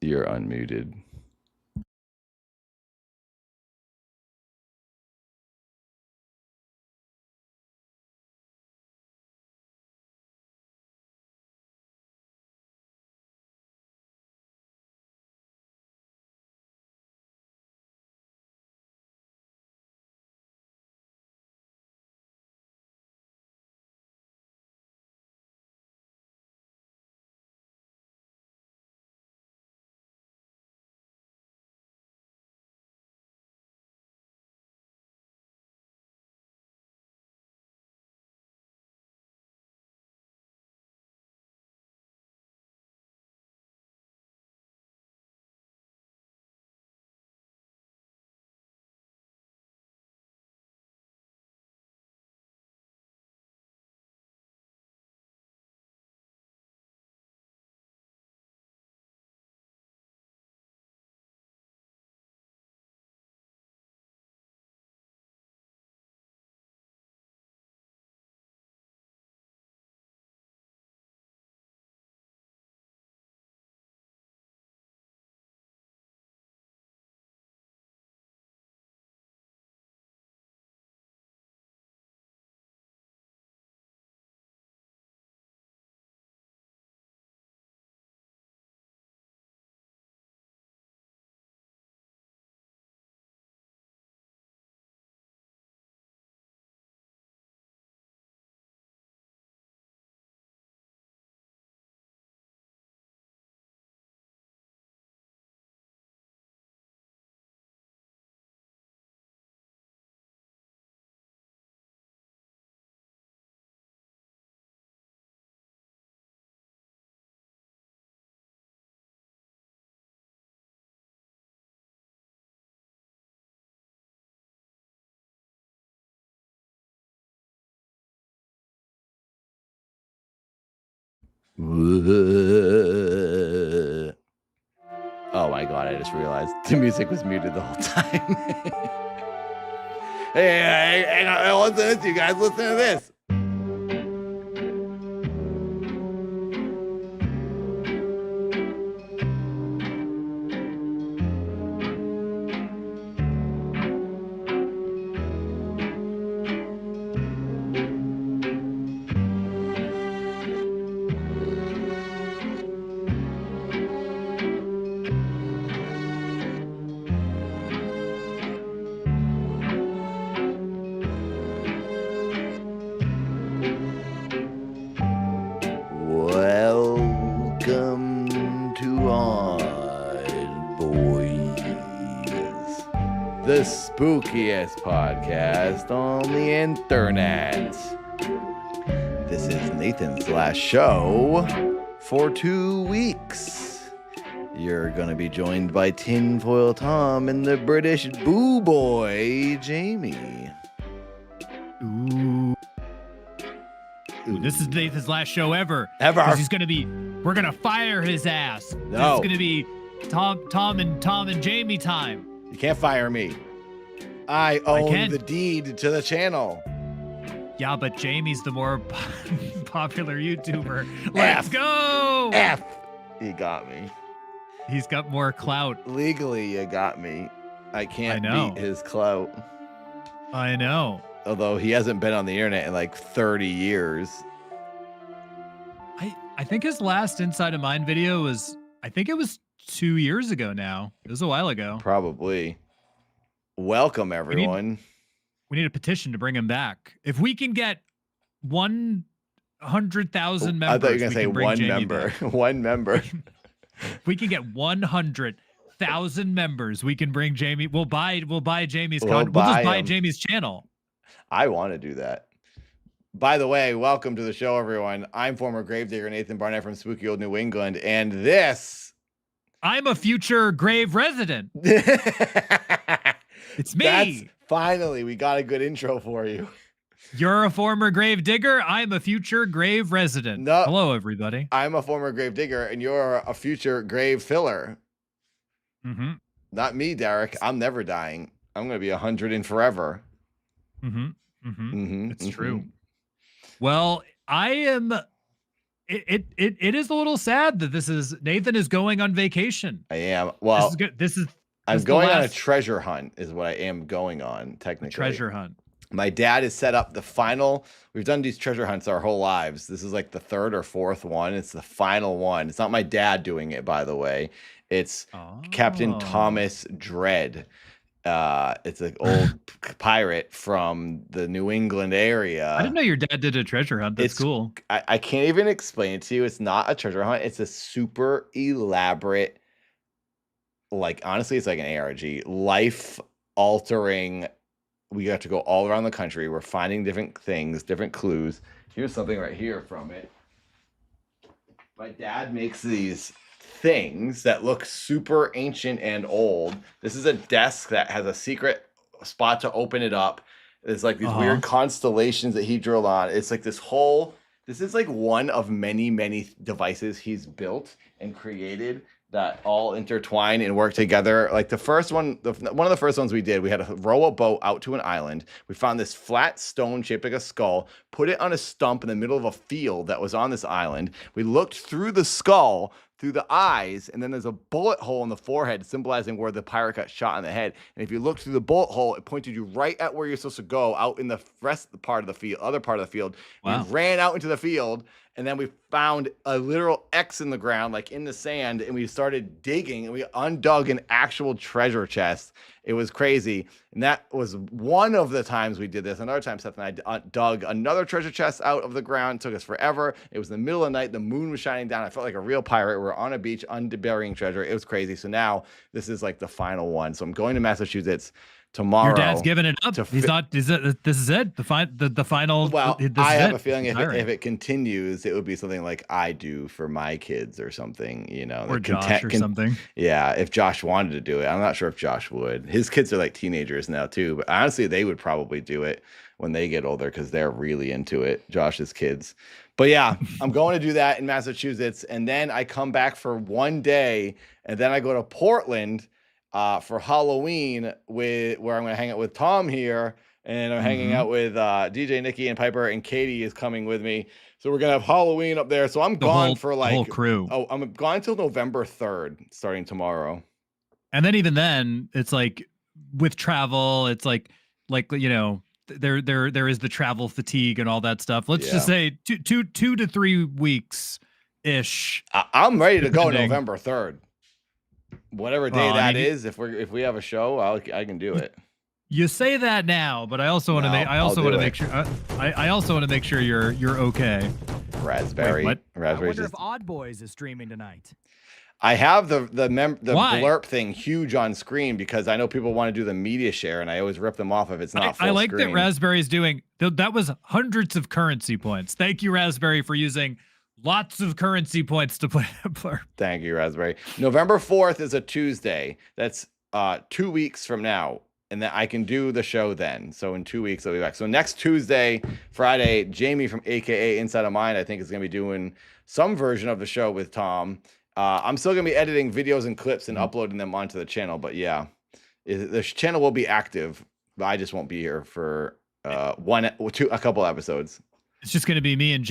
You're unmuted. Oh my god, I just realized the music was muted the whole time. Hey, listen to this, you guys. Listen to this. Welcome to Odd Boys, the spookiest podcast on the internet. This is Nathan's last show for 2 weeks. You're gonna be joined by Tinfoil Tom and the British Boo Boy, Jamie. Ooh, this is Nathan's last show ever. 'Cause we're gonna fire his ass. No. It's gonna be Tom and Jamie time. You can't fire me. I own the deed to the channel. Yeah, but Jamie's the more popular YouTuber. Let's go. F. You got me. He's got more clout. Legally, you got me. I can't beat his clout. I know. Although he hasn't been on the internet in like 30 years. I think his last Inside of Mind video was, I think it was 2 years ago now. It was a while ago. Probably. Welcome, everyone. We need a petition to bring him back. If we can get 100,000 members. I thought you were going to say one member. One member. If we can get 100,000 members, we can bring Jamie. We'll buy Jamie's content. We'll just buy Jamie's channel. I want to do that. By the way, welcome to the show, everyone. I'm former gravedigger Nathan Barnett from spooky old New England, and this... I'm a future grave resident. It's me. Finally, we got a good intro for you. You're a former grave digger. I'm a future grave resident. No, hello, everybody. I'm a former grave digger, and you're a future grave filler. Mm-hmm. Not me, Derek. I'm never dying. I'm going to be 100 and forever. Mm-hmm. Mm-hmm. Mm-hmm. It's true. Well, I am It is a little sad that Nathan is going on vacation. I am. Well, this is good. This is I'm going on a treasure hunt is what I am going on technically. Treasure hunt. My dad has set up the final. We've done these treasure hunts our whole lives. This is like the third or fourth one. It's the final one. It's not my dad doing it, by the way. It's Captain Thomas Dread. It's an old pirate from the New England area. I didn't know your dad did a treasure hunt. That's cool. I can't even explain it to you. It's not a treasure hunt. It's a super elaborate, like, honestly, it's like an ARG, life altering. We got to go all around the country. We're finding different things, different clues. Here's something right here from it. My dad makes these things that look super ancient and old. This is a desk that has a secret spot to open it up. There's like these weird constellations that he drilled on. It's like this is like one of many, many devices he's built and created that all intertwine and work together. Like the first one, one of the first ones we did, we had to row a boat out to an island. We found this flat stone shaped like a skull, put it on a stump in the middle of a field that was on this island. We looked through the skull, through the eyes, and then there's a bullet hole in the forehead symbolizing where the pirate got shot in the head. And if you look through the bullet hole, it pointed you right at where you're supposed to go out in the part of the field, other part of the field. Wow. We ran out into the field, and then we found a literal X in the ground, like in the sand, and we started digging, and we undug an actual treasure chest. It was crazy. And that was one of the times we did this. Another time, Seth and I dug another treasure chest out of the ground. It took us forever. It was in the middle of the night. The moon was shining down. I felt like a real pirate. We were on a beach, unburying treasure. It was crazy. So now this is like the final one. So I'm going to Massachusetts tomorrow. Your dad's giving it up. He's not. This is it. The final. Well, I have a feeling if it continues, it would be something like I do for my kids or something. You know, or Josh or something. Yeah, if Josh wanted to do it, I'm not sure if Josh would. His kids are like teenagers now too, but honestly, they would probably do it when they get older because they're really into it. Josh's kids. But yeah, I'm going to do that in Massachusetts, and then I come back for one day, and then I go to Portland. For Halloween where I'm going to hang out with Tom here, and I'm hanging out with DJ Nikki and Piper, and Katie is coming with me. So we're going to have Halloween up there. So I'm gone for like the whole crew. Oh, I'm gone until November 3rd, starting tomorrow. And then even then, it's like with travel, it's like you know, there is the travel fatigue and all that stuff. Let's just say 2 to 3 weeks ish. I'm ready to go November 3rd. Whatever day that is, if we have a show, I can do it. You say that now, but I also want to make make sure I also want to make sure you're okay. Raspberry. Wait, what? I wonder if Odd Boys is streaming tonight. I have the blurb thing huge on screen because I know people want to do the media share, and I always rip them off if it's not full I like screen. that Raspberry's doing that was hundreds of currency points. Thank you, Raspberry, for using lots of currency points to play a blurb. Thank you, Raspberry. November 4th is a Tuesday. That's 2 weeks from now. And then I can do the show then. So in 2 weeks, I'll be back. So next Tuesday, Friday, Jamie from AKA Inside of Mind, I think is going to be doing some version of the show with Tom. I'm still going to be editing videos and clips and uploading them onto the channel. But yeah, the channel will be active. But I just won't be here for a couple episodes. It's just going to be me and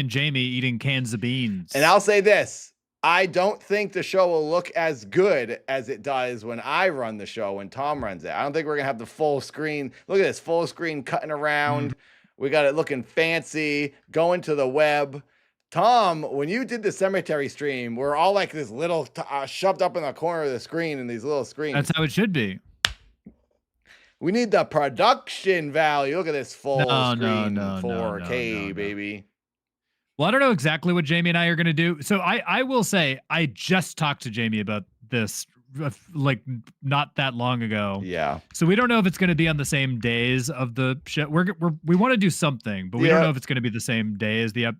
Jamie eating cans of beans. And I'll say this. I don't think the show will look as good as it does when I run the show, when Tom runs it. I don't think we're going to have the full screen. Look at this, full screen cutting around. We got it looking fancy, going to the web. Tom, when you did the cemetery stream, we're all like this little shoved up in the corner of the screen in these little screens. That's how it should be. We need the production value. Look at this full screen 4K, baby. Well, I don't know exactly what Jamie and I are going to do. So I will say I just talked to Jamie about this like not that long ago. Yeah. So we don't know if it's going to be on the same days of the show. We want to do something, but we don't know if it's going to be the same day as the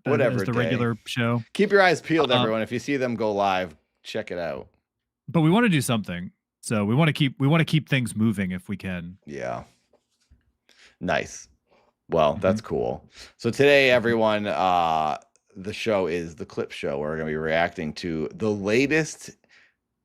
regular show. Keep your eyes peeled, everyone. If you see them go live, check it out. But we want to do something. So we want to keep things moving if we can. Yeah. Nice. Well, that's cool. So today, everyone, the show is the Clip Show. We're going to be reacting to the latest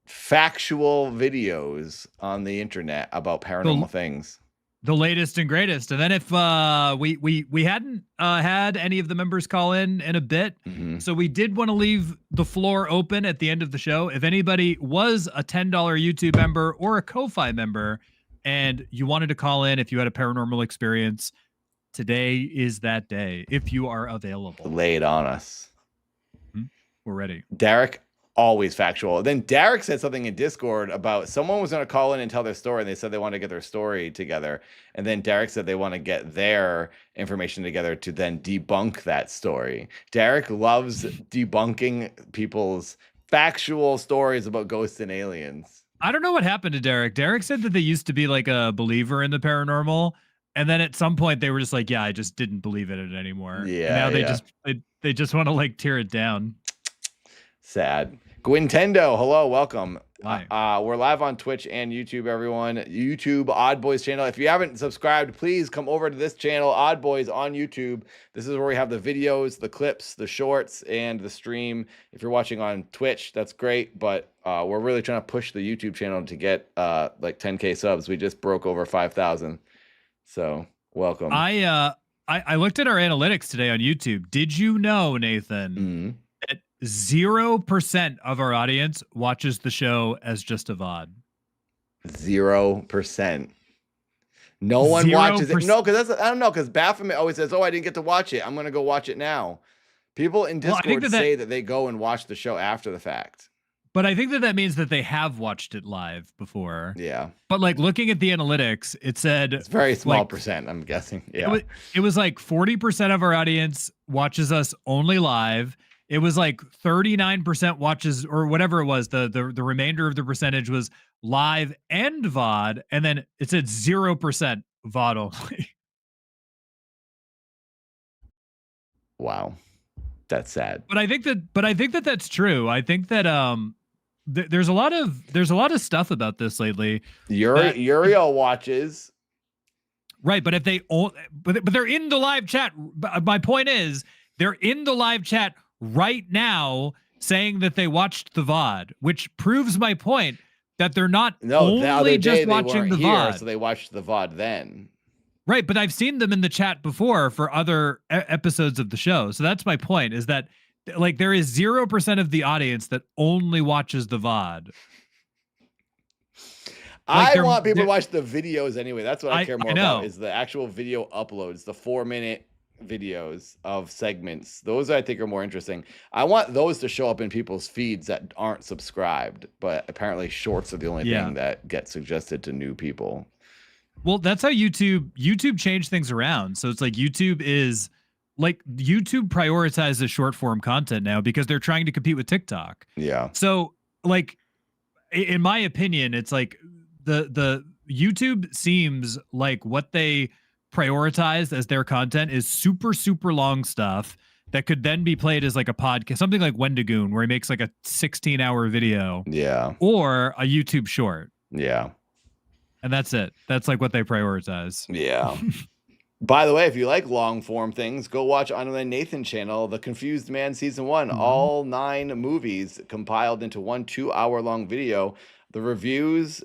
factual videos on the internet about paranormal things. the latest and greatest. And then if we hadn't had any of the members call in a bit, so we did want to leave the floor open at the end of the show. If anybody was a $10 YouTube member or a Ko-Fi member and you wanted to call in if you had a paranormal experience, today is that day. If you are available, lay it on us. We're ready. Derek, always factual. Then Derek said something in Discord about someone was going to call in and tell their story, and they said they want to get their story together. And then Derek said they want to get their information together to then debunk that story. Derek loves debunking people's factual stories about ghosts and aliens. I don't know what happened to Derek. Derek said that they used to be like a believer in the paranormal, and then at some point they were just like, yeah, I just didn't believe in it anymore. Yeah. And now they just want to like tear it down. Sad. Gwintendo, hello, welcome. Hi. We're live on Twitch and YouTube, everyone. YouTube Odd Boys channel. If you haven't subscribed, please come over to this channel, Odd Boys on YouTube. This is where we have the videos, the clips, the shorts, and the stream. If you're watching on Twitch, that's great, but we're really trying to push the YouTube channel to get like 10K subs. We just broke over 5,000. So welcome. I looked at our analytics today on YouTube. Did you know, Nathan, that 0% of our audience watches the show as just a VOD? 0%. No one watches it. No, because I don't know, because Baphomet always says, "Oh, I didn't get to watch it. I'm gonna go watch it now." People in Discord say that they go and watch the show after the fact. But I think that means that they have watched it live before. Yeah. But like looking at the analytics, it said it's very small percent, I'm guessing. Yeah. It was like 40% of our audience watches us only live. It was like 39% watches, or whatever it was. The remainder of the percentage was live and VOD, and then it said 0% VOD only. Wow. That's sad. But I think that that's true. I think that there's a lot of stuff about this lately. Uriel watches. Right, but if they but they're in the live chat. My point is, they're in the live chat right now saying that they watched the VOD, which proves my point that they're not only just watching the VOD. So they watched the VOD then. Right, but I've seen them in the chat before for other episodes of the show. So that's my point, is that like there is 0% of the audience that only watches the VOD. Like I want people to watch the videos anyway. That's what I care more about, is the actual video uploads, the 4-minute videos of segments. Those I think are more interesting. I want those to show up in people's feeds that aren't subscribed, but apparently shorts are the only thing that get suggested to new people. Well, that's how YouTube changed things around. So it's like YouTube prioritizes short form content now because they're trying to compete with TikTok. Yeah. So like, in my opinion, it's like the YouTube seems like what they prioritize as their content is super, super long stuff that could then be played as like a podcast, something like Wendigoon, where he makes like a 16-hour video. Yeah. Or a YouTube short. Yeah. And that's it. That's like what they prioritize. Yeah. By the way, if you like long form things, go watch on the Nathan channel, The Confused Man Season 1, all 9 movies compiled into one 2-hour-long video. The reviews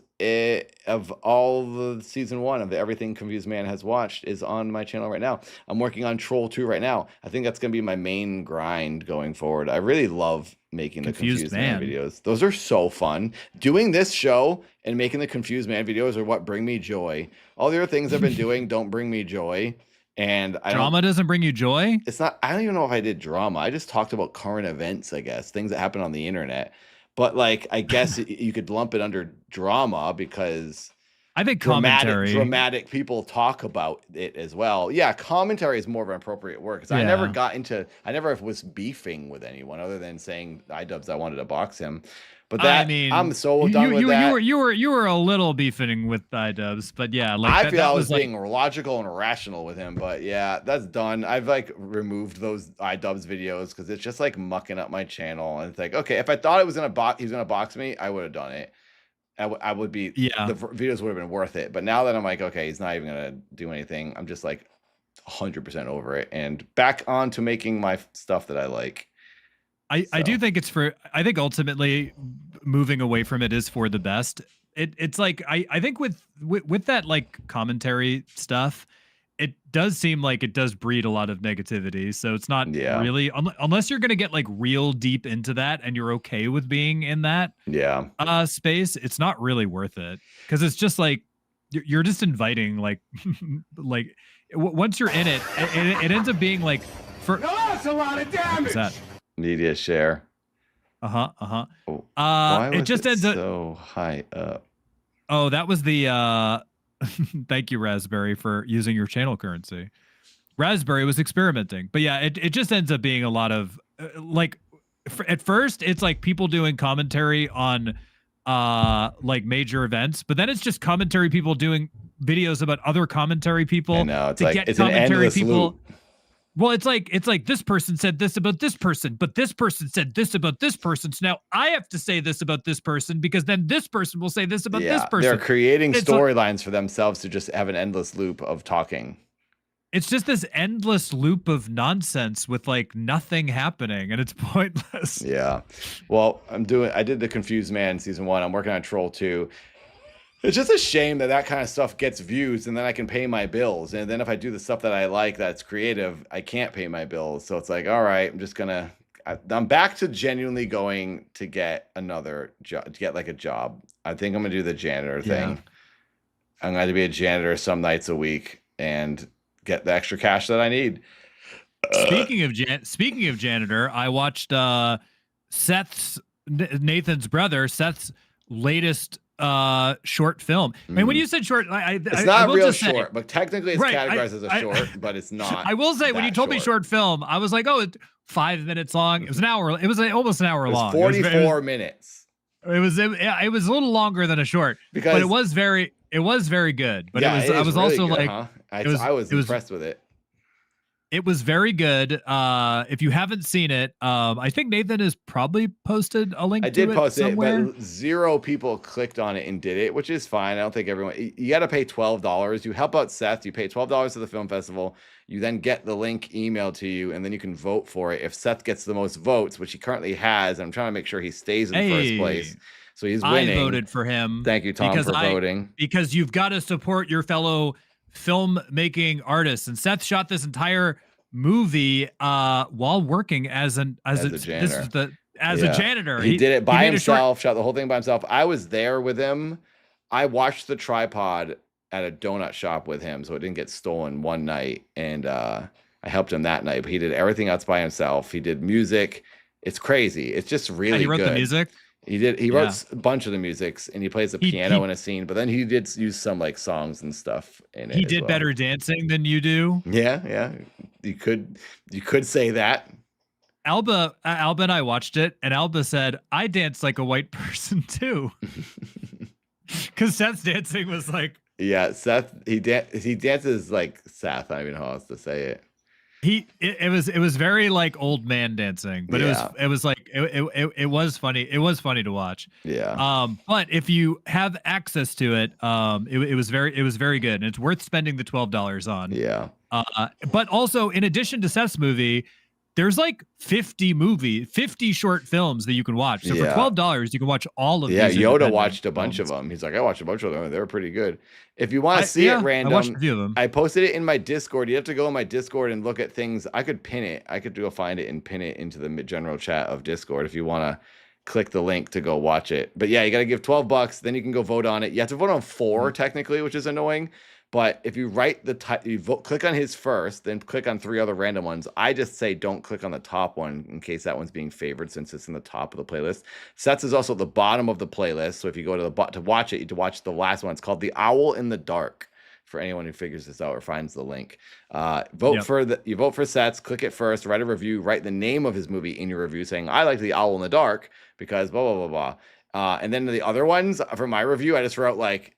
of all the Season 1 of Everything Confused Man has watched is on my channel right now. I'm working on Troll 2 right now. I think that's going to be my main grind going forward. I really love making the Confused Man videos. Those are so fun. Doing this show and making the Confused Man videos are what bring me joy. All the other things I've been doing don't bring me joy. And drama doesn't bring you joy? It's not. I don't even know if I did drama. I just talked about current events, I guess, things that happen on the internet. But like, I guess you could lump it under drama because I think dramatic people talk about it as well. Yeah, commentary is more of an appropriate word because I never was beefing with anyone other than saying iDubbbz I wanted to box him. But that, I mean, I'm so done with that. You were a little beefing with iDubbbz, but yeah, like I feel I was being logical and rational with him. But yeah, that's done. I've like removed those iDubbbz videos because it's just like mucking up my channel. And it's like, okay, if I thought he was gonna box me, I would have done it. I would be, the videos would have been worth it. But now that I'm like, okay, he's not even gonna do anything, I'm just like 100% over it and back on to making my stuff that I like. I do think I think ultimately moving away from it is for the best. it's like I think with that like commentary stuff, it does seem like it does breed a lot of negativity. So it's not Yeah. really unless you're gonna get like real deep into that and you're okay with being in that Yeah. space, it's not really worth it because it's just like you're just inviting like like once you're in it, it ends up being like for No, that's a lot of damage. that Media share. uh-huh. Why It was just it ends up so high up? oh, that was the thank you, Raspberry, for using your channel currency. Raspberry was experimenting, but yeah, it just ends up being a lot of like at first it's like people doing commentary on like major events, but then it's just commentary people doing videos about other commentary people. I know, it's to like get it's an commentary endless people. loop. Well, it's like this person said this about this person, but this person said this about this person. So now I have to say this about this person because then this person will say this about this person. They're creating It's storylines for themselves to just have an endless loop of talking. It's just this endless loop of nonsense with like nothing happening and it's pointless. Yeah. Well, I did the Confused Man season 1. I'm working on Troll 2. It's just a shame that kind of stuff gets views and then I can pay my bills. And then if I do the stuff that I like that's creative, I can't pay my bills. So it's like, all right, I'm back to genuinely going to get another job, to get like a job. I think I'm going to do the janitor thing. I'm going to be a janitor some nights a week and get the extra cash that I need. Speaking of janitor, I watched Nathan's brother, Seth's latest short film. I mean, when you said short, it's not real short, but technically it's categorized as a short, but it's not. I will say when you told me short film, I was like, oh, it's 5 minutes long. It was an hour. It was almost an hour long. 44 minutes. It was a little longer than a short, but it was very good. But yeah, I was really also good, like, huh? I was impressed with it. It was very good. If you haven't seen it, I think Nathan has probably posted a link. I did post it, somewhere. but 0 people clicked on it and did it, which is fine. I don't think everyone. You got to pay $12. You help out Seth. You pay $12 to the film festival. You then get the link emailed to you, and then you can vote for it. If Seth gets the most votes, which he currently has, I'm trying to make sure he stays in first place. So he's winning. I voted for him. Thank you, Tom, for voting. Because you've got to support your fellow filmmaking artists. And Seth shot this entire movie while working as a janitor. A janitor. He did it by himself, shot the whole thing by himself. I was there with him. I watched the tripod at a donut shop with him, so it didn't get stolen one night. And I helped him that night, but he did everything else by himself. He did music. It's crazy. It's just really good. He wrote the music? He wrote a bunch of the musics, and he plays the piano in a scene, but then he did use some like songs and stuff in it. He did better dancing than you do. Yeah. You could say that. Alba and I watched it, and Alba said, I dance like a white person too. Because Seth's dancing was like, yeah, Seth, he dances like Seth. I don't even know how else to say it. It was very like old man dancing, but it was like it was funny. It was funny to watch. Yeah. But if you have access to it, it was very good, and it's worth spending the $12 on. Yeah. But also, in addition to Seth's movie, there's like 50 short films that you can watch. So for $12, you can watch all of these. Yeah, Yoda watched a bunch of them. He's like, I watched a bunch of them. They were pretty good. If you want to see it random, I watched a few of them. I posted it in my Discord. You have to go in my Discord and look at things. I could pin it. I could go find it and pin it into the general chat of Discord if you want to click the link to go watch it. But yeah, you got to give $12. Then you can go vote on it. You have to vote on 4 technically, which is annoying. But if you write click on his first, then click on 3 other random ones. I just say don't click on the top one in case that one's being favored since it's in the top of the playlist. Seth's is also at the bottom of the playlist. So if you go to watch it, you have to watch the last one. It's called The Owl in the Dark. For anyone who figures this out or finds the link, vote for Seth's. Click it first. Write a review. Write the name of his movie in your review, saying I like The Owl in the Dark because blah blah blah blah. And then the other ones for my review, I just wrote like,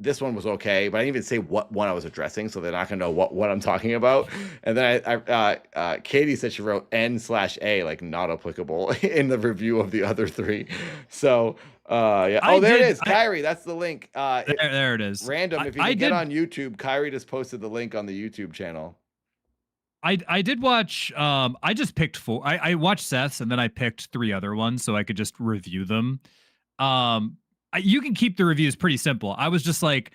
this one was okay, but I didn't even say what one I was addressing, so they're not gonna know what I'm talking about. And then Katie said she wrote N/A, like not applicable, in the review of the other 3. So yeah. Oh, there it is, Kyrie. That's the link. There it is. Random. If you can get on YouTube, Kyrie just posted the link on the YouTube channel. I did watch. I just picked 4. I watched Seth's, and then I picked 3 other ones so I could just review them. you can keep the reviews pretty simple. I was just like,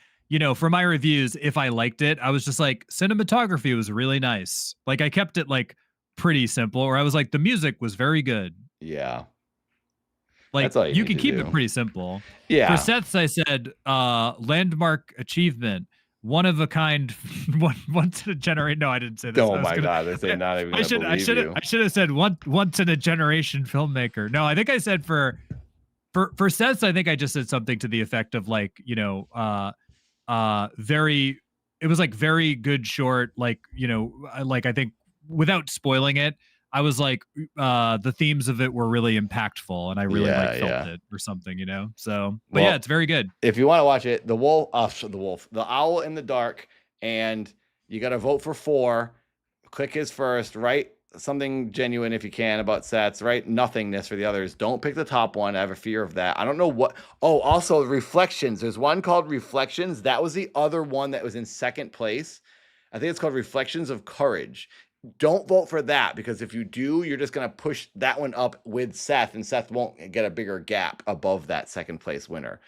for my reviews, if I liked it, I was just like, cinematography was really nice. Like I kept it like pretty simple, or I was like, the music was very good. Yeah. Like That's all you can keep it pretty simple. Yeah. For Seth's, I said, landmark achievement, one of a kind, once in a generation. No, I didn't say this. Oh my God, they're saying not even. I should have said once in a generation filmmaker. No, I think I said for Seth's, I think I just said something to the effect of like, very, it was like very good short, like, like I think without spoiling it, I was like, the themes of it were really impactful, and I really felt it or something, So, but yeah, it's very good. If you want to watch it, the Owl in the Dark, and you got to vote for 4. Click his first, write something genuine if you can about Seth's, write nothingness for the others. Don't pick the top one. I have a fear of that. I don't know what. Oh, also Reflections. There's one called Reflections. That was the other one that was in second place. I think it's called Reflections of Courage. Don't vote for that, because if you do, you're just going to push that one up with Seth, and Seth won't get a bigger gap above that second place winner.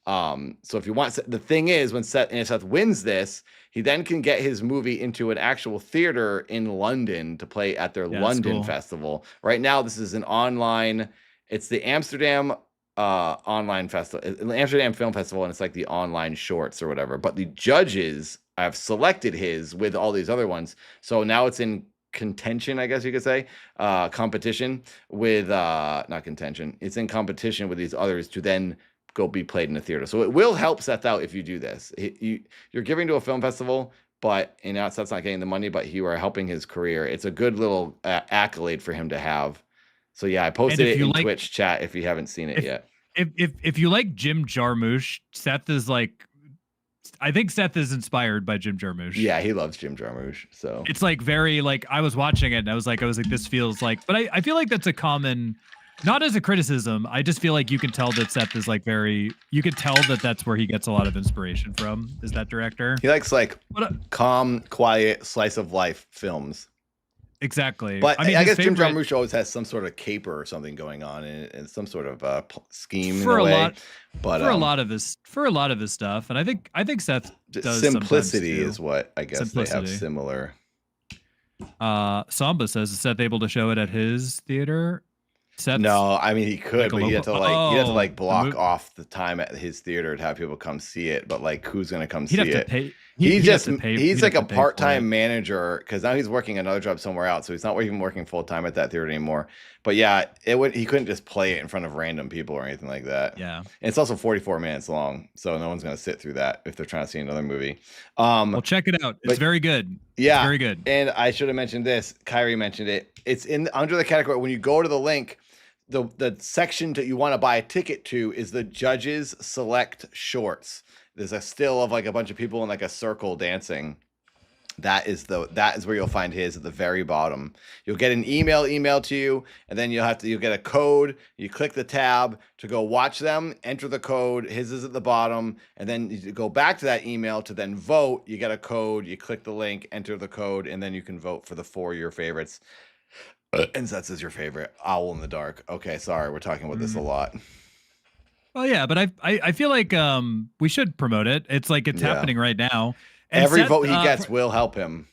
So if you want, the thing is, when Seth wins this, he then can get his movie into an actual theater in London to play at their London festival. Right now, this is an online, it's the Amsterdam online festival, Amsterdam Film Festival, and it's like the online shorts or whatever. But the judges have selected his with all these other ones, so now it's in contention, I guess you could say, competition with not contention. It's in competition with these others to then go be played in a theater. So it will help Seth out if you do this. You're giving to a film festival, but Seth's not getting the money, but you are helping his career. It's a good little accolade for him to have. So yeah, I posted it in Twitch chat if you haven't seen it yet. If you like Jim Jarmusch, Seth is like, I think Seth is inspired by Jim Jarmusch. Yeah, he loves Jim Jarmusch. So it's like very like, I was watching it and I was like, this feels like, but I feel like that's a common, not as a criticism. I just feel like you can tell that Seth is like you could tell that that's where he gets a lot of inspiration from, is that director. He likes like calm, quiet, slice of life films. Exactly. But I guess Jim Jarmusch always has some sort of caper or something going on and some sort of scheme for a lot. But for a lot of his stuff, and I think Seth does. Simplicity is what I guess they have similar. Samba says, is Seth able to show it at his theater? No, I mean he could, but he had to block off the time at his theater to have people come see it. But like, who's gonna come see it? He's like a part-time manager, because now he's working another job somewhere else, so he's not even working full-time at that theater anymore. But yeah, he couldn't just play it in front of random people or anything like that. Yeah, and it's also 44 minutes long, so no one's gonna sit through that if they're trying to see another movie. Well, check it out. It's very good. Yeah, it's very good. And I should have mentioned this. Kyrie mentioned it. It's under the category when you go to the link. The section that you want to buy a ticket to is the judges select shorts. There's a still of like a bunch of people in like a circle dancing. That is where you'll find his at the very bottom. You'll get an email to you, and then you'll get a code. You click the tab to go watch them, enter the code. His is at the bottom, and then you go back to that email to then vote. You get a code, you click the link, enter the code, and then you can vote for the 4 of your favorites. And Seth's is your favorite. Owl in the Dark. Okay, sorry, we're talking about this a lot. Well, yeah, but I feel like we should promote it. It's like it's happening right now. And every vote he gets will help him.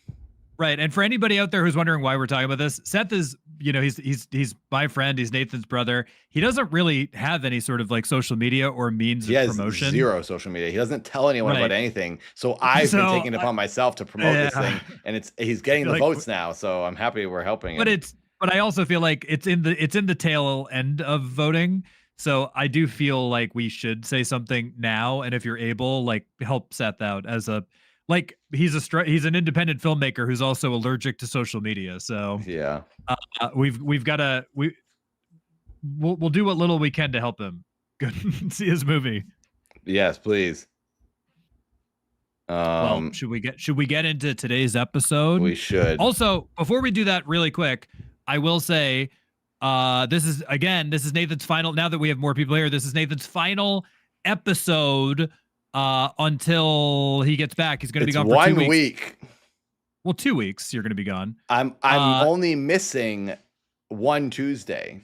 Right, and for anybody out there who's wondering why we're talking about this, Seth is, he's my friend. He's Nathan's brother. He doesn't really have any sort of like social media or means of promotion. He has zero social media. He doesn't tell anyone about anything. So I've been taking it upon myself to promote this thing, and he's getting the votes now. So I'm happy we're helping him. But I also feel like it's in the tail end of voting. So I do feel like we should say something now, and if you're able, like help Seth out as he's an independent filmmaker who's also allergic to social media. So yeah, we've got to we'll do what little we can to help him see his movie. Yes, please. Well, should we get into today's episode? We should. Also, before we do that, really quick, I will say, this is Nathan's final. Now that we have more people here, this is Nathan's final episode until he gets back. He's going to be gone for 2 weeks. 1 week. Well, 2 weeks. You're going to be gone. I'm only missing one Tuesday.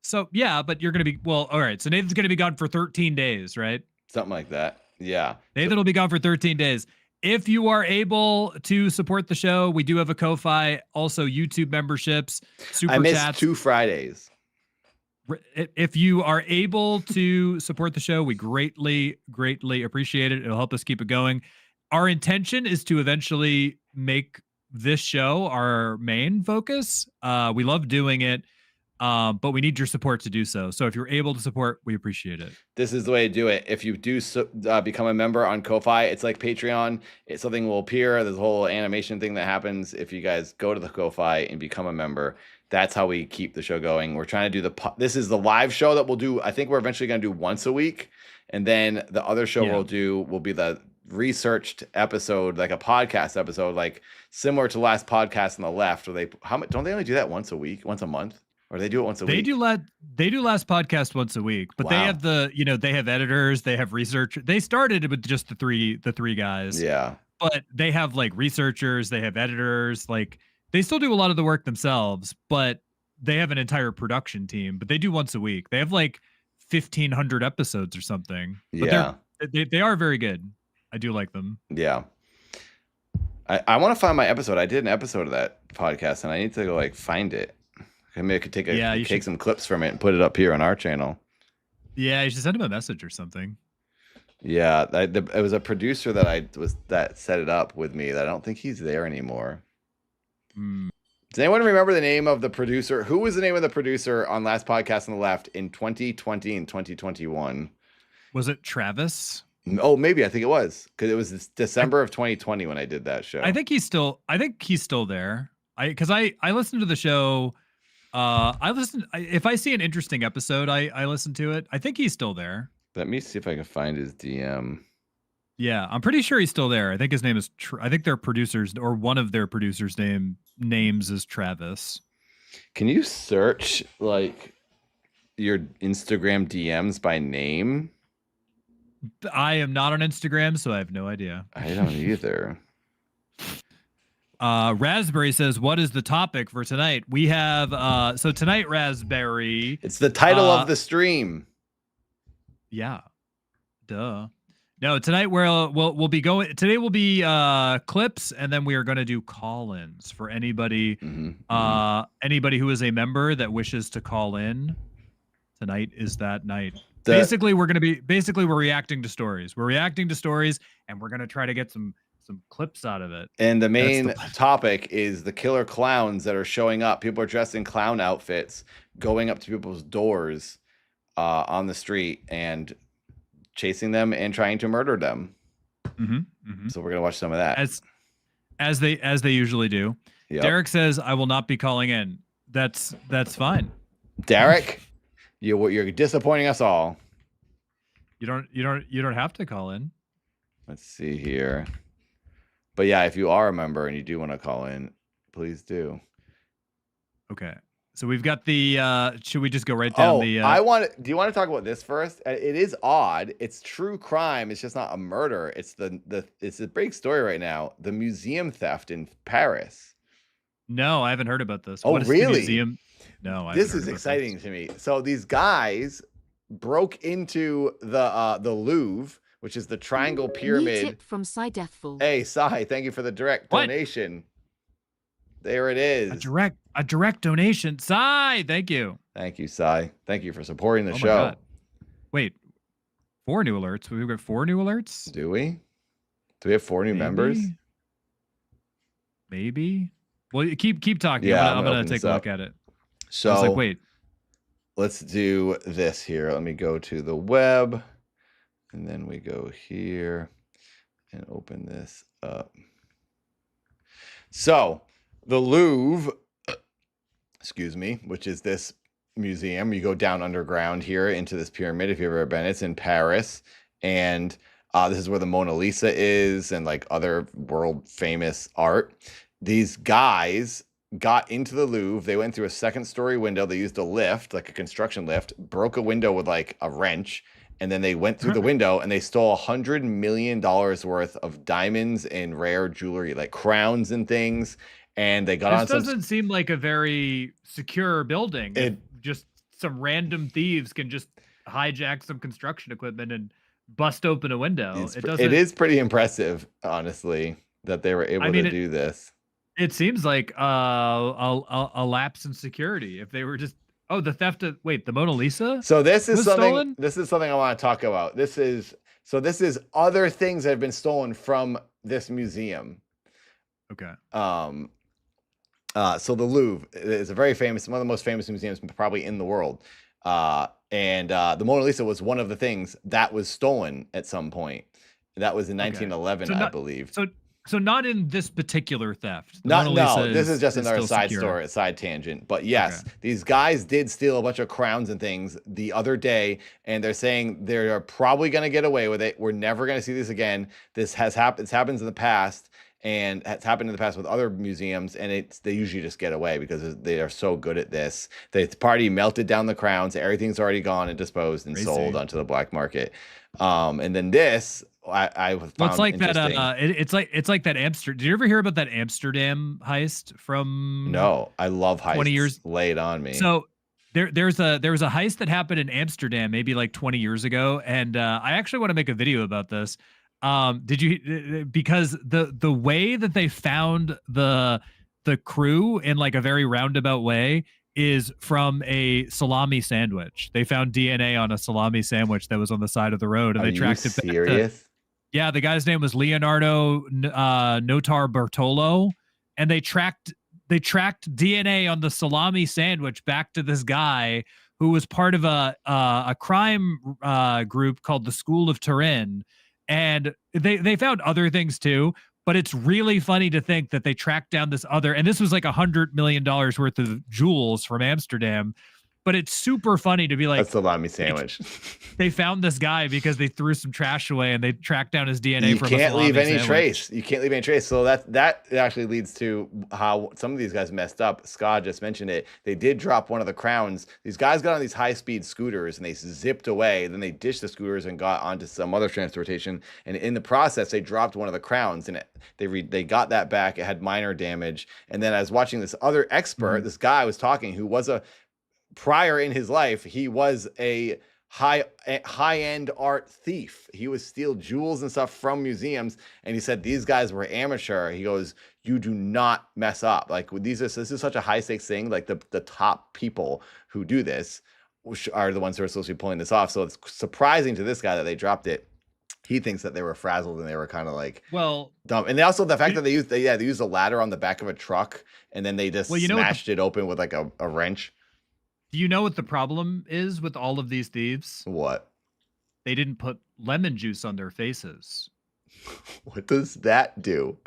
So yeah, but you're gonna be all right. So Nathan's gonna be gone for 13 days, right? Something like that. Yeah. Nathan will be gone for 13 days. If you are able to support the show, we do have a Ko-Fi, also YouTube memberships, super I missed chats. 2 Fridays. If you are able to support the show, we greatly appreciate it. It'll help us keep it going. Our intention is to eventually make this show our main focus. We love doing it, but we need your support to do so. So if you're able to support, we appreciate it. This is the way to do it. If you do become a member on Ko-Fi, it's like Patreon. Something will appear. There's a whole animation thing that happens if you guys go to the Ko-Fi and become a member. That's how we keep the show going. We're trying to do this is the live show that we'll do. I think we're eventually going to do once a week. And then the other show we'll do will be the researched episode, like a podcast episode, like similar to Last Podcast on the Left, where don't they only do that once a week, once a month? Or they do it once a week? They do Last Podcast once a week, but they have they have editors, they have research. They started with just the three guys. Yeah. But they have like researchers, they have editors, like they still do a lot of the work themselves, but they have an entire production team, but they do once a week. They have like 1,500 episodes or something. But yeah. They are very good. I do like them. Yeah. I want to find my episode. I did an episode of that podcast and I need to go like find it. Maybe I could take some clips from it and put it up here on our channel. Yeah, you should send him a message or something. Yeah, it was a producer that set it up with me. That I don't think he's there anymore. Does anyone remember the name of the producer? Who was the name of the producer on Last Podcast on the Left in 2020 and 2021? Was it Travis? Oh, maybe. I think it was, because it was December of 2020 when I did that show. I think he's still there. I listened to the show. If I see an interesting episode, I listen to it. I think he's still there. Let me see if I can find his DM. Yeah, I'm pretty sure he's still there. I think his name is. I think their producers or one of their producers' names is Travis. Can you search like your Instagram DMs by name? I am not on Instagram, so I have no idea. I don't either. Raspberry says, what is the topic for tonight? We have so tonight, Raspberry. It's the title of the stream. Yeah. Duh. No, tonight we'll be going. Today will be clips, and then we are going to do call-ins for anybody anybody who is a member that wishes to call in. Tonight is that night. Basically, we're reacting to stories. We're reacting to stories, and we're going to try to get some clips out of it. And the main topic is the killer clowns that are showing up. People are dressed in clown outfits, going up to people's doors on the street and chasing them and trying to murder them. So we're gonna watch some of that, as they usually do. Yep. Derek says, "I will not be calling in." That's fine. Derek, you're disappointing us all. You don't have to call in. Let's see here. But yeah, if you are a member and you do want to call in, please do. Okay. So we've got the should we just go right down the do you want to talk about this first? It is odd. It's true crime. It's just not a murder. It's it's a big story right now. The museum theft in Paris. No, I haven't heard about this. Oh, what is really? The museum? No, this is exciting to me. So these guys broke into the Louvre, which is the Triangle Pyramid. New tip from Cy Deathful. Hey, Cy, thank you for the direct donation. There it is. A direct donation. Cy, thank you. Thank you, Cy. Thank you for supporting the show. God. Wait, 4 new alerts. We've got 4 new alerts. Do we? Do we have 4 new members? Maybe. Well, keep talking. Yeah, I'm gonna take a look at it. So I was like, wait. Let's do this here. Let me go to the web, and then we go here and open this up. So the Louvre, excuse me, which is this museum. You go down underground here into this pyramid. If you've ever been, it's in Paris, and this is where the Mona Lisa is, and like other world famous art. These guys got into the Louvre. They went through a 2nd-story window. They used a lift, like a construction lift, broke a window with like a wrench, and then they went through the window and they stole $100 million worth of diamonds and rare jewelry, like crowns and things. And they got on. This doesn't seem like a very secure building. It just some random thieves can just hijack some construction equipment and bust open a window. It is pretty impressive, honestly, that they were able to do this. It seems like a lapse in security. If they were just the theft of the Mona Lisa. So this is something. Stolen? This is something I want to talk about. This is other things that have been stolen from this museum. Okay. So the Louvre is one of the most famous museums probably in the world. And the Mona Lisa was one of the things that was stolen at some point. That was in 1911, I believe. So not in this particular theft. This is just another side tangent. But yes, these guys did steal a bunch of crowns and things the other day, and they're saying they're probably going to get away with it. We're never going to see this again. This has happened. It's happened in the past, and it's happened in the past with other museums, and they usually just get away because they are so good at this. The party melted down the crowns. Everything's already gone and disposed and sold onto the black market. And then this. I found it's like that. It's like that Amsterdam. Did you ever hear about that Amsterdam heist from? No, I love heists. 20 years. Lay it on me. So there was a heist that happened in Amsterdam maybe like 20 years ago, and I actually want to make a video about this. Because the way that they found the crew in like a very roundabout way is from a salami sandwich. They found DNA on a salami sandwich that was on the side of the road, and they tracked it back. Serious? Yeah, the guy's name was Leonardo Notarbartolo, and they tracked DNA on the salami sandwich back to this guy who was part of a crime group called the School of Turin, and they found other things too. But it's really funny to think that they tracked down this other, and this was like $100 million worth of jewels from Amsterdam. But it's super funny to be like, a salami sandwich. They found this guy because they threw some trash away and they tracked down his DNA from a salami sandwich. You can't leave any trace. You can't leave any trace. So that actually leads to how some of these guys messed up. Scott just mentioned it. They did drop one of the crowns. These guys got on these high-speed scooters and they zipped away. Then they ditched the scooters and got onto some other transportation. And in the process, they dropped one of the crowns and they got that back. It had minor damage. And then I was watching this other expert. This guy was talking who was prior in his life, he was a high-end art thief. He would steal jewels and stuff from museums, and he said these guys were amateur. He goes, you do not mess up. Like this is such a high-stakes thing. Like the top people who do this are the ones who are supposed to be pulling this off. So it's surprising to this guy that they dropped it. He thinks that they were frazzled and they were kind of like dumb. And also the fact that they used a ladder on the back of a truck and then they just smashed it open with like a wrench. Do you know what the problem is with all of these thieves? What? They didn't put lemon juice on their faces. What does that do?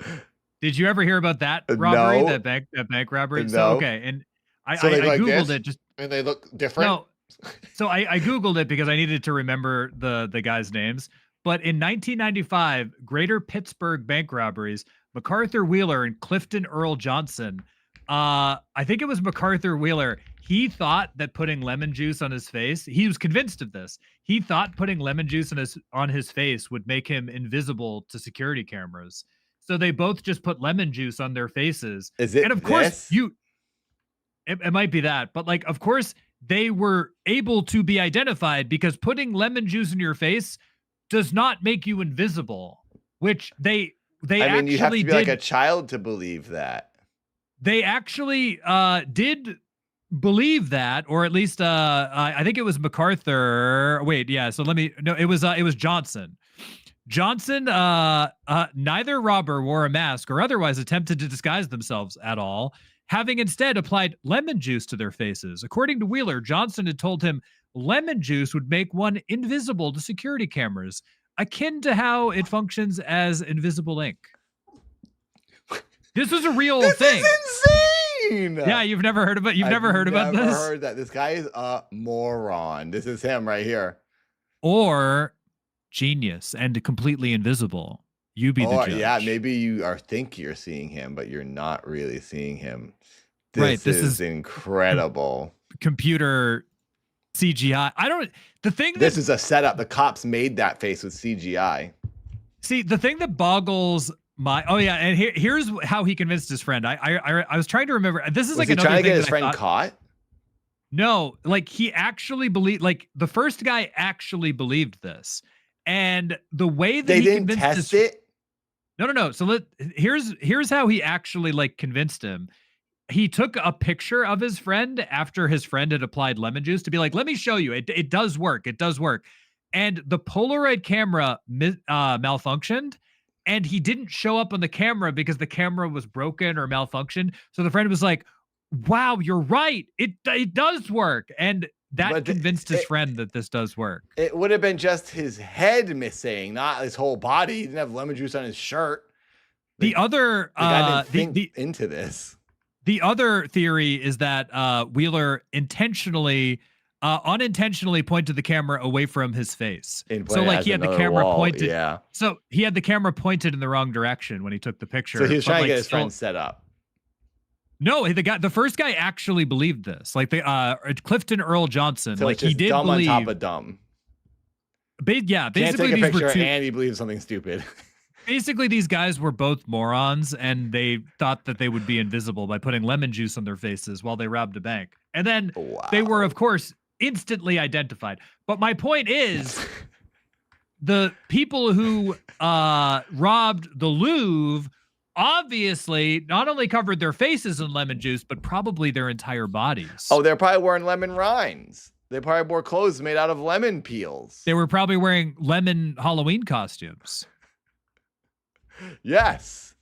Did you ever hear about that robbery? No. That bank robbery? No. So, okay. And I Googled it and they look different. No. So I Googled it because I needed to remember the guys' names. But in 1995, Greater Pittsburgh bank robberies, MacArthur Wheeler and Clifton Earl Johnson. I think it was MacArthur Wheeler. He thought that putting lemon juice on his face, he was convinced of this. He thought putting lemon juice on his face would make him invisible to security cameras. So they both just put lemon juice on their faces. Is it? And of course, it might be that, but like, of course, they were able to be identified because putting lemon juice in your face does not make you invisible, which they actually you have to be like a child to believe that. They actually did believe that, or at least I think it was MacArthur. Wait, yeah. So it was Johnson. Johnson, neither robber wore a mask or otherwise attempted to disguise themselves at all, having instead applied lemon juice to their faces. According to Wheeler, Johnson had told him lemon juice would make one invisible to security cameras, akin to how it functions as invisible ink. This is a real thing. This is insane. Yeah, you've never heard about this? I've never heard that. This guy is a moron. This is him right here. Or genius and completely invisible. You be the judge. Yeah, maybe you think you're seeing him, but you're not really seeing him. This is incredible. Computer CGI. This is a setup. The cops made that face with CGI. See, the thing that boggles and here's how he convinced his friend. I was trying to remember. This is like another thing. Was he trying to get his friend caught? No, like he actually believed, like the first guy actually believed this. And the way that they he didn't convinced test it. No. So here's how he actually like convinced him. He took a picture of his friend after his friend had applied lemon juice to be like, let me show you. It does work. It does work. And the Polaroid camera malfunctioned, and he didn't show up on the camera because the camera was broken or malfunctioned. So the friend was like, wow, you're right. It does work. And that convinced his friend that this does work. It would have been just his head missing, not his whole body. He didn't have lemon juice on his shirt. The other guy didn't think into this. The other theory is that Wheeler unintentionally pointed the camera away from his face. So like he had the camera pointed. Yeah. So he had the camera pointed in the wrong direction when he took the picture. So he was trying to get his friend set up. No, the first guy actually believed this. Like Clifton Earl Johnson, so like he did dumb believe. On top of dumb. Yeah, basically can't take a these picture were two, and he believes something stupid. Basically, these guys were both morons, and they thought that they would be invisible by putting lemon juice on their faces while they robbed a bank. And then they were, of course, instantly identified. But my point is, the people who robbed the Louvre obviously not only covered their faces in lemon juice, but probably their entire bodies. Oh, they're probably wearing lemon rinds. They probably wore clothes made out of lemon peels. They were probably wearing lemon Halloween costumes. Yes.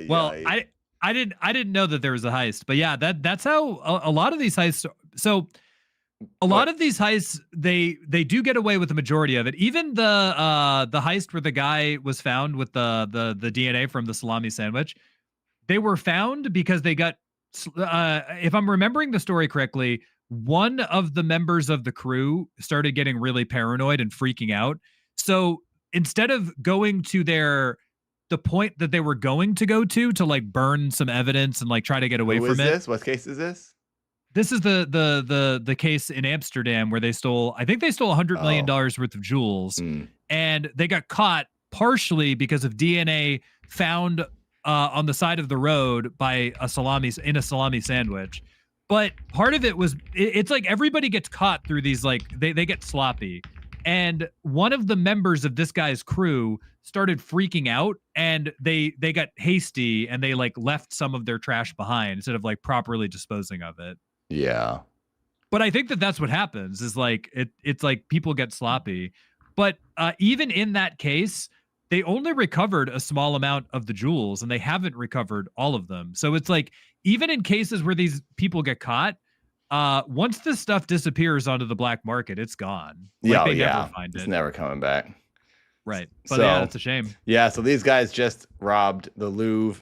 Well, I didn't know that there was a heist, but yeah, that's how a lot of these heists. So a lot of these heists, they do get away with the majority of it. Even the heist where the guy was found with the DNA from the salami sandwich, they were found because they got, if I'm remembering the story correctly, one of the members of the crew started getting really paranoid and freaking out. So instead of going to the point that they were going to go to like burn some evidence and like try to get away from it. What case is this? This is the case in Amsterdam where they stole, I think they stole $100 million worth of jewels, and they got caught partially because of DNA found on the side of the road by a salami sandwich. But part of it was, it's like everybody gets caught through these, like they get sloppy. And one of the members of this guy's crew started freaking out, and they got hasty, and they like left some of their trash behind instead of like properly disposing of it. Yeah. But I think that's what happens is like, it's like people get sloppy. But even in that case, they only recovered a small amount of the jewels, and they haven't recovered all of them. So it's like, even in cases where these people get caught, once this stuff disappears onto the black market, it's gone. Like, they never find it. It's never coming back. Right. But yeah, it's a shame. Yeah. So these guys just robbed the Louvre,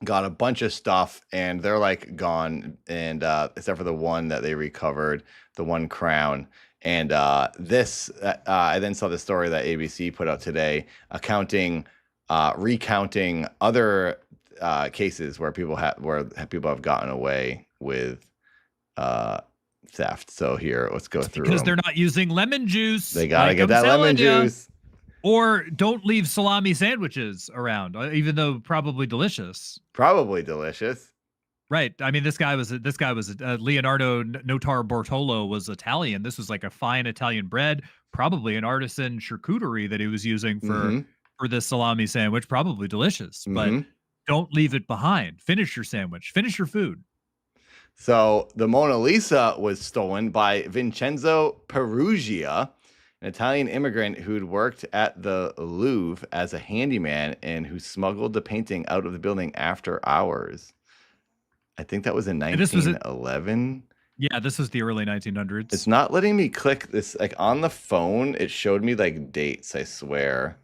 got a bunch of stuff, and they're like gone. And except for the one that they recovered, the one crown. And I then saw the story that ABC put out today, recounting other cases where people have gotten away with theft. So here, let's go through because they're not using lemon juice. They gotta get that lemon juice. Or don't leave salami sandwiches around, even though probably delicious. Probably delicious. Right. I mean, this guy was Leonardo Notar Bortolo was Italian. This was like a fine Italian bread, probably an artisan charcuterie that he was using for this salami sandwich. Probably delicious, but don't leave it behind. Finish your sandwich. Finish your food. So the Mona Lisa was stolen by Vincenzo Perugia, an Italian immigrant who'd worked at the Louvre as a handyman and who smuggled the painting out of the building after hours. I think that was in 1911. Yeah, this was the early 1900s. It's not letting me click this. Like on the phone, it showed me like dates, I swear.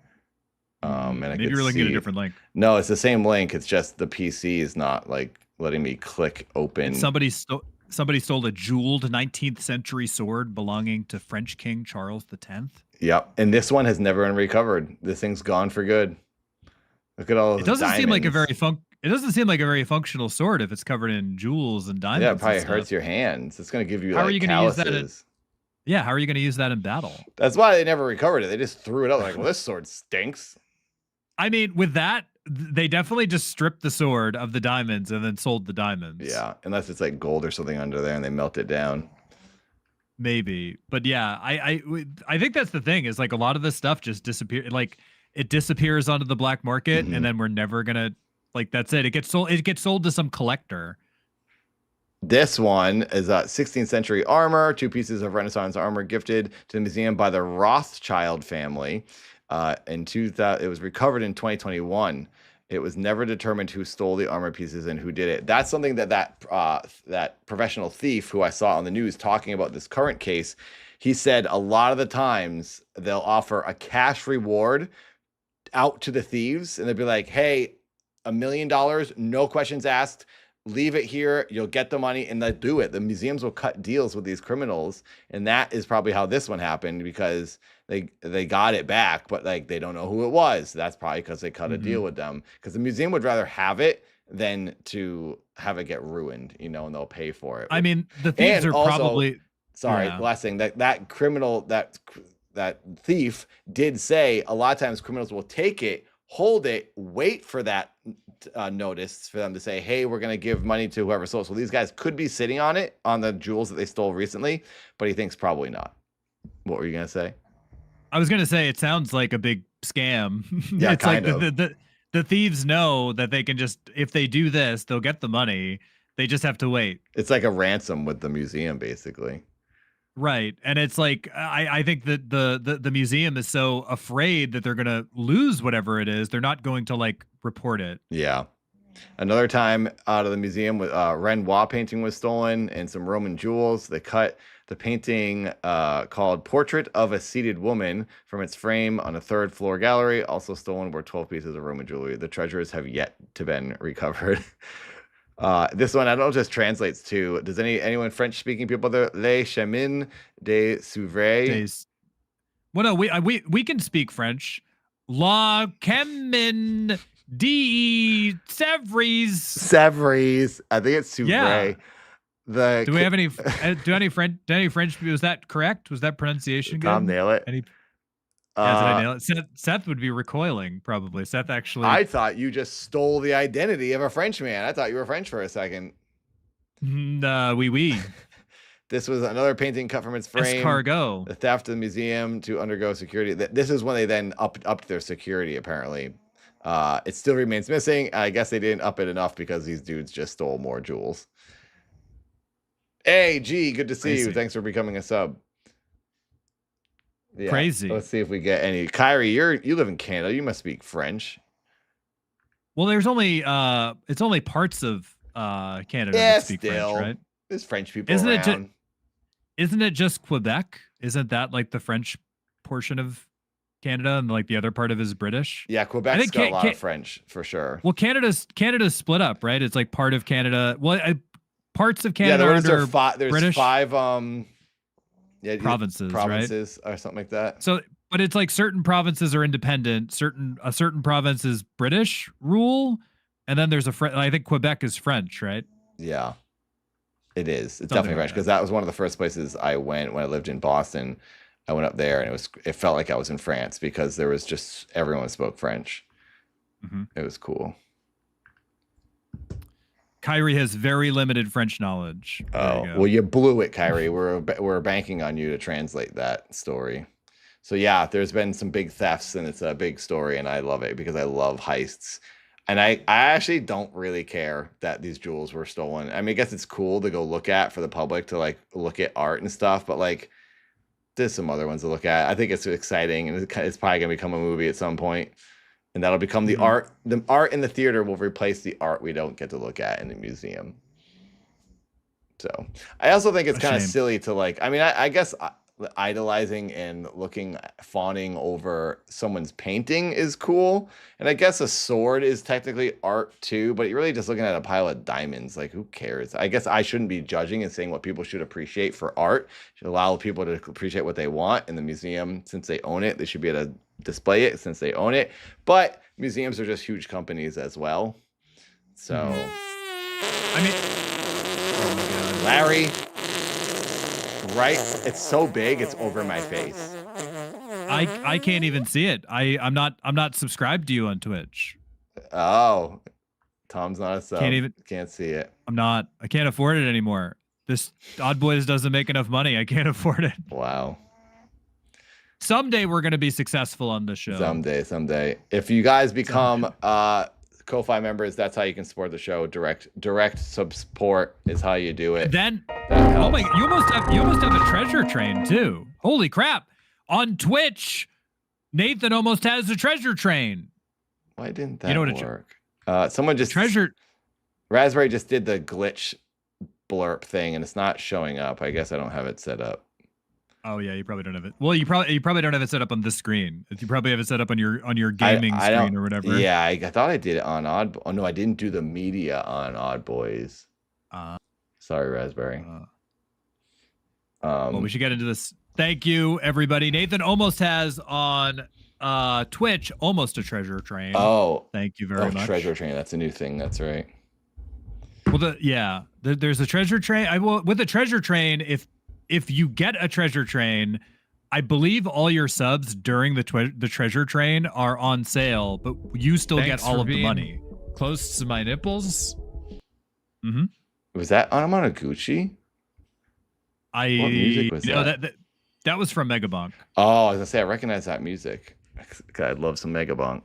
And maybe you're looking at a different link. No, it's the same link. It's just the PC is not like letting me click open. Somebody stole a jeweled 19th century sword belonging to French King Charles X. Yep, and this one has never been recovered. This thing's gone for good. Look at all of the diamonds. It doesn't seem like a very functional sword if it's covered in jewels and diamonds. Yeah, it probably hurts your hands. It's going to give you how are you going to use that? How are you going to use that in battle? That's why they never recovered it. They just threw it out like, well, this sword stinks. I mean, with that, they definitely just stripped the sword of the diamonds and then sold the diamonds. Yeah, unless it's like gold or something under there and they melt it down. Maybe, but yeah, I think that's the thing is like a lot of this stuff just disappear. Like it disappears onto the black market, and then we're never gonna like that's it. It gets sold. It gets sold to some collector. This one is 16th century armor, 2 pieces of Renaissance armor gifted to the museum by the Rothschild family. In 2000, it was recovered in 2021. It was never determined who stole the armor pieces and who did it. That's something that professional thief who I saw on the news talking about this current case, he said a lot of the times they'll offer a cash reward out to the thieves, and they'll be like, hey, $1 million, no questions asked. Leave it here, you'll get the money, and they'll do it. The museums will cut deals with these criminals, and that is probably how this one happened, because they got it back, but like they don't know who it was. That's probably because they cut a deal with them, because the museum would rather have it than to have it get ruined, you know, and they'll pay for it. I mean, the thieves are also, probably last thing, that criminal, that thief did say a lot of times criminals will take it, hold it, wait for that notice for them to say, hey, we're going to give money to whoever stole. So these guys could be sitting on it, on the jewels that they stole recently, but he thinks probably not. What were you going to say? I was going to say, it sounds like a big scam. Yeah, it's like the thieves know that they can just, if they do this, they'll get the money. They just have to wait. It's like a ransom with the museum, basically. Right. And it's like, I think that the museum is so afraid that they're going to lose whatever it is. They're not going to like report it. Yeah. Another time out of the museum, Renoir painting was stolen and some Roman jewels. They cut the painting called Portrait of a Seated Woman from its frame on a 3rd floor gallery. Also stolen were 12 pieces of Roman jewelry. The treasures have yet to been recovered. This one, I don't know, just translates to, does anyone French speaking people there? Les chemins de Souvray. Well, no, we can speak French. La chemin de Sèvres. I think it's Souvray. Yeah. Do we have any French? Was that correct? Was that pronunciation good? Tom, nail it. Did I nail it? Seth would be recoiling, probably. Seth actually. I thought you just stole the identity of a Frenchman. I thought you were French for a second. Oui. This was another painting cut from its frame. Escargot. The theft of the museum to undergo security. This is when they then upped their security, apparently. It still remains missing. I guess they didn't up it enough because these dudes just stole more jewels. Hey, G, good to see you. Thanks for becoming a sub. Yeah, crazy. Let's see if we get any. Kyrie, you live in Canada. You must speak French. Well, there's only it's only parts of Canada that speak French, right? There's French people around. Isn't it just Quebec? Isn't that like the French portion of Canada, and like the other part of it is British? Yeah, Quebec's got a lot of French for sure. Well, Canada's split up, right? It's like part of Canada. Well, parts of Canada are under there's British. 5 provinces, right? Or something like that. So, but it's like certain provinces are independent. A certain province is British rule, and then there's I think Quebec is French, right? Yeah, it is. It's definitely French, because that was one of the first places I went when I lived in Boston. I went up there, and it felt like I was in France, because there was just everyone spoke French. It was cool. Kyrie has very limited French knowledge. Well, you blew it, Kyrie. We're banking on you to translate that story. So yeah, there's been some big thefts, and it's a big story, and I love it because I love heists. And I actually don't really care that these jewels were stolen. I mean, I guess it's cool to go look at for the public, to like look at art and stuff, but like there's some other ones to look at. I think it's exciting, and it's probably gonna become a movie at some point. And that'll become the art. The art in the theater will replace the art we don't get to look at in the museum. So I also think it's kind of silly to like, I mean, I guess idolizing and fawning over someone's painting is cool. And I guess a sword is technically art too, but you're really just looking at a pile of diamonds. Like, who cares? I guess I shouldn't be judging and saying what people should appreciate for art. Should allow people to appreciate what they want in the museum. Since they own it, they should be able to display it since they own it. But museums are just huge companies as well. So, I mean, oh my God. Larry, right? It's so big, it's over my face. I can't even see it. I'm not subscribed to you on Twitch. Oh, Tom's not a sub. Can't see it. I can't afford it anymore. This Odd Boys doesn't make enough money. I can't afford it. Wow. Someday we're going to be successful on the show. Someday. If you guys become Ko-Fi members, that's how you can support the show. Direct support is how you do it. Then, oh my, you almost have a treasure train too. Holy crap! On Twitch, Nathan almost has a treasure train. Why didn't that work? Someone just Raspberry just did the glitch blurb thing, and it's not showing up. I guess I don't have it set up. Oh yeah, you probably don't have it. Well, you probably don't have it set up on this screen. You probably have it set up on your gaming screen or whatever. Yeah, I thought I did it on Odd. Oh no, I didn't do the media on Odd Boys. Sorry, Raspberry. Well, we should get into this. Thank you, everybody. Nathan almost has on Twitch almost a treasure train. Oh, thank you very much. Treasure train. That's a new thing. That's right. Well, there's a treasure train. With a treasure train, if you get a treasure train, I believe all your subs during the treasure train are on sale, but you still get all of the money. Close to my nipples. Mm-hmm. Was that on Gucci? What music was that? That was from Megabonk. Oh, I was gonna say I recognize that music. I love some Megabonk.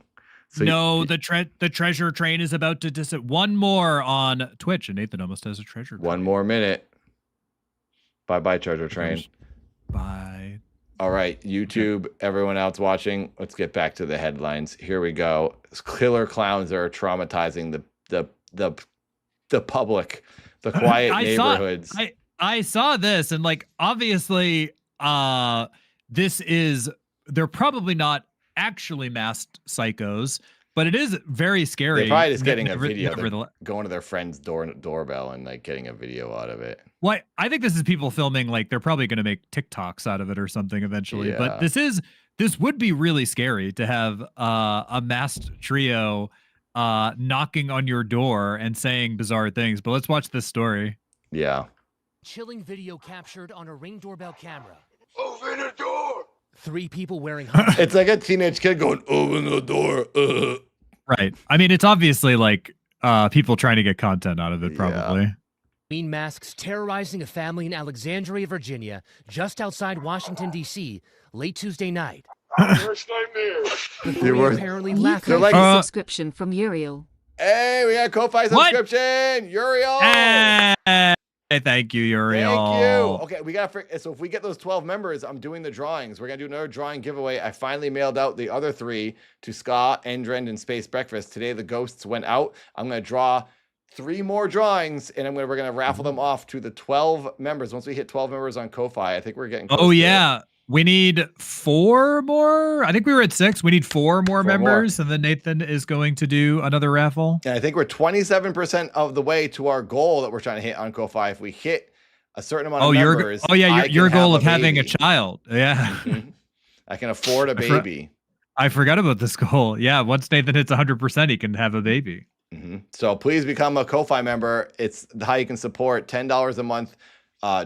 So the treasure train is about to one more on Twitch, and Nathan almost has a treasure train. One more minute. Bye, treasure train. Bye. All right, YouTube, everyone else watching, let's get back to the headlines. Here we go. Killer clowns are traumatizing the public, the quiet neighborhoods. I saw this, and like obviously, they're probably not actually masked psychos, but it is very scary. They're probably just getting a video. They're going to their friend's doorbell and like getting a video out of it. Well, I think this is people filming, like they're probably going to make TikToks out of it or something eventually. Yeah. But this would be really scary to have a masked trio knocking on your door and saying bizarre things. But let's watch this story. Yeah. Chilling video captured on a Ring doorbell camera. Open the door! 3 people wearing It's like a teenage kid going, open the door. Right. I mean, it's obviously like people trying to get content out of it, probably. Yeah. Green masks terrorizing a family in Alexandria, Virginia, just outside Washington, D.C., late Tuesday night. Worst nightmare. The 3 apparently laughing. like a subscription from Uriel. Hey, we got Ko-Fi subscription. Uriel. Hey, thank you, Uriel. Thank you. Okay, so if we get those 12 members, I'm doing the drawings. We're gonna do another drawing giveaway. I finally mailed out the other 3 to Scott, Endrend, and Space Breakfast. Today the ghosts went out. I'm gonna draw 3 more drawings, and we're gonna raffle them off to the 12 members. Once we hit 12 members on Ko-Fi, I think we're getting close to it. We need 4 more. I think we were at 6. We need 4 more members, and then Nathan is going to do another raffle. And I think we're 27% of the way to our goal that we're trying to hit on Ko-Fi. If we hit a certain amount of members, your goal of having a child. Yeah. I can afford a baby. I forgot about this goal. Yeah, once Nathan hits 100%, he can have a baby. So please become a Ko-Fi member. It's how you can support $10 a month.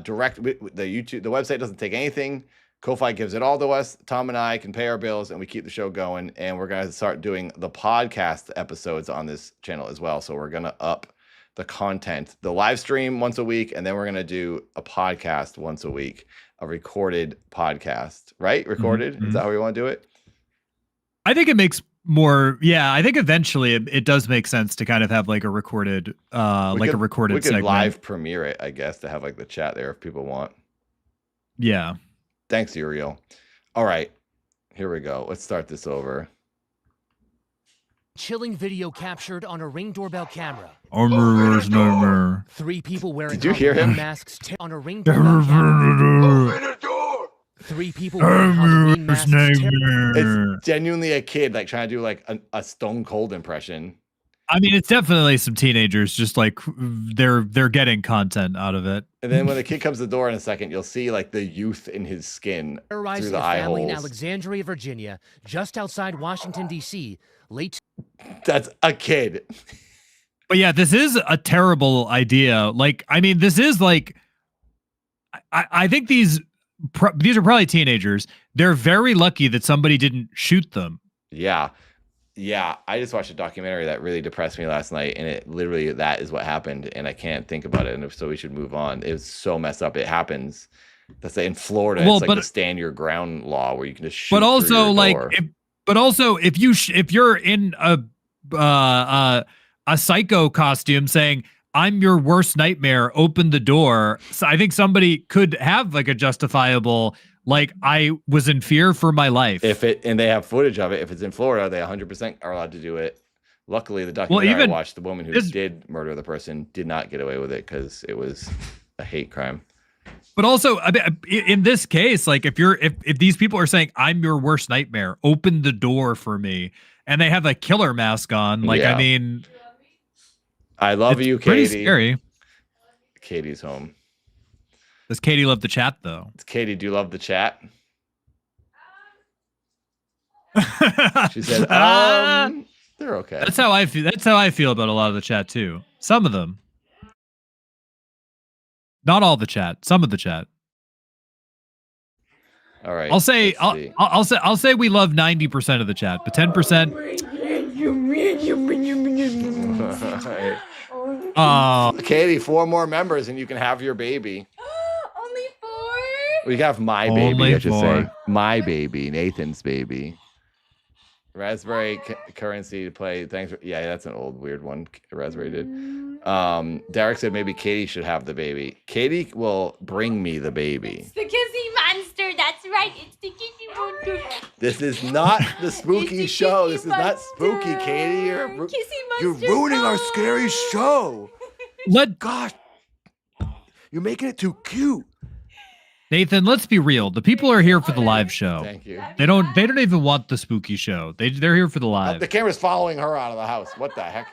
Direct the website doesn't take anything. Ko-Fi gives it all to us. Tom and I can pay our bills, and we keep the show going. And we're going to start doing the podcast episodes on this channel as well. So we're going to up the content, the live stream once a week, and then we're going to do a podcast once a week, a recorded podcast, right? Recorded? Is that how we want to do it? I think it makes more. Yeah, I think eventually it does make sense to kind of have like a recorded, We could segment. live premiere it, I guess, to have like the chat there if people want. Yeah. Thanks, Uriel. All right, here we go. Let's start this over. Chilling video captured on a Ring doorbell camera. 3 people wearing Did you hear him? masks on a Ring doorbell camera. Open the door! 3 people wearing Halloween masks. It's genuinely a kid like trying to do like a Stone Cold impression. I mean, it's definitely some teenagers just like they're getting content out of it. And then when the kid comes to the door in a second, you'll see like the youth in his skin through the eye family holes. in Alexandria, Virginia, just outside Washington, D.C., late. That's a kid. But yeah, this is a terrible idea. Like, I mean, this is like, I think these are probably teenagers. They're very lucky that somebody didn't shoot them. Yeah. Yeah, I just watched a documentary that really depressed me last night, and it literally that is what happened, and I can't think about it, and so we should move on. It was so messed up. It happens. That's in Florida. Well, it's like but the stand your ground law where you can just shoot. but through also your like, door. if you're in a psycho costume saying I'm your worst nightmare, open the door. So I think somebody could have like a justifiable, like I was in fear for my life. And they have footage of it. If it's in Florida, they 100% are allowed to do it. Luckily, the documentary I watched, the woman who did murder the person did not get away with it because it was a hate crime. But also, I mean, in this case, like if these people are saying I'm your worst nightmare, open the door for me, and they have a killer mask on, like I mean, I love you, Katie. Pretty scary. Katie's home. Does Katie love the chat though? Katie, do you love the chat? She said, they're okay. That's how I feel. That's how I feel about a lot of the chat too. Some of them. Not all the chat. Some of the chat. All right. I'll say we love 90% of the chat, but 10%. Katie, 4 more members and you can have your baby. Only 4? We have my baby, I should say. My baby, Nathan's baby. Raspberry currency to play. Thanks for, yeah, that's an old weird one. Raspberry did. Derek said maybe Katie should have the baby. Katie will bring me the baby. It's the kissy monster. That's right. It's the kissy monster. This is not the spooky show. This is not spooky, Katie. You're ruining our scary show. Gosh, you're making it too cute. Nathan, let's be real. The people are here for the live show. Thank you. They don't even want the spooky show. They're here for the live. The camera's following her out of the house. What the heck?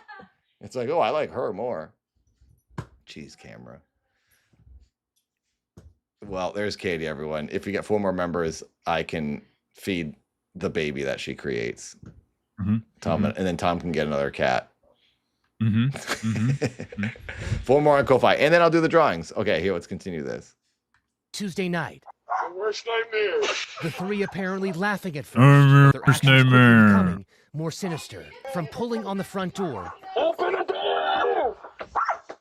It's like, oh, I like her more. Jeez, camera. Well, there's Katie, everyone. If you get 4 more members, I can feed the baby that she creates. Tom, and then Tom can get another cat. 4 more on Ko-Fi, and then I'll do the drawings. Okay, here, let's continue this. Tuesday night. Worst nightmare. The 3 apparently laughing at first, but their actions quickly becoming more sinister. From pulling on the front door Open the door!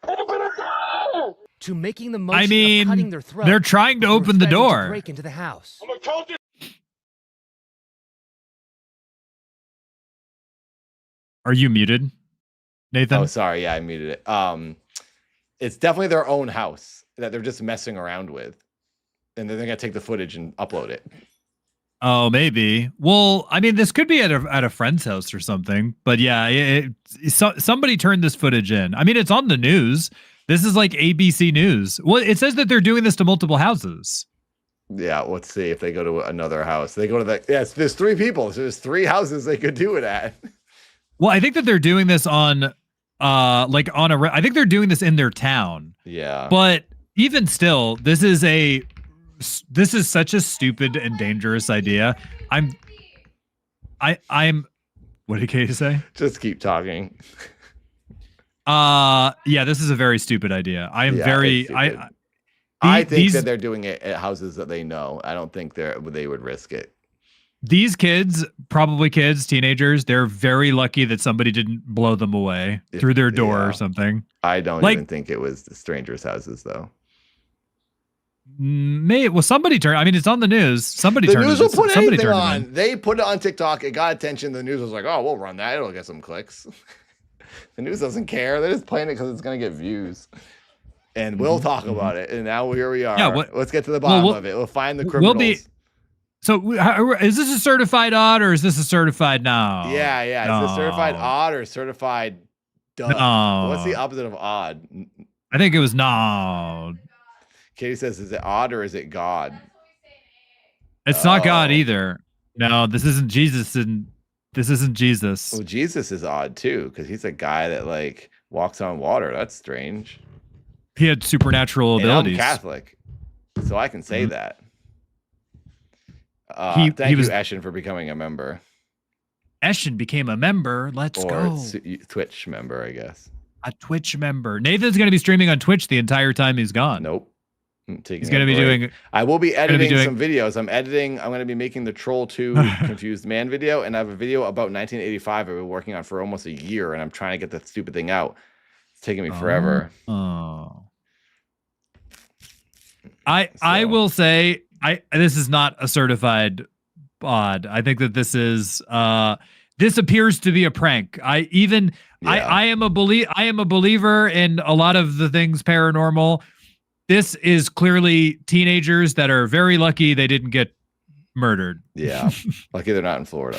Open the door! to making the motion of cutting their throat. They're trying to open the door. To break into the house. I'm gonna tell you. Are you muted, Nathan? Oh, sorry. Yeah, I muted it. It's definitely their own house that they're just messing around with. And then they're going to take the footage and upload it. Oh, maybe. Well, I mean, this could be at a friend's house or something. But yeah, somebody turned this footage in. I mean, it's on the news. This is like ABC News. Well, it says that they're doing this to multiple houses. Yeah, let's see if they go to another house. They go to the, yes, there's 3 people. So there's 3 houses they could do it at. Well, I think that they're doing this on, I think they're doing this in their town. Yeah. But even still, this is such a stupid and dangerous idea. I'm. What did Katie say? Just keep talking. Yeah, this is a very stupid idea. I think that they're doing it at houses that they know. I don't think they would risk it. These kids, probably kids, teenagers, they're very lucky that somebody didn't blow them away through their door or something. I don't even think it was the strangers' houses, though. Somebody turned. I mean, it's on the news. Somebody turned. The news will put anything on. They put it on TikTok. It got attention. The news was like, "Oh, we'll run that. It'll get some clicks." The news doesn't care. They're just playing it because it's going to get views. And we'll talk about it. And now here we are. Yeah, let's get to the bottom of it. We'll find the criminals. So is this a certified odd or is this a certified no? Yeah. No. Is this certified odd or certified dud? No. What's the opposite of odd? I think it was no. Katie says, is it odd or is it God? It's not God either. No, this isn't Jesus. And this isn't Jesus. Well, Jesus is odd too, because he's a guy that like walks on water. That's strange. He had supernatural abilities. I'm Catholic, so I can say that. He thank was you, Eshin, for becoming a member. Eshin became a member. Let's go. Twitch member, I guess. A Twitch member. Nathan's going to be streaming on Twitch the entire time he's gone. Nope. He's going to be doing. I will be editing some videos. I'm going to be making the Troll 2 Confused Man video, and I have a video about 1985 I've been working on for almost a year, and I'm trying to get that stupid thing out. It's taking me forever. I will say this is not a certified bod. I think that this is this appears to be a prank. I am a believer in a lot of the things paranormal. This is clearly teenagers that are very lucky they didn't get murdered. Yeah. Lucky they're not in Florida.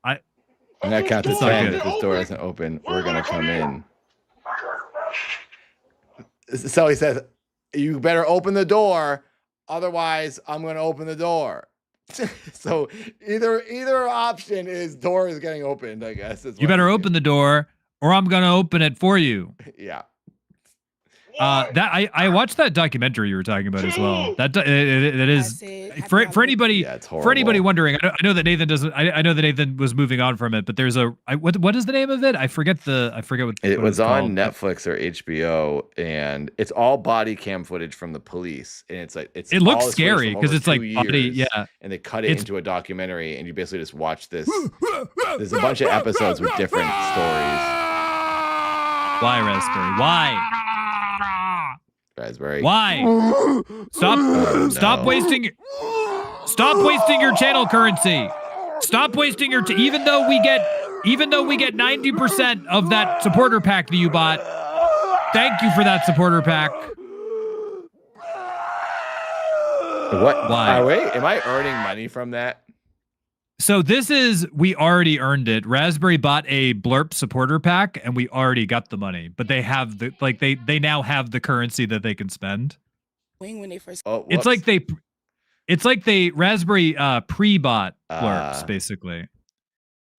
I'm going to count to 10. If this door doesn't open, we're going to come in. So he says, you better open the door. Otherwise, I'm going to open the door. So either option is door is getting opened, I guess. You better open the door or I'm going to open it for you. Yeah. That I watched that documentary you were talking about as well. That is for anybody wondering. I know that Nathan doesn't. I know that Nathan was moving on from it, but there's what is the name of it? I forget what it was on called. Netflix or HBO, and it's all body cam footage from the police, and it looks scary because it's like body, and they cut it into a documentary, and you basically just watch this. There's a bunch of episodes with different stories. Why, Raspberry? Why? Raspberry. Why? Stop wasting your channel currency. Stop wasting your even though we get 90% of that supporter pack that you bought. Thank you for that supporter pack. What? Why? Wait, am I earning money from that? So we already earned it. Raspberry bought a Blurp supporter pack and we already got the money, but they have they now have the currency that they can spend. When they first it's like they Raspberry pre-bought Blurps basically.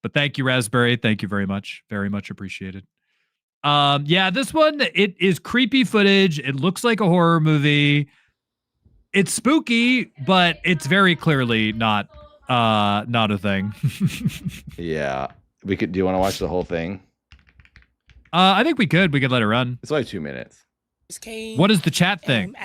But thank you, Raspberry. Thank you very much. Very much appreciated. Yeah, this one, it is creepy footage. It looks like a horror movie. It's spooky, but it's very clearly not a thing. Yeah. Do you want to watch the whole thing? I think we could let it run. It's only 2 minutes. What does the chat think?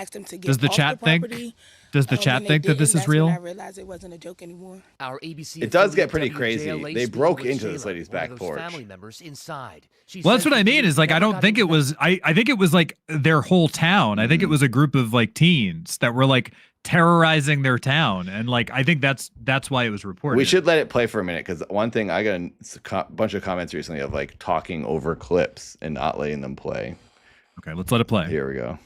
Does the chat think that this is real? I realized it wasn't a joke anymore. Our ABC it does get pretty crazy. They broke into this lady's back porch. Family members inside. Well, that's what I mean is like, I don't think it was, I think it was like their whole town. I think it was a group of like teens that were like terrorizing their town. And like, I think that's why it was reported. We should let it play for a minute. Cause one thing I got a bunch of comments recently of like talking over clips and not letting them play. Okay, let's let it play. Here we go.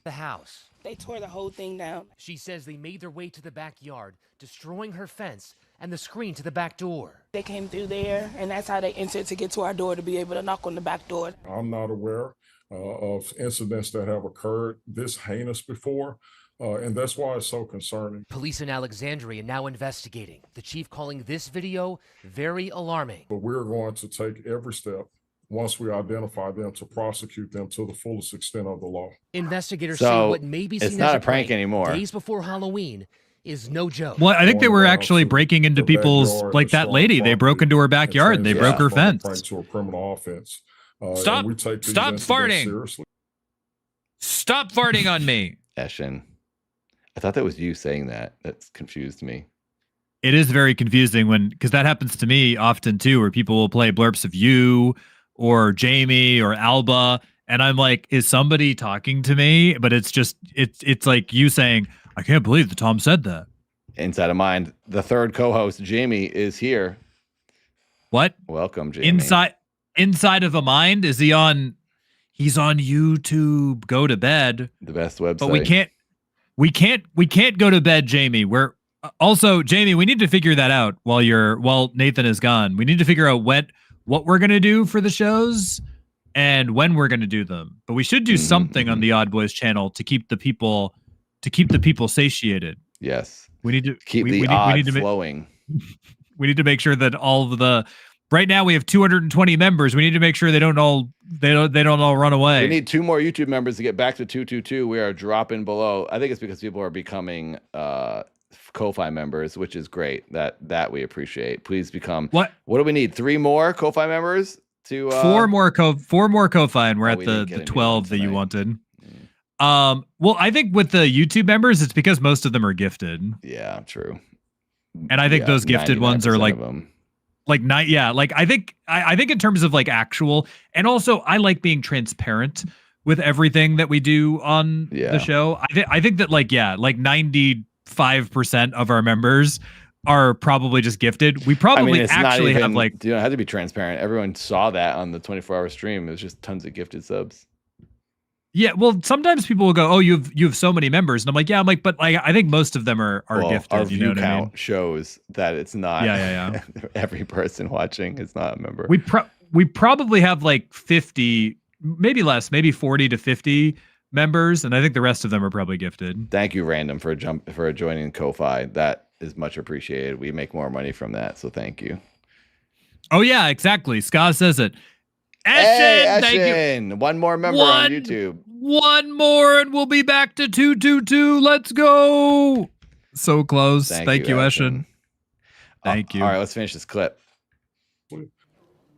The house. They tore the whole thing down. She says they made their way to the backyard, destroying her fence and the screen to the back door. They came through there, and that's how they entered to get to our door to be able to knock on the back door. I'm not aware of incidents that have occurred this heinous before, and that's why it's so concerning. Police in Alexandria now investigating. The chief calling this video very alarming. But we're going to take every step once we identify them to prosecute them to the fullest extent of the law. Investigators say what may be seen it's not as a prank anymore. Days before Halloween is no joke. Well, I think they were actually breaking into people's, like that lady. They broke into her backyard and they broke her fence. To a criminal offense. Stop farting. Stop farting on me. Eshin. I thought that was you saying that. That's confused me. It is very confusing because that happens to me often too, where people will play blurps of you or Jamie or Alba. And I'm like, is somebody talking to me? But it's just, it's like you saying, I can't believe that Tom said that. Inside of Mind, the third co-host, Jamie, is here. What? Welcome, Jamie. Inside of a Mind? Is he on? He's on YouTube. Go to bed. The best website. But we can't go to bed, Jamie. We're also, Jamie, we need to figure that out while Nathan is gone. We need to figure out what we're gonna do for the shows and when we're gonna do them. But we should do something on the Odd Boys channel to keep the people satiated. Yes. We need to keep the odds flowing. We need to make sure that all of the right now we have 220 members. We need to make sure they don't all run away. We need 2 more YouTube members to get back to 222. We are dropping below. I think it's because people are becoming Ko-Fi members, which is great. That we appreciate. Please become what do we need? 3 more Ko-Fi members to 4 more Ko-Fi, and we're at the 12 that you wanted. Well, I think with the YouTube members, it's because most of them are gifted. Yeah, true. And I think those gifted ones are like night. Yeah. Like I think in terms of like actual, and also I like being transparent with everything that we do on the show. I think that like 95% of our members are probably just gifted. We probably actually have like, you don't have to be transparent. Everyone saw that on the 24-hour stream. It was just tons of gifted subs. Yeah, well, sometimes people will go, "Oh, you have so many members," and I'm like, "Yeah," I'm like, but like, I think most of them are gifted. Our view count shows that it's not. Yeah. Every person watching is not a member. We probably have like 50, maybe less, maybe 40 to 50 members, and I think the rest of them are probably gifted. Thank you, Random, for joining Ko-Fi. That is much appreciated. We make more money from that, so thank you. Oh yeah, exactly. Scott says it. Eshin, thank you. One more member on YouTube. One more, and we'll be back to 222. Let's go. So close. Thank you, Eshin. Thank you. All right, let's finish this clip.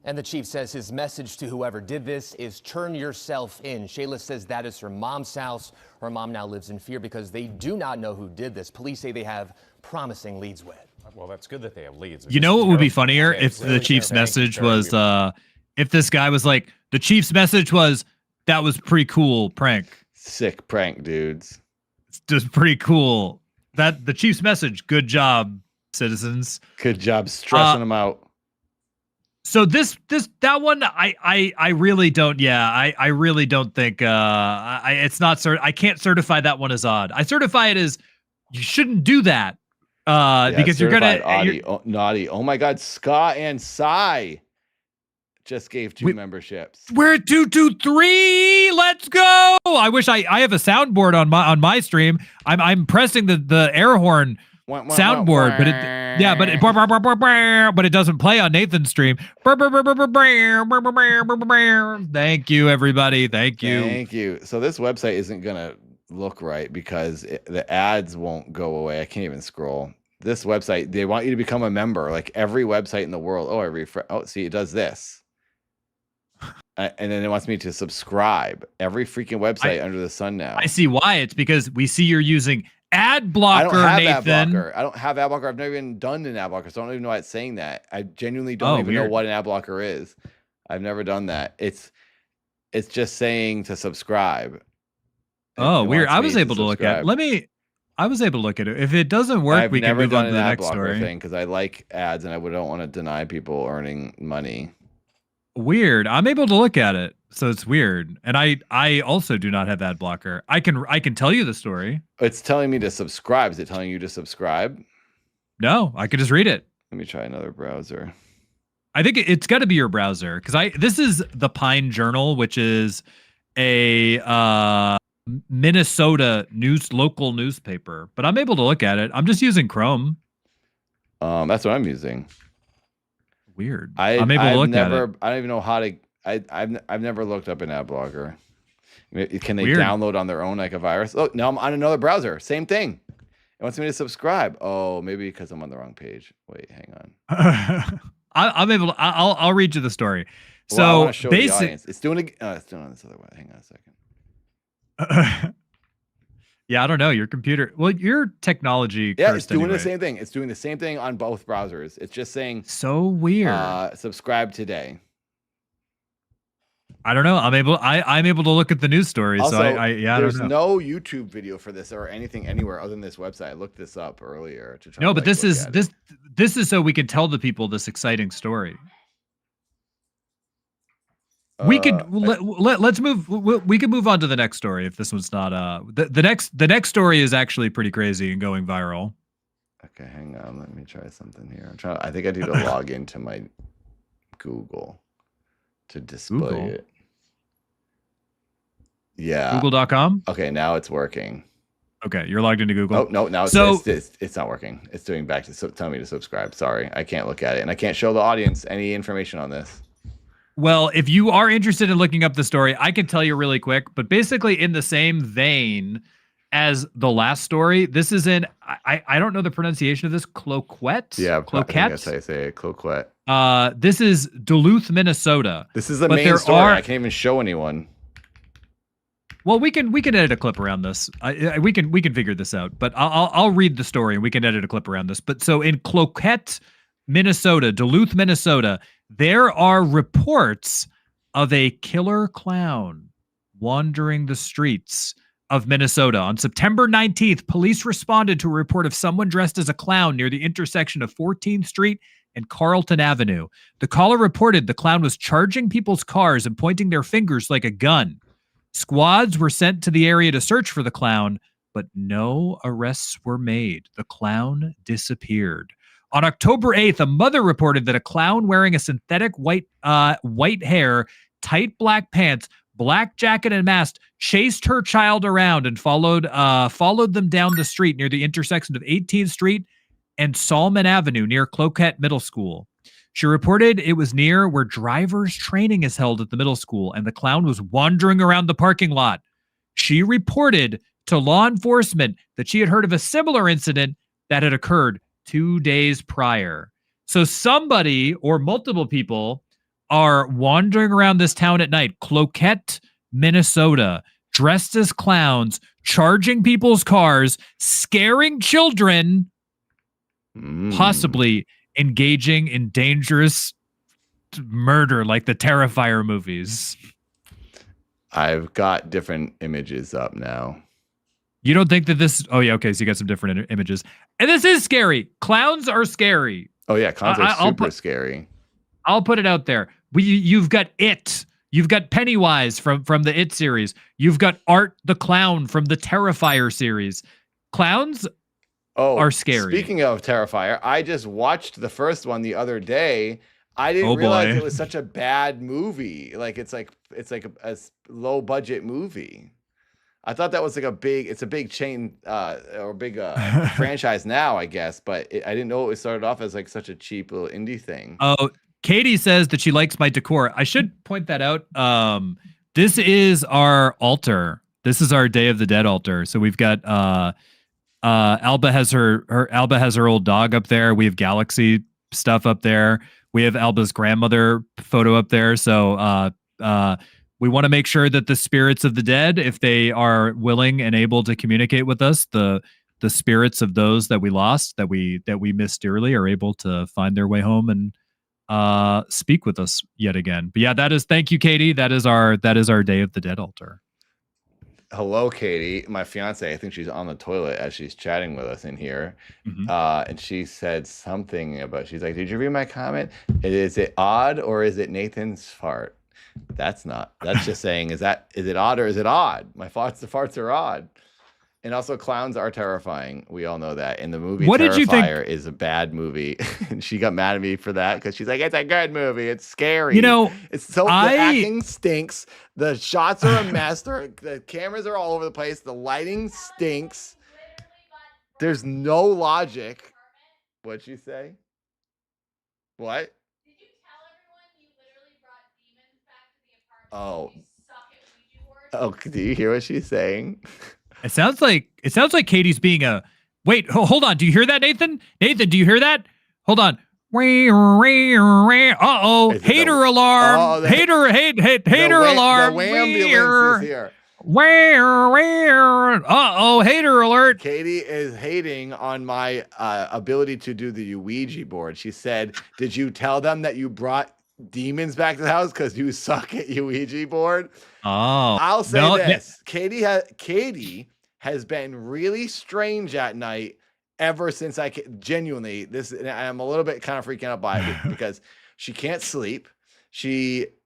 And the chief says his message to whoever did this is turn yourself in. Shayla says that is her mom's house. Her mom now lives in fear because they do not know who did this. Police say they have promising leads with. Well, that's good that they have leads. You know what would be funnier if the chief's message was, if this guy was like, the chief's message was, that was pretty cool prank. Sick prank, dudes. It's just pretty cool. That the chief's message, good job, citizens. Good job stressing them out. So that one, I really don't. Yeah, I really don't think it's not. I can't certify that one as odd. I certify it as you shouldn't do that because you're gonna naughty. Oh my God, Scott and Sai just gave 2 memberships. We're at 223. Let's go. I wish I have a soundboard on my stream. I'm pressing the air horn soundboard, but it doesn't play on Nathan's stream. Thank you, everybody. Thank you. So this website isn't gonna look right because the ads won't go away. I can't even scroll. This website, they want you to become a member, like every website in the world. Oh, I refresh. Oh, see, it does this. And then it wants me to subscribe. Every freaking website under the sun now. I see why. It's because we see you're using ad blocker, Nathan. I don't have ad blocker. I've never even done an ad blocker, so I don't even know why it's saying that. I genuinely don't even know what an ad blocker is. I've never done that. It's just saying to subscribe. Oh, weird. I was able to look at it. I was able to look at it. If it doesn't work, we can move on to the next story. Because I like ads and I don't want to deny people earning money. Weird. I'm able to look at it, so it's weird. And I also do not have ad blocker. I can tell you the story. It's telling me to subscribe. Is it telling you to subscribe? No, I could just read it. Let me try another browser. I think it's got to be your browser because this is the Pine Journal, which is a Minnesota local newspaper. But I'm able to look at it. I'm just using Chrome. That's what I'm using. Weird. I'm able to look at it. I don't even know how to. I've never looked up an ad blocker. Can they download on their own like a virus? Oh, no, I'm on another browser. Same thing. It wants me to subscribe. Oh, maybe because I'm on the wrong page. Wait, hang on. I'm able to. I'll read you the story. Well, so basically, it's doing it. It's doing it on this other way. Hang on a second. Yeah, I don't know. Your computer. Well, your technology. Yeah, it's doing the same thing. It's doing the same thing on both browsers. It's just saying. So weird. Subscribe today. I don't know. I'm able to look at the news story. Also, so I there's no YouTube video for this or anything anywhere other than this website. I looked this up earlier to try. No, but this is so we can tell the people this exciting story. We could let's move. We can move on to the next story if this one's not. The next story is actually pretty crazy and going viral. Okay, hang on. Let me try something here. I think I need to log into my Google to display it. Yeah. Google.com. Okay, now it's working. Okay, you're logged into Google. Oh no, now it's not working. It's doing back to tell me to subscribe. Sorry, I can't look at it, and I can't show the audience any information on this. Well, if you are interested in looking up the story, I can tell you really quick, but basically in the same vein as the last story, this is in, I don't know the pronunciation of this, Cloquet? Yeah, Cloquet? That's how you say it, Cloquet. This is Duluth, Minnesota. This is the main story. I can't even show anyone. Well, we can edit a clip around this. We can figure this out. But I'll read the story and we can edit a clip around this. But so in Cloquet, Minnesota, Duluth, Minnesota, there are reports of a killer clown wandering the streets of Minnesota. On September 19th, police responded to a report of someone dressed as a clown near the intersection of 14th Street and Carlton Avenue. The caller reported the clown was charging people's cars and pointing their fingers like a gun. Squads were sent to the area to search for the clown, but no arrests were made. The clown disappeared. On October 8th, a mother reported that a clown wearing a synthetic white hair, tight black pants, black jacket and mask chased her child around and followed them down the street near the intersection of 18th Street and Salmon Avenue near Cloquet Middle School. She reported it was near where driver's training is held at the middle school, and the clown was wandering around the parking lot. She reported to law enforcement that she had heard of a similar incident that had occurred 2 days prior. So somebody or multiple people are wandering around this town at night, Cloquet, Minnesota, dressed as clowns, charging people's cars, scaring children, possibly engaging in dangerous murder like the Terrifier movies. I've got different images up now. You don't think that this... Oh, yeah, okay, so you got some different images. And this is scary. Clowns are scary. Oh, yeah, clowns are super scary. I'll put it out there. You've got It. You've got Pennywise from the It series. You've got Art the Clown from the Terrifier series. Clowns are scary. Speaking of Terrifier, I just watched the first one the other day. I didn't realize it was such a bad movie. Like it's like a low budget movie. I thought that was like a big chain or big franchise now, I guess. But I didn't know it started off as like such a cheap little indie thing. Oh, Katie says that she likes my decor. I should point that out. This is our altar. This is our Day of the Dead altar. So we've got Alba has her old dog up there. We have Galaxy stuff up there. We have Alba's grandmother photo up there. So we want to make sure that the spirits of the dead, if they are willing and able to communicate with us, the spirits of those that we lost, that we missed dearly, are able to find their way home and speak with us yet again. But yeah, thank you, Katie. That is our Day of the Dead altar. Hello, Katie. My fiance, I think she's on the toilet as she's chatting with us in here. Mm-hmm. And she said something about, she's like, did you read my comment? Is it odd or is it Nathan's fart? That's just saying, is it odd or is it odd? The farts are odd. And also, clowns are terrifying. We all know that. And the movie Terrifier is a bad movie. And she got mad at me for that because she's like, it's a good movie. It's scary. The acting stinks. The shots are a mess. The cameras are all over the place. The lighting stinks. There's no logic. What'd you say? What? Did you tell everyone you literally brought demons back to the apartment? You suck at Ouija boards? Oh, do you hear what she's saying? It sounds like Katie's being a... Wait, hold on. Do you hear that, Nathan? Nathan, do you hear that? Hold on. Uh-oh. Hater alarm. Hater alarm. The ambulance is here. Uh-oh. Hater alert. Katie is hating on my ability to do the Ouija board. She said, did you tell them that you brought demons back to the house because you suck at Ouija board? Oh. I'll say this. Katie has been really strange at night ever since genuinely I'm a little bit kind of freaking out by it because she can't sleep.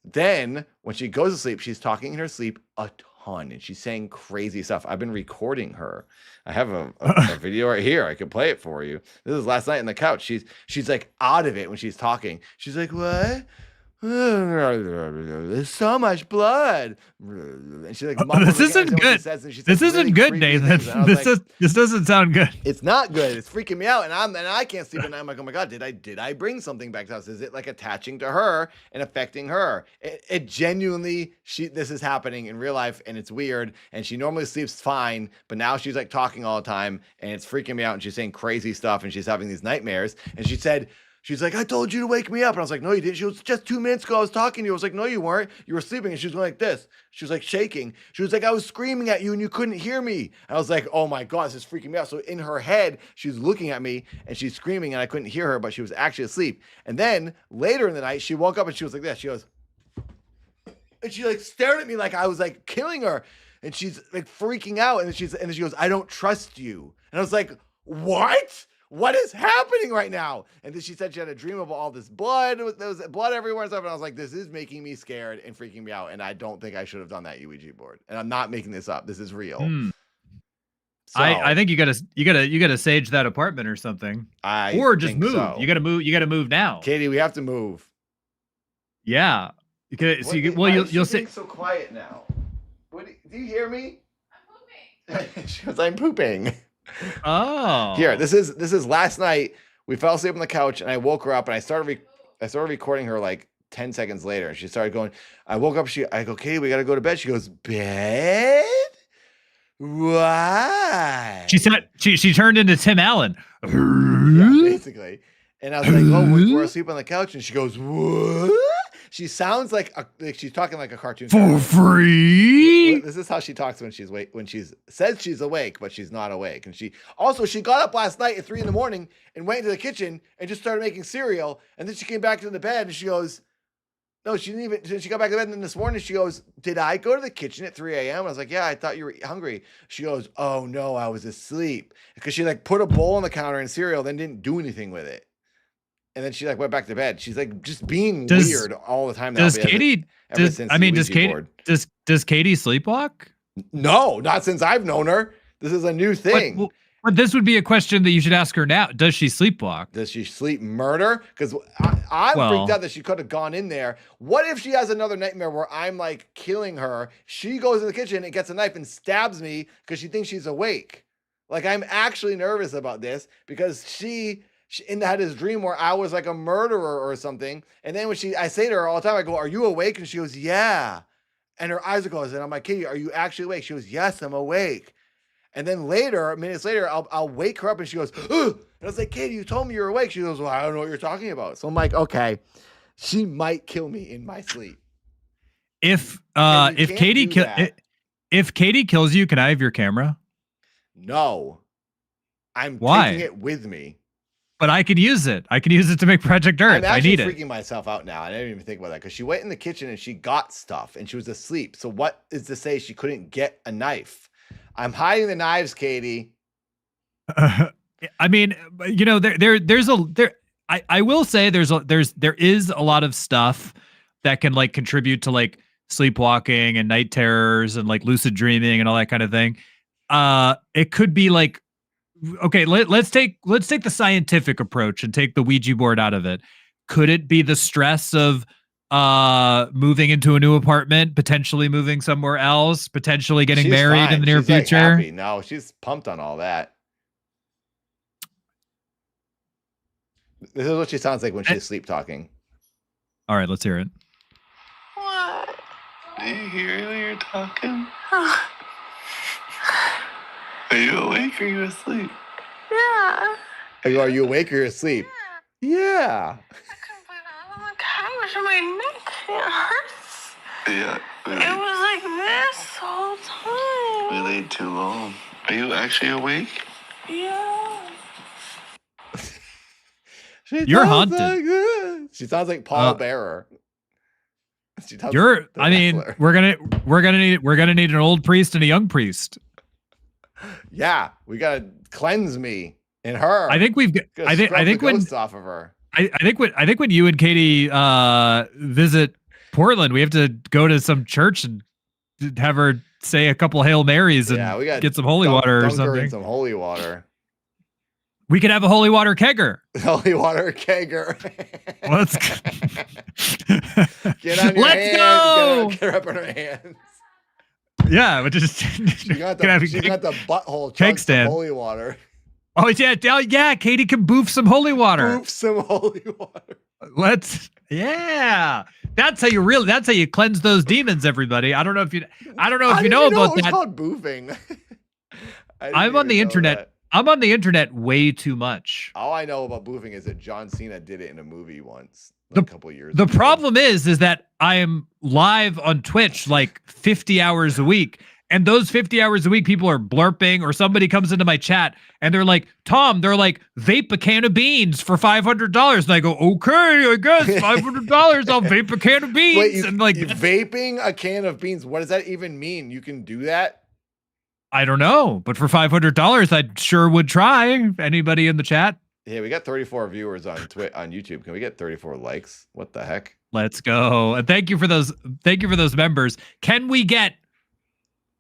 Then when she goes to sleep, she's talking in her sleep a ton and she's saying crazy stuff. I've been recording her. I have a video right here. I can play it for you. This is last night on the couch. She's like out of it when she's talking. She's like, what? There's so much blood. And she's like, this isn't good. This isn't good, Nathan. This doesn't sound good. It's not good. It's freaking me out, and I can't sleep at night. I'm like, oh my god, did I bring something back to the house? Is it like attaching to her and affecting her? It genuinely, this is happening in real life, and it's weird. And she normally sleeps fine, but now she's like talking all the time, and it's freaking me out. And she's saying crazy stuff, and she's having these nightmares. And she said, She's like, I told you to wake me up. And I was like, no, you didn't. She was just 2 minutes ago. I was talking to you. I was like, no, you weren't. You were sleeping. And she was going like this. She was like shaking. She was like, I was screaming at you and you couldn't hear me. And I was like, oh my God, this is freaking me out. So in her head, she's looking at me and she's screaming and I couldn't hear her, but she was actually asleep. And then later in the night, she woke up and she was like this. She goes, and she like stared at me like I was like killing her. And she's like freaking out. And then she goes, I don't trust you. And I was like, what? What is happening right now? And then she said she had a dream of all this blood. There was blood everywhere and stuff. And I was like, this is making me scared and freaking me out. And I don't think I should have done that Ouija board. And I'm not making this up. This is real. So, I think you gotta sage that apartment or something. Or just move. So. You gotta move now. Katie, we have to move. Yeah. You'll say so quiet now. Do you hear me? I'm pooping. She goes, I'm pooping. Oh, here. This is last night. We fell asleep on the couch, and I woke her up, and I started recording her like 10 seconds later. She started going. I woke up. I go, okay, we gotta go to bed. She goes, bed? Why? She said she turned into Tim Allen. Yeah, basically. And I was like, oh, we're asleep on the couch, and she goes, what? She sounds like she's talking like a cartoon for free. This is how she talks when she's awake. When she says she's awake, but she's not awake. And she got up last night at 3 a.m. and went into the kitchen and just started making cereal. And then she came back to the bed and she goes, no, she didn't even. She got back to bed and then this morning she goes, did I go to the kitchen at 3 a.m.? I was like, yeah, I thought you were hungry. She goes, oh no, I was asleep, because she like put a bowl on the counter and cereal, then didn't do anything with it. And then she like went back to bed. She's like just being weird all the time. Does Katie sleepwalk? No, not since I've known her. This is a new thing. But this would be a question that you should ask her now. Does she sleepwalk? Does she sleep murder? Because I'm freaked out that she could have gone in there. What if she has another nightmare where I'm like killing her? She goes in the kitchen and gets a knife and stabs me because she thinks she's awake. Like, I'm actually nervous about this because she had this dream where I was like a murderer or something. And then when I say to her all the time, I go, are you awake? And she goes, yeah. And her eyes are closed. And I'm like, Katie, are you actually awake? She goes, yes, I'm awake. And then later, minutes later, I'll wake her up and she goes, ugh. And I was like, Katie, you told me you were awake. She goes, well, I don't know what you're talking about. So I'm like, okay, she might kill me in my sleep. If Katie kills you, can I have your camera? No. I'm taking it with me. But I could use it. I could use it to make Project Earth. I'm actually I need freaking myself out now. I didn't even think about that because she went in the kitchen and she got stuff and she was asleep. So what is to say she couldn't get a knife? I'm hiding the knives, Katie. I mean, you know, I will say there is a lot of stuff that can like contribute to like sleepwalking and night terrors and like lucid dreaming and all that kind of thing. It could be like, okay, let's take the scientific approach and take the Ouija board out of it. Could it be the stress of moving into a new apartment, potentially moving somewhere else, potentially getting married in the near future? Like, no, she's pumped on all that. This is what she sounds like when she's sleep talking. All right, let's hear it. What? Do you hear me when you're talking? Are you awake or are you asleep? Yeah. Are you awake or you're asleep? Yeah. Gosh, my neck, it hurts. Yeah. It was like this the whole time. We laid too long. Are you actually awake? Yeah. You're haunted. Like she sounds like Paul Bearer. I mean, we're gonna need an old priest and a young priest. Yeah, we gotta cleanse me and her. I think when off of her. I think when you and Katie visit Portland, we have to go to some church and have her say a couple Hail Marys and we gotta get some holy water or something. In some holy water. We could have a holy water kegger. Holy water kegger. Let's get on your hands. Go. Get her up on her hands. Yeah, but just she got the butthole keg stand. Holy water. Oh yeah, Katie can boof some holy water. Boof some holy water. That's how you cleanse those demons, everybody. I don't know if you know about that. It's called boofing. I'm on the internet. I'm on the internet way too much. All I know about moving is that John Cena did it in a movie once, like a couple years The ago. problem is that I am live on Twitch like 50 hours a week. And those 50 hours a week, people are blurping, or somebody comes into my chat and they're like, Tom, they're like, vape a can of beans for $500. And I go, okay, I guess $500. I'll vape a can of beans. Wait, and like, vaping a can of beans, what does that even mean? You can do that? I don't know, but for $500, I sure would try. Anybody in the chat? Yeah, we got 34 viewers on YouTube. Can we get 34 likes? What the heck? Let's go. And thank you for those members. Can we get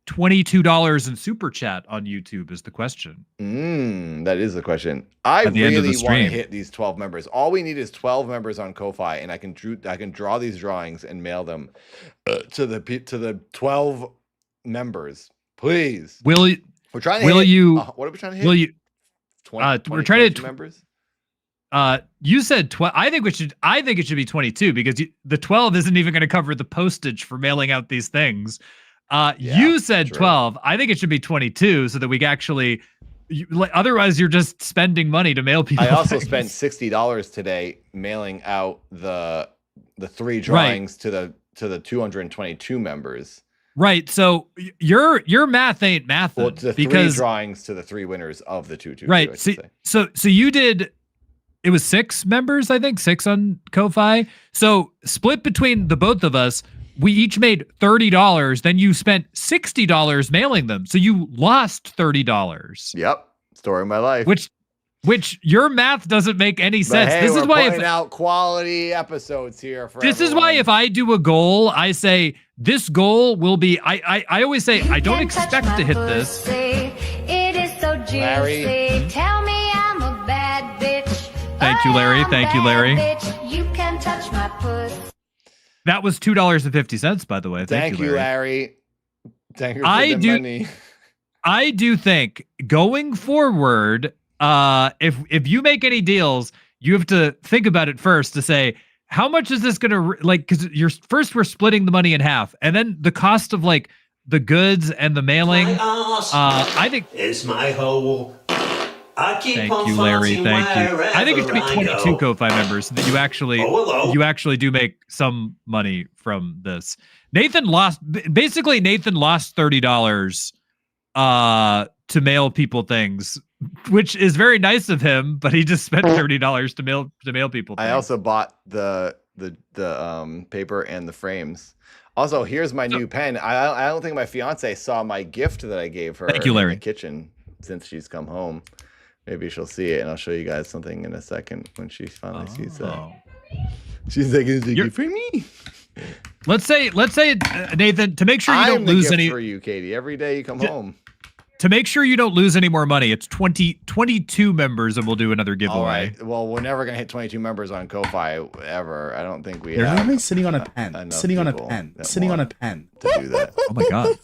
$22 in super chat on YouTube is the question. That is the question. I really want to hit these 12 members. All we need is 12 members on Ko-Fi, and I can draw these drawings and mail them to the 12 members. Please. We're trying to hit, what are we trying to hit? Will you 20, we're trying to members? You said 12. I think it should be 22 because the 12 isn't even going to cover the postage for mailing out these things. You said 12. I think it should be 22 so that we can actually. Otherwise, you're just spending money to mail people. I also spent $60 today mailing out the 3 drawings to the 222 members. Right. So your math ain't math. Well, the 3 drawings to the 3 winners of the 222. Right. So you did. It was 6 members, I think, 6 on Ko-Fi. So split between the both of us. We each made $30. Then you spent $60 mailing them. So you lost $30. Yep. Story of my life. Which your math doesn't make any sense. Hey, this is why pointing out quality episodes here for this everyone. is why if I do a goal, I say this goal will be I always say I don't expect to hit this. It is so juicy. Larry. Tell me I'm a bad bitch. Thank you, Larry. Thank you, Larry. Bitch. You can touch my puss. That was $2.50, by the way. Thank you, Larry. Thank you for the money. I do think going forward, if you make any deals, you have to think about it first to say, how much is this going to because we're splitting the money in half, and then the cost of like the goods and the mailing. I think it's my hole. Thank you, Larry. Thank you. I think it should be 22 Ko-Fi members so that you actually do make some money from this. Nathan lost $30 to mail people things, which is very nice of him, but he just spent $30 to mail people things. I also bought the paper and the frames. Also, here's my new pen. I don't think my fiance saw my gift that I gave her. Thank you, Larry. In the kitchen since she's come home. Maybe she'll see it, and I'll show you guys something in a second when she finally sees that. She's like, "Is it good for me?" Let's say, Nathan, to make sure you don't lose any for you, Katie. Every day you come home. To make sure you don't lose any more money, it's 22 members, and we'll do another giveaway. All right. Well, we're never gonna hit 22 members on Ko-Fi ever. I don't think we. They're have literally sitting on a pen. Sitting on a pen. Sitting on a pen. To do that. Oh my god,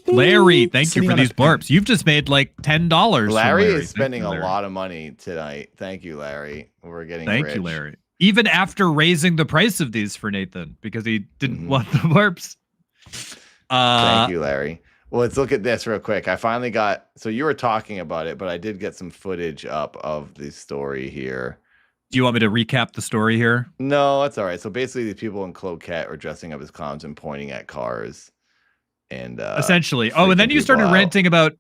Larry! Thank you for these blarps. You've just made like $10. Larry is spending a lot of money tonight. Thank you, Larry. We're getting rich. Thank you, Larry. Even after raising the price of these for Nathan because he didn't want the blarps. Thank you, Larry. Well, let's look at this real quick. I finally got, so you were talking about it, but I did get some footage up of the story here. Do you want me to recap the story here? No, that's all right. So basically these people in Cloquet are dressing up as clowns and pointing at cars. And essentially. Oh, and then you started ranting about,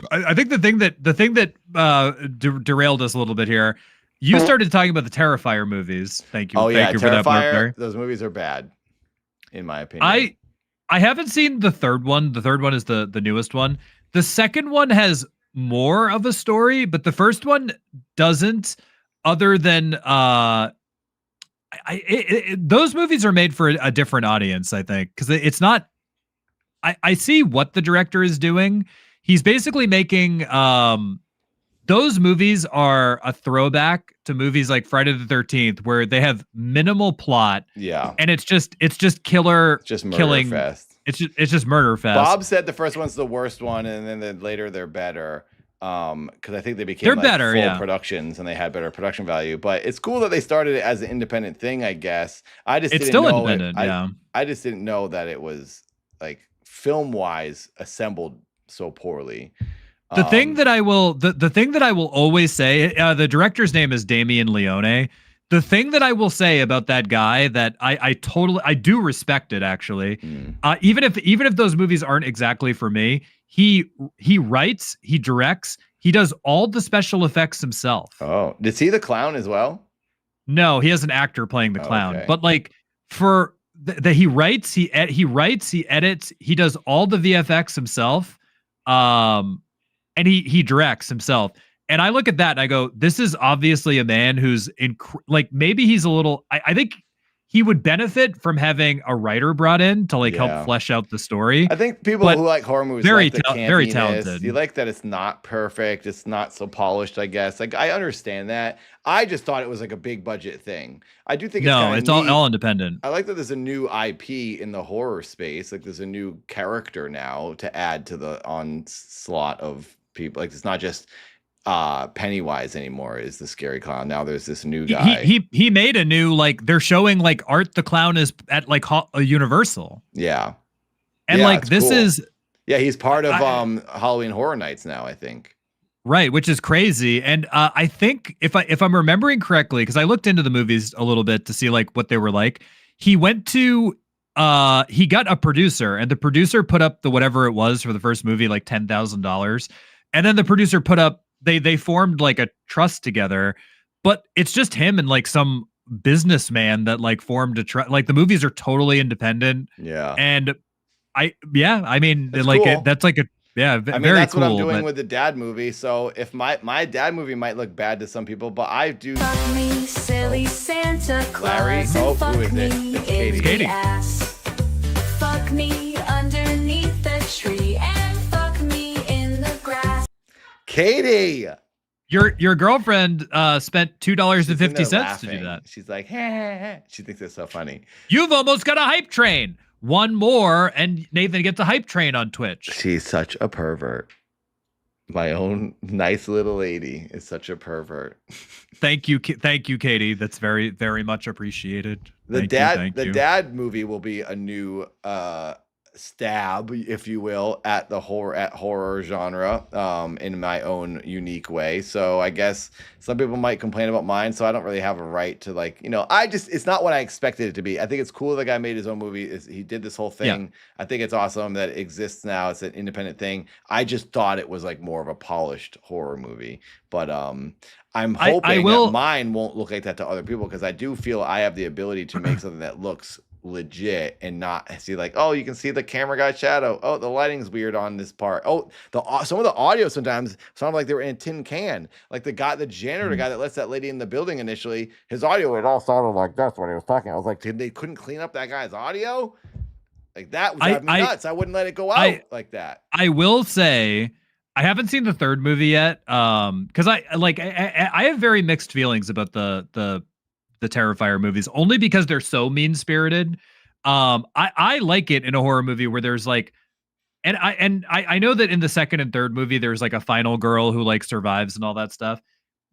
I think the thing that derailed us a little bit here, you started talking about the Terrifier movies. Thank you. Oh yeah, Thank you Terrifier, for that, Larry. those movies are bad, in my opinion. I haven't seen the third one. The third one is the newest one. The second one has more of a story, but the first one doesn't. Other than those movies are made for a different audience, I think, because it's not. I see what the director is doing. He's basically making those movies are a throwback to movies like Friday the 13th, where they have minimal plot. Yeah. And it's just killer, just murder killing fest. It's just murder fest. Bob said the first one's the worst one, and then later they're better. Because I think they became better, full productions and they had better production value. But it's cool that they started it as an independent thing, I guess. I just didn't know independent, yeah. I just didn't know that it was like film-wise assembled so poorly. The thing that I will the thing that I will always say, the director's name is Damien Leone. The thing that I will say about that guy that I do respect it actually. Even if those movies aren't exactly for me, he writes, he directs, he does all the special effects himself. Oh, did he the clown as well? No, he has an actor playing the clown. Okay. But like for that he writes, he edits, he does all the VFX himself. And he directs himself. And I look at that and I go, this is obviously a man who's like, maybe he's a little, I think he would benefit from having a writer brought in to like help flesh out the story. I think people who like horror movies very like the very campiness. talented. You like that it's not perfect, it's not so polished, I guess. Like I understand that. I just thought it was like a big budget thing. I do think it's all independent. I like that there's a new IP in the horror space. Like there's a new character now to add to the onslaught of people. Like it's not just Pennywise anymore is the scary clown. Now there's this new guy. He made a new, like, they're showing like Art the Clown is at like a Universal. Yeah. And yeah, like this cool. is he's part of Halloween Horror Nights now, I think. Right, which is crazy. And I think if I'm remembering correctly, because I looked into the movies a little bit to see like what they were like, he went to he got a producer, and the producer put up the whatever it was for the first movie, like $10,000. And then the producer put up, they formed like a trust together, but it's just him and like some businessman that like formed a trust. Like the movies are totally independent. Yeah. And I mean, that's like cool. that's like a I mean, very that's cool, what I'm doing with the dad movie. So if my dad movie might look bad to some people, but I do. Fuck me, silly Santa Claus. Larry? Oh, who is it? It's Katie. Katie. Ass. Fuck me underneath the tree and fuck me in the grass. Katie, your girlfriend spent $2.50 to do laughing. that. She's like, hey. She thinks it's so funny. You've almost got a hype train. One more, and Nathan gets a hype train on Twitch. She's such a pervert. My own nice little lady is such a pervert. Thank you, Katie. That's very, very much appreciated. The Thank you. dad movie will be a new stab, if you will, at the horror genre in my own unique way. So I guess some people might complain about mine, so I don't really have a right to like, it's not what I expected it to be. I think it's cool the guy made his own movie. He did this whole thing. Yeah. I think it's awesome that it exists now. It's an independent thing. I just thought it was like more of a polished horror movie, but I'm hoping that mine won't look like that to other people, because I do feel I have the ability to make something that looks legit and not see like, oh, you can see the camera guy's shadow. Oh, the lighting's weird on this part. Oh, some of the audio sometimes sounded like they were in a tin can. Like the janitor guy that lets that lady in the building initially, his audio, it all sounded like that's what he was talking. I was like, they couldn't clean up that guy's audio? Like that would drive me nuts. I wouldn't let it go out like that. I will say, I haven't seen the third movie yet, because I have very mixed feelings about the Terrifier movies, only because they're so mean-spirited. I like it in a horror movie where there's like, and I know that in the second and third movie there's like a final girl who like survives and all that stuff.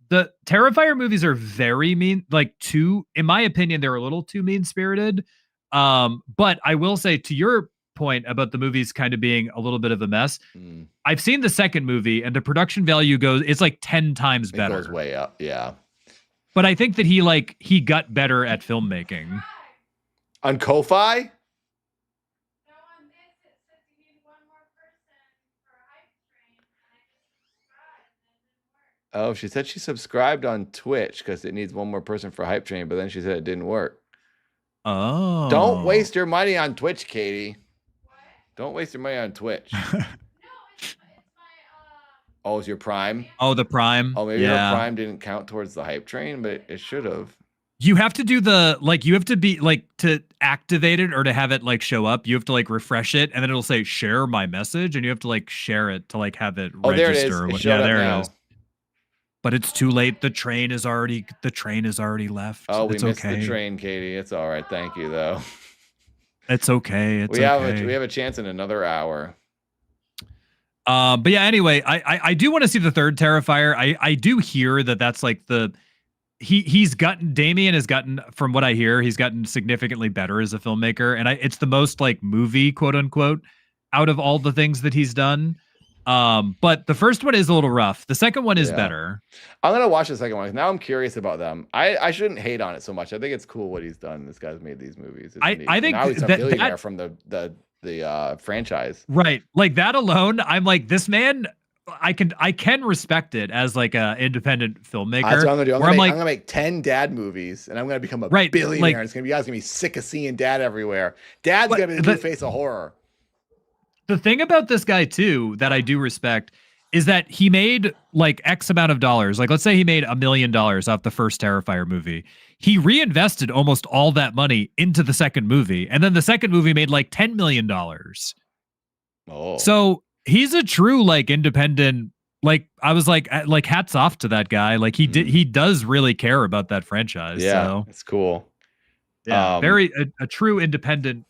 The Terrifier movies are very mean, like in my opinion, they're a little too mean-spirited. But I will say, to your point about the movies kind of being a little bit of a mess, I've seen the second movie and the production value it's like 10 times better. It goes way up, yeah. But I think that he got better at filmmaking. On Ko-Fi? Oh, she said she subscribed on Twitch because it needs one more person for Hype Train, but then she said it didn't work. Oh. Don't waste your money on Twitch, Katie. What? Don't waste your money on Twitch. Oh, it's your Prime? Oh, the Prime. Oh, maybe your Prime didn't count towards the Hype Train, but it should have. You have to do you have to be like, to activate it or to have it like show up, you have to like refresh it, and then it'll say share my message, and you have to like share it to like have it register. There it is. There it is. But it's too late. The train is already left. Oh, we missed the train, Katie. It's all right. Thank you, though. It's okay. We have a chance in another hour. But yeah, anyway, I do want to see the third Terrifier. I do hear that's like Damien has gotten, from what I hear, he's gotten significantly better as a filmmaker, and it's the most like movie, quote unquote, out of all the things that he's done. But the first one is a little rough. The second one is better. I'm gonna watch the second one. Now I'm curious about them. I shouldn't hate on it so much. I think it's cool what he's done. This guy's made these movies. I think now he's a billionaire from the franchise. Right. Like that alone, I'm like, this man, I can respect it as like a independent filmmaker. That's what I'm gonna do. I'm gonna make 10 dad movies, and I'm gonna become a billionaire. Like, and it's gonna be, you guys gonna be sick of seeing dad everywhere. Dad's gonna be the new face of horror. The thing about this guy too that I do respect is that he made like X amount of dollars. Like, let's say he made $1 million off the first Terrifier movie. He reinvested almost all that money into the second movie, and then the second movie made like $10 million. Oh, so he's a true like independent. Like, I was like hats off to that guy. Like he does really care about that franchise. Yeah, so. it's cool. Yeah, a true independent.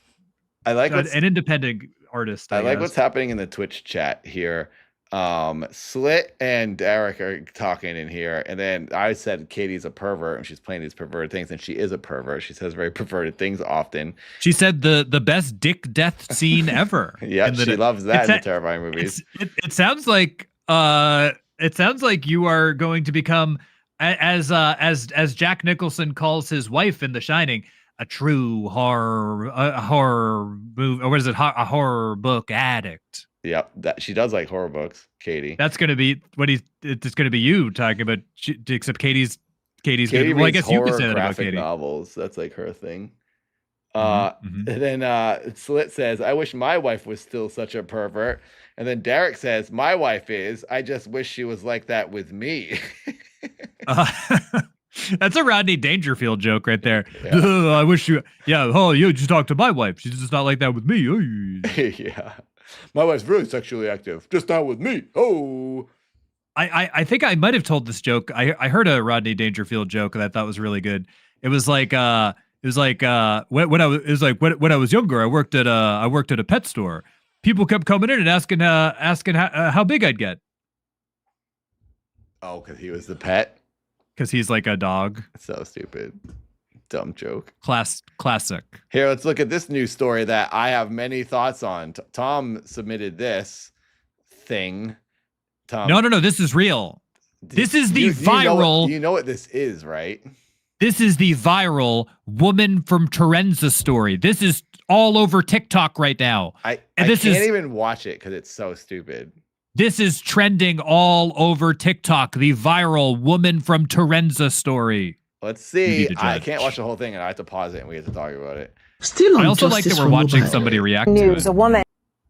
I like an independent artist. I like what's happening in the Twitch chat here. Slit and Derek are talking in here, and then I said Katie's a pervert and she's playing these perverted things, and she is a pervert. She says very perverted things often. She said the best dick death scene ever. Yeah, she loves that in the terrifying movies. It sounds like you are going to become as Jack Nicholson calls his wife in The Shining, a true horror movie, or what is it? A horror book addict. Yep, that she does like horror books, Katie. That's gonna be it's gonna be you talking about, except Katie's Katie gonna, well, I guess you could say that about graphic Katie. novels. That's like her thing. And then Slit says, "I wish my wife was still such a pervert." And then Derek says, "My wife is. I just wish she was like that with me." That's a Rodney Dangerfield joke right there. Yeah. I wish you. Yeah. Oh, you just talk to my wife. She's just not like that with me. Yeah. My wife's really sexually active, just not with me. Oh, I think I might have told this joke. I heard a Rodney Dangerfield joke that I thought was really good. It was like when I was younger, I worked at a pet store. People kept coming in and asking how big I'd get. Oh, because he was the pet. Because he's like a dog. So stupid. Dumb joke. Classic. Here, let's look at this news story that I have many thoughts on. Tom submitted this thing. Tom, no. This is real. This is the viral. You know what this is, right? This is the viral woman from Terenza story. This is all over TikTok right now. I can't even watch it because it's so stupid. This is trending all over TikTok. The viral woman from Terenza story. Let's see. I can't watch the whole thing, and I have to pause it, and we have to talk about it. I also like that we're watching somebody react to it. A woman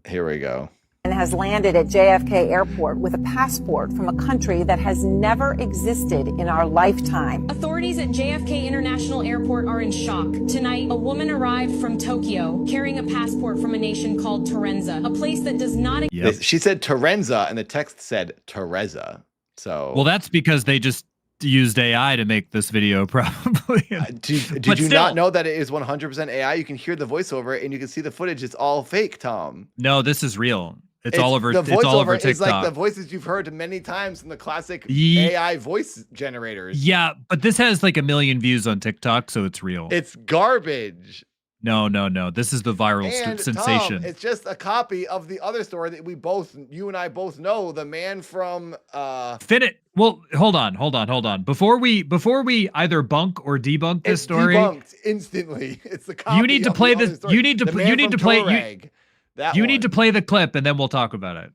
Here we go. has landed at JFK Airport with a passport from a country that has never existed in our lifetime. Authorities at JFK International Airport are in shock. Tonight, a woman arrived from Tokyo carrying a passport from a nation called Terenza, a place that does not exist. She said Terenza, and the text said Teresa. So, well, that's because they just used AI to make this video, probably. Did you not know that it is 100% AI? You can hear the voiceover, and you can see the footage. It's all fake, Tom. No, this is real. It's all over. The it's all over voiceover is like TikTok. the voices you've heard many times in the classic AI voice generators. Yeah, but this has like 1 million views on TikTok, so it's real. It's garbage. No. This is the viral sensation. Tom, it's just a copy of the other story that you and I both know. The man from Well, hold on. Before we either bunk or debunk this story, debunked instantly. It's the copy. You need to play this. You need to play the clip, and then we'll talk about it.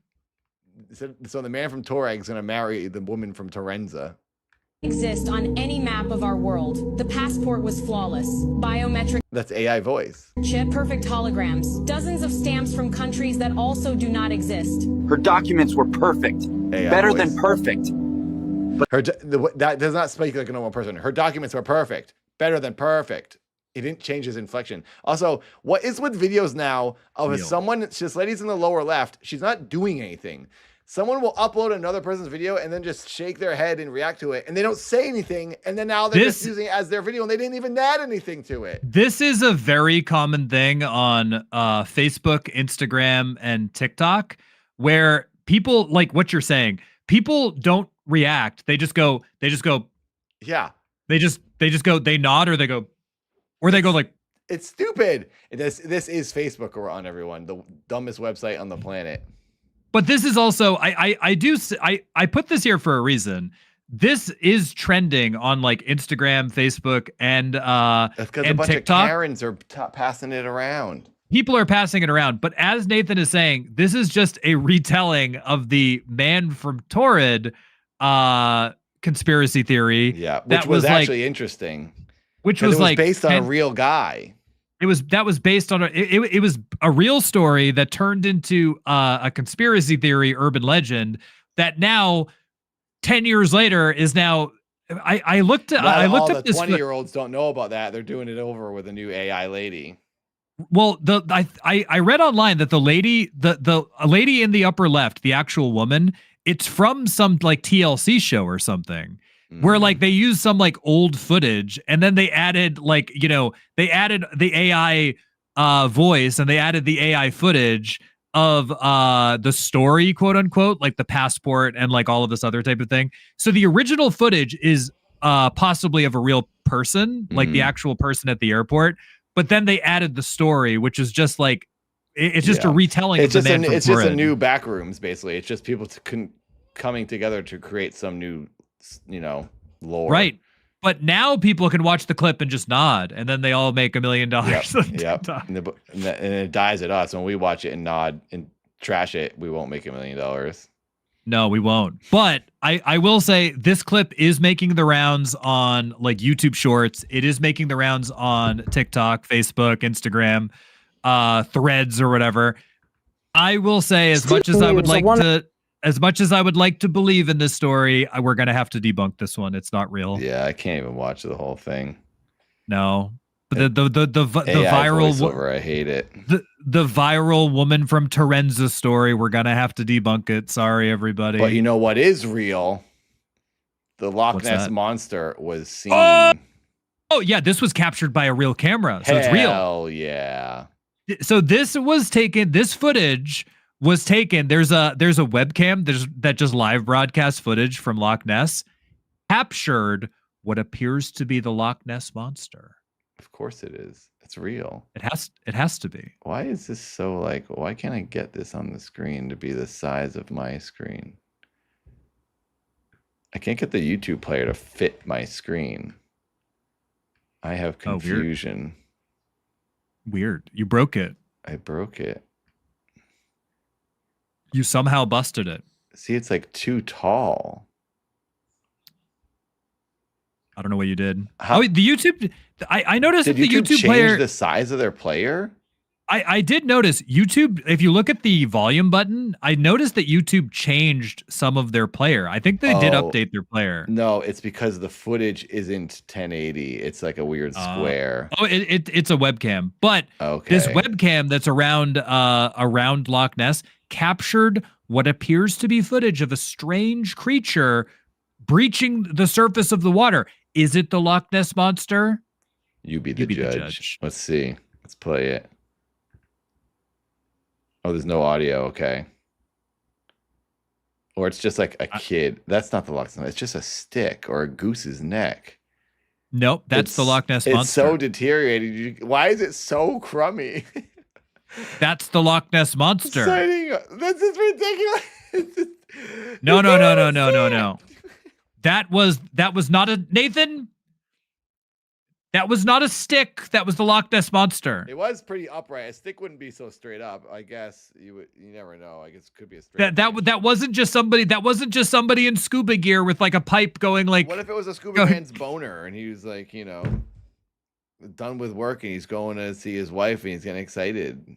So the man from Torag is going to marry the woman from Terenza. Exist on any map of our world. The passport was flawless. Biometric. That's AI voice. Chip, perfect holograms. Dozens of stamps from countries that also do not exist. Her documents were perfect. AI Better voice. than perfect. That does not speak like a normal person. Her documents were perfect. Better than perfect. He didn't change his inflection. Also, what is with videos now of someone, this lady's in the lower left, she's not doing anything. Someone will upload another person's video and then just shake their head and react to it, and they don't say anything, and then now they're just using it as their video, and they didn't even add anything to it. This is a very common thing on Facebook, Instagram, and TikTok, where people, like what you're saying, people don't react. They just go. Yeah. They go. They nod or they go like. It's stupid. This is Facebook on everyone, the dumbest website on the planet. But this is also I put this here for a reason. This is trending on like Instagram, Facebook, and that's because a bunch TikTok. Of Karens are passing it around. People are passing it around, but as Nathan is saying, this is just a retelling of the Man from Torrid conspiracy theory. Yeah, which was actually interesting. Which was like based on a real guy. It was based on it was a real story that turned into a conspiracy theory, urban legend that now 10 years later is now. I looked up the this. 20-year-olds don't know about that. They're doing it over with a new AI lady. Well, I read online that the lady in the upper left, the actual woman, it's from some like TLC show or something. Where like they used some like old footage and then they added like, they added the AI voice and they added the AI footage of the story, quote unquote, like the passport and like all of this other type of thing. So the original footage is possibly of a real person, like the actual person at the airport. But then they added the story, which is just like, it's just a retelling. It's just a new backrooms, basically. It's just people coming together to create some new, lore. Right. But now people can watch the clip and just nod, and then they all make $1 million. Yep. And it dies at us when we watch it and nod and trash it. We won't make $1 million. No, we won't. But I will say this clip is making the rounds on like YouTube Shorts. It is making the rounds on TikTok, Facebook, Instagram, Threads, or whatever. I will say, as much as I would like to believe in this story, we're gonna have to debunk this one. It's not real. Yeah, I can't even watch the whole thing. No. The viral voiceover, I hate it. The viral woman from Terenza story, we're gonna have to debunk it. Sorry, everybody. But you know what is real? The Loch Ness monster was seen. Oh yeah, this was captured by a real camera, so it's real. Hell yeah. So this footage was taken. There's a webcam that just live broadcast footage from Loch Ness, captured what appears to be the Loch Ness monster. Of course it is. It's real. It has to be. Why is this so like, why can't I get this on the screen to be the size of my screen? I can't get the YouTube player to fit my screen. I have confusion. Weird. You broke it. I broke it. You somehow busted it. See, it's like too tall. I don't know what you did. The YouTube. I noticed that the YouTube player changed the size of their player. I did notice YouTube. If you look at the volume button, I noticed that YouTube changed some of their player. I think they did update their player. No, it's because the footage isn't 1080. It's like a weird square. It's a webcam, but this webcam that's around Loch Ness captured what appears to be footage of a strange creature breaching the surface of the water. Is it the Loch Ness monster? You be the judge. Let's see. Let's play it. Oh, there's no audio. Okay. Or it's just like a kid. That's not the Loch Ness. It's just a stick or a goose's neck. Nope, that's the Loch Ness monster. It's so deteriorated. Why is it so crummy? That's the Loch Ness monster. This is ridiculous. No. That was not a Nathan. That was not a stick. That was the Loch Ness monster. It was pretty upright. A stick wouldn't be so straight up. I guess you never know. I guess it could be a straight. That wasn't just somebody. That wasn't just somebody in scuba gear with like a pipe going like. What if it was a scuba man's boner and he was like, done with work and he's going to see his wife and he's getting excited.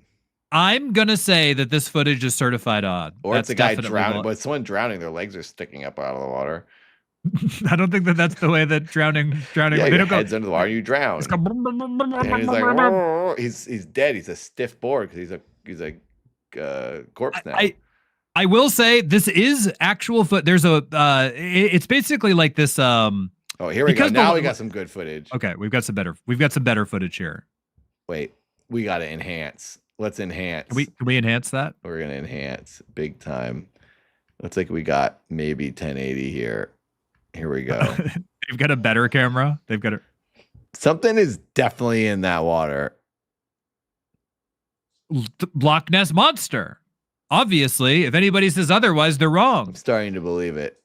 I'm gonna say that this footage is certified odd. Or it's a guy drowning, but someone drowning, their legs are sticking up out of the water. I don't think that's the way that drowning. Yeah, your head's under the water, you drown. And he's like, oh, he's dead. He's a stiff board because he's a corpse now. I will say this is actual foot. There's it's basically like this. Oh, here we go. Now we got some good footage. Okay, we've got some better footage here. Wait, we got to enhance. Let's enhance. Can we enhance that? We're gonna enhance big time. Looks like we got maybe 1080 here. Here we go. They've got a better camera. They've got something is definitely in that water. Loch Ness monster. Obviously, if anybody says otherwise, they're wrong. I'm starting to believe it.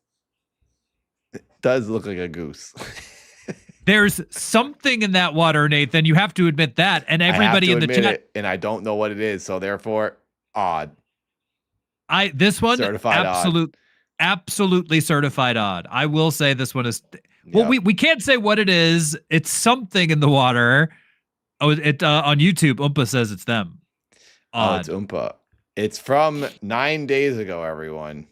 It does look like a goose. There's something in that water, Nathan. You have to admit that. And everybody in the chat. And I don't know what it is. So therefore, odd. This one, certified odd. Absolutely certified odd. I will say this one is. Well, we can't say what it is. It's something in the water. Oh, it on YouTube, Oompa says it's them. Odd. Oh, it's Oompa. It's from 9 days ago, everyone.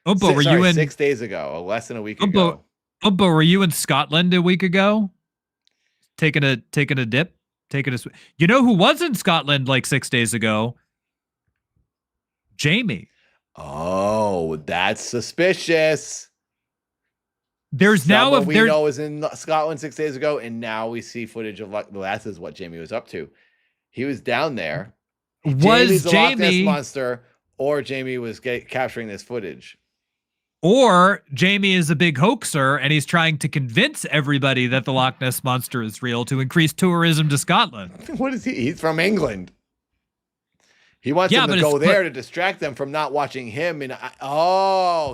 Oompa, were you in 6 days ago? Less than a week ago. Oompa, were you in Scotland a week ago? Taking a dip? You know who was in Scotland like 6 days ago? Jamie. Oh, that's suspicious. There's we know was in Scotland 6 days ago, and now we see footage of that is what Jamie was up to. He was down there. Was Jamie's Jamie Loch Ness monster, or Jamie was capturing this footage? Or Jamie is a big hoaxer and he's trying to convince everybody that the Loch Ness monster is real to increase tourism to Scotland. What is he? He's from England. He wants them to go there to distract them from not watching him. And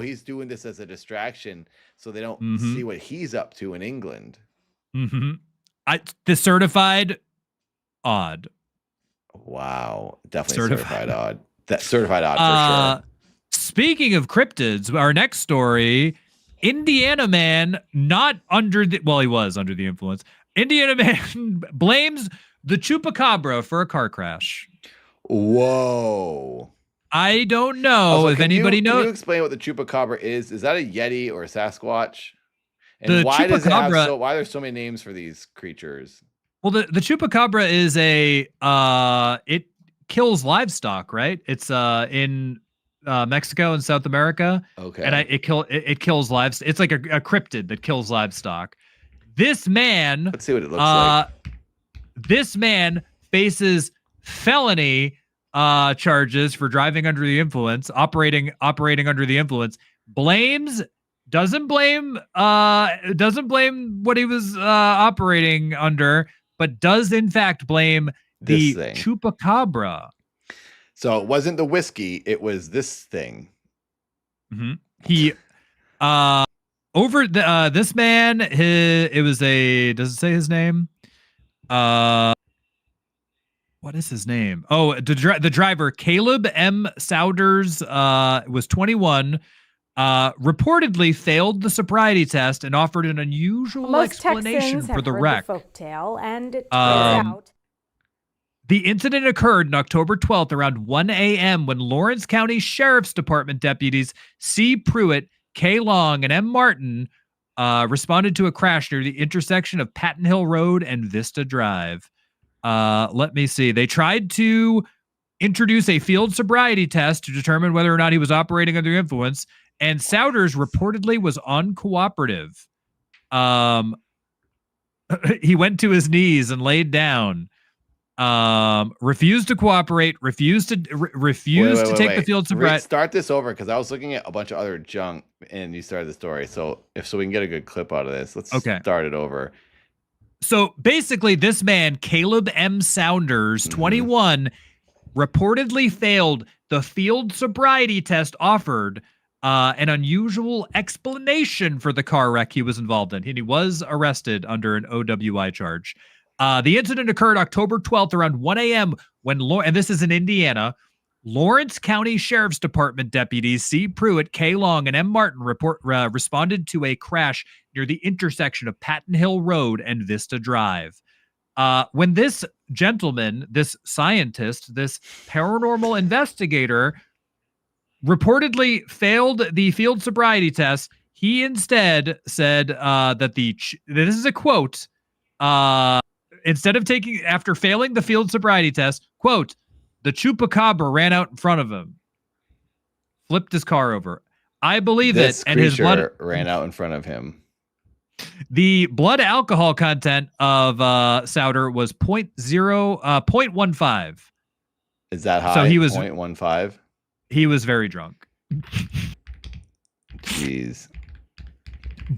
he's doing this as a distraction so they don't see what he's up to in England. The certified odd. Wow, definitely certified odd. That's certified odd for sure. Speaking of cryptids, our next story, Indiana man not under the, well, he was under the influence. Indiana man blames the chupacabra for a car crash. Whoa. I don't know if anybody knows. Can you explain what the chupacabra is? Is that a Yeti or a Sasquatch? And why does it have why are there so many names for these creatures? Well, the chupacabra is it kills livestock, right? It's in Mexico and South America. Okay. And it kills livestock. It's like a cryptid that kills livestock. This man, let's see what it looks like. This man faces felony charges for driving under the influence, operating under the influence. Doesn't blame what he was operating under, but does in fact blame the chupacabra. So it wasn't the whiskey, it was this thing. He over the this man, it was a, does it say his name? What is his name? Oh, the driver, Caleb M. Souders, was 21, reportedly failed the sobriety test and offered an unusual explanation for the wreck. Folktale, and it turns out the incident occurred on October 12th around 1 a.m. when Lawrence County Sheriff's Department deputies C. Pruitt, K. Long, and M. Martin responded to a crash near the intersection of Patton Hill Road and Vista Drive. Let me see. They tried to introduce a field sobriety test to determine whether or not he was operating under influence, and Souders reportedly was uncooperative. He went to his knees and laid down. Refused to cooperate, refused to take the field sobriety. Start this over, because I was looking at a bunch of other junk and you started the story. So we can get a good clip out of this, let's start it over. So basically, this man, Caleb M. Souders, 21, reportedly failed the field sobriety test, offered an unusual explanation for the car wreck he was involved in, and he was arrested under an OWI charge. The incident occurred October 12th around 1 a.m. when, and this is in Indiana, Lawrence County Sheriff's Department deputies C. Pruitt, K. Long, and M. Martin responded to a crash near the intersection of Patton Hill Road and Vista Drive. When this gentleman, this scientist, this paranormal investigator reportedly failed the field sobriety test, he instead said that this is a quote, after failing the field sobriety test, quote, the chupacabra ran out in front of him, flipped his car over. I believe it. And his blood ran out in front of him. The blood alcohol content of Souder was 0.15. Is that high? So he was 0.15. He was very drunk. Jeez.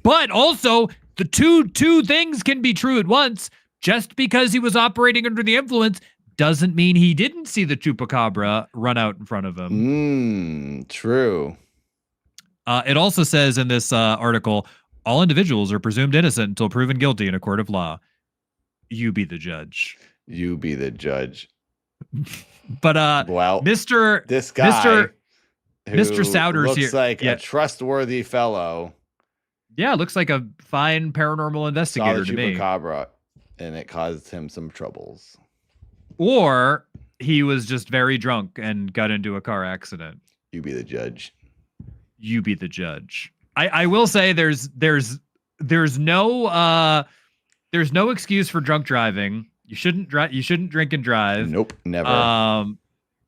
But also, the two things can be true at once. Just because he was operating under the influence doesn't mean he didn't see the chupacabra run out in front of him. True. It also says in this article, all individuals are presumed innocent until proven guilty in a court of law. You be the judge. You be the judge. But wow, this guy, Mr. Souders looks here, like a trustworthy fellow. Yeah, looks like a fine paranormal investigator to me. Chupacabra, and it caused him some troubles. Or he was just very drunk and got into a car accident. You be the judge. You be the judge. I will say there's no excuse for drunk driving. You shouldn't drink and drive. Nope, never.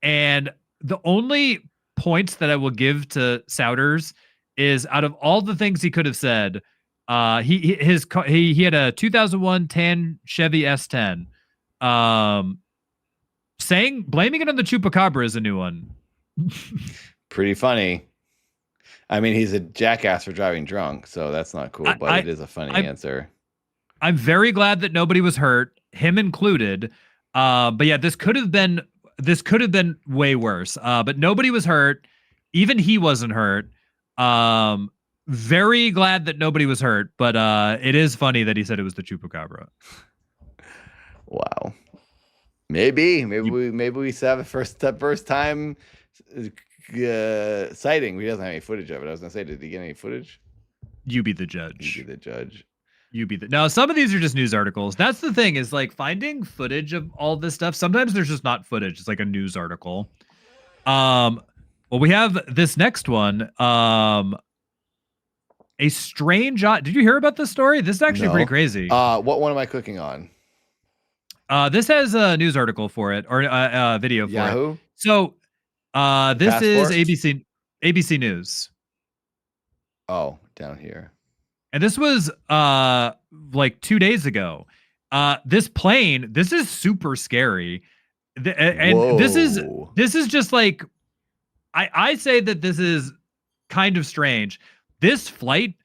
And the only points that I will give to Souders is, out of all the things he could have said, he had a 2001 tan Chevy S10. Blaming it on the chupacabra is a new one. Pretty funny. I mean, he's a jackass for driving drunk, so that's not cool, but it is a funny answer. I'm very glad that nobody was hurt, him included. But yeah, this could have been way worse. But nobody was hurt. Even he wasn't hurt. Very glad that nobody was hurt, but it is funny that he said it was the chupacabra. Wow. Maybe we saw the first time sighting. He doesn't have any footage of it. I was gonna say, did he get any footage? You be the judge. You be the judge. Now, some of these are just news articles. That's the thing, is like finding footage of all this stuff. Sometimes there's just not footage. It's like a news article. Well, we have this next one. A strange. Did you hear about this story? This is actually pretty crazy. What one am I clicking on? This has a news article for it, or a video for Yahoo? it. So, this Passport? is ABC News. Oh, down here. And this was like 2 days ago. This plane, this is super scary. And this is just like, I say that this is kind of strange. This flight,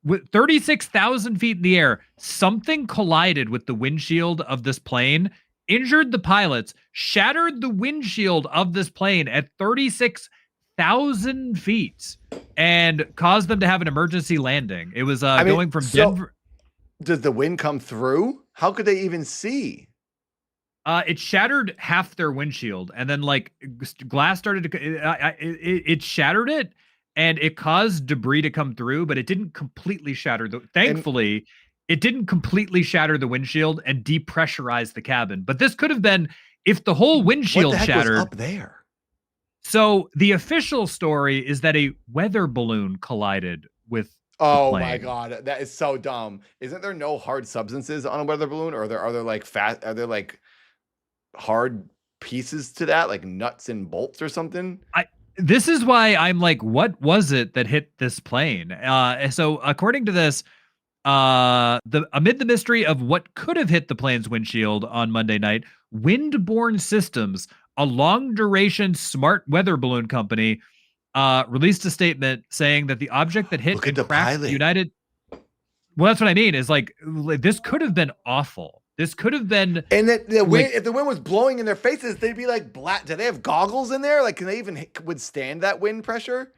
with 36,000 feet in the air, something collided with the windshield of this plane, injured the pilots, shattered the windshield of this plane at 36,000 feet, and caused them to have an emergency landing. It was going from Denver. Does the wind come through? How could they even see? It shattered half their windshield, and then like glass started to. It shattered it, and it caused debris to come through, but it didn't completely shatter. Thankfully, it didn't completely shatter the windshield and depressurize the cabin. But this could have been, if the whole windshield what the heck shattered was up there. So the official story is that a weather balloon collided with. Oh my God, that is so dumb. Isn't there no hard substances on a weather balloon, or are there like hard pieces to that, like nuts and bolts or something? This is why I'm like, what was it that hit this plane? So according to this, amid the mystery of what could have hit the plane's windshield on Monday night, Windborne Systems, a long-duration smart weather balloon company, released a statement saying that the object that hit and crashed the United. Well, that's what I mean. Is like this could have been awful. This could have been. And that the wind, if the wind was blowing in their faces, they'd be like black. Do they have goggles in there? Like, can they even withstand that wind pressure?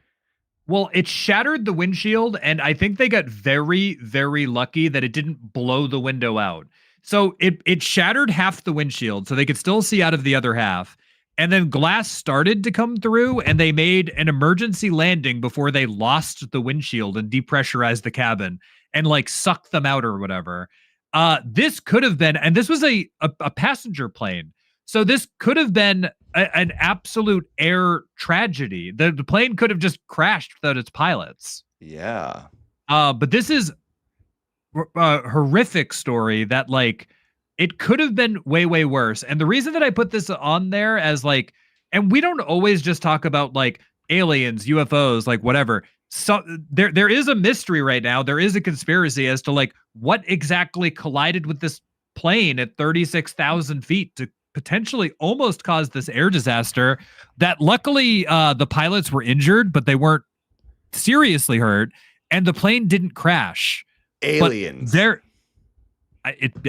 Well, it shattered the windshield, and I think they got very, very lucky that it didn't blow the window out. So it shattered half the windshield, so they could still see out of the other half. And then glass started to come through, and they made an emergency landing before they lost the windshield and depressurized the cabin and like sucked them out or whatever. This could have been, and this was a passenger plane. So this could have been an absolute air tragedy. The plane could have just crashed without its pilots. Yeah. But this is a horrific story that like, it could have been way, way worse. And the reason that I put this on there as like, and we don't always just talk about like aliens, UFOs, like whatever. So there is a mystery right now. There is a conspiracy as to like what exactly collided with this plane at 36,000 feet to potentially almost cause this air disaster that luckily the pilots were injured, but they weren't seriously hurt. And the plane didn't crash. Aliens.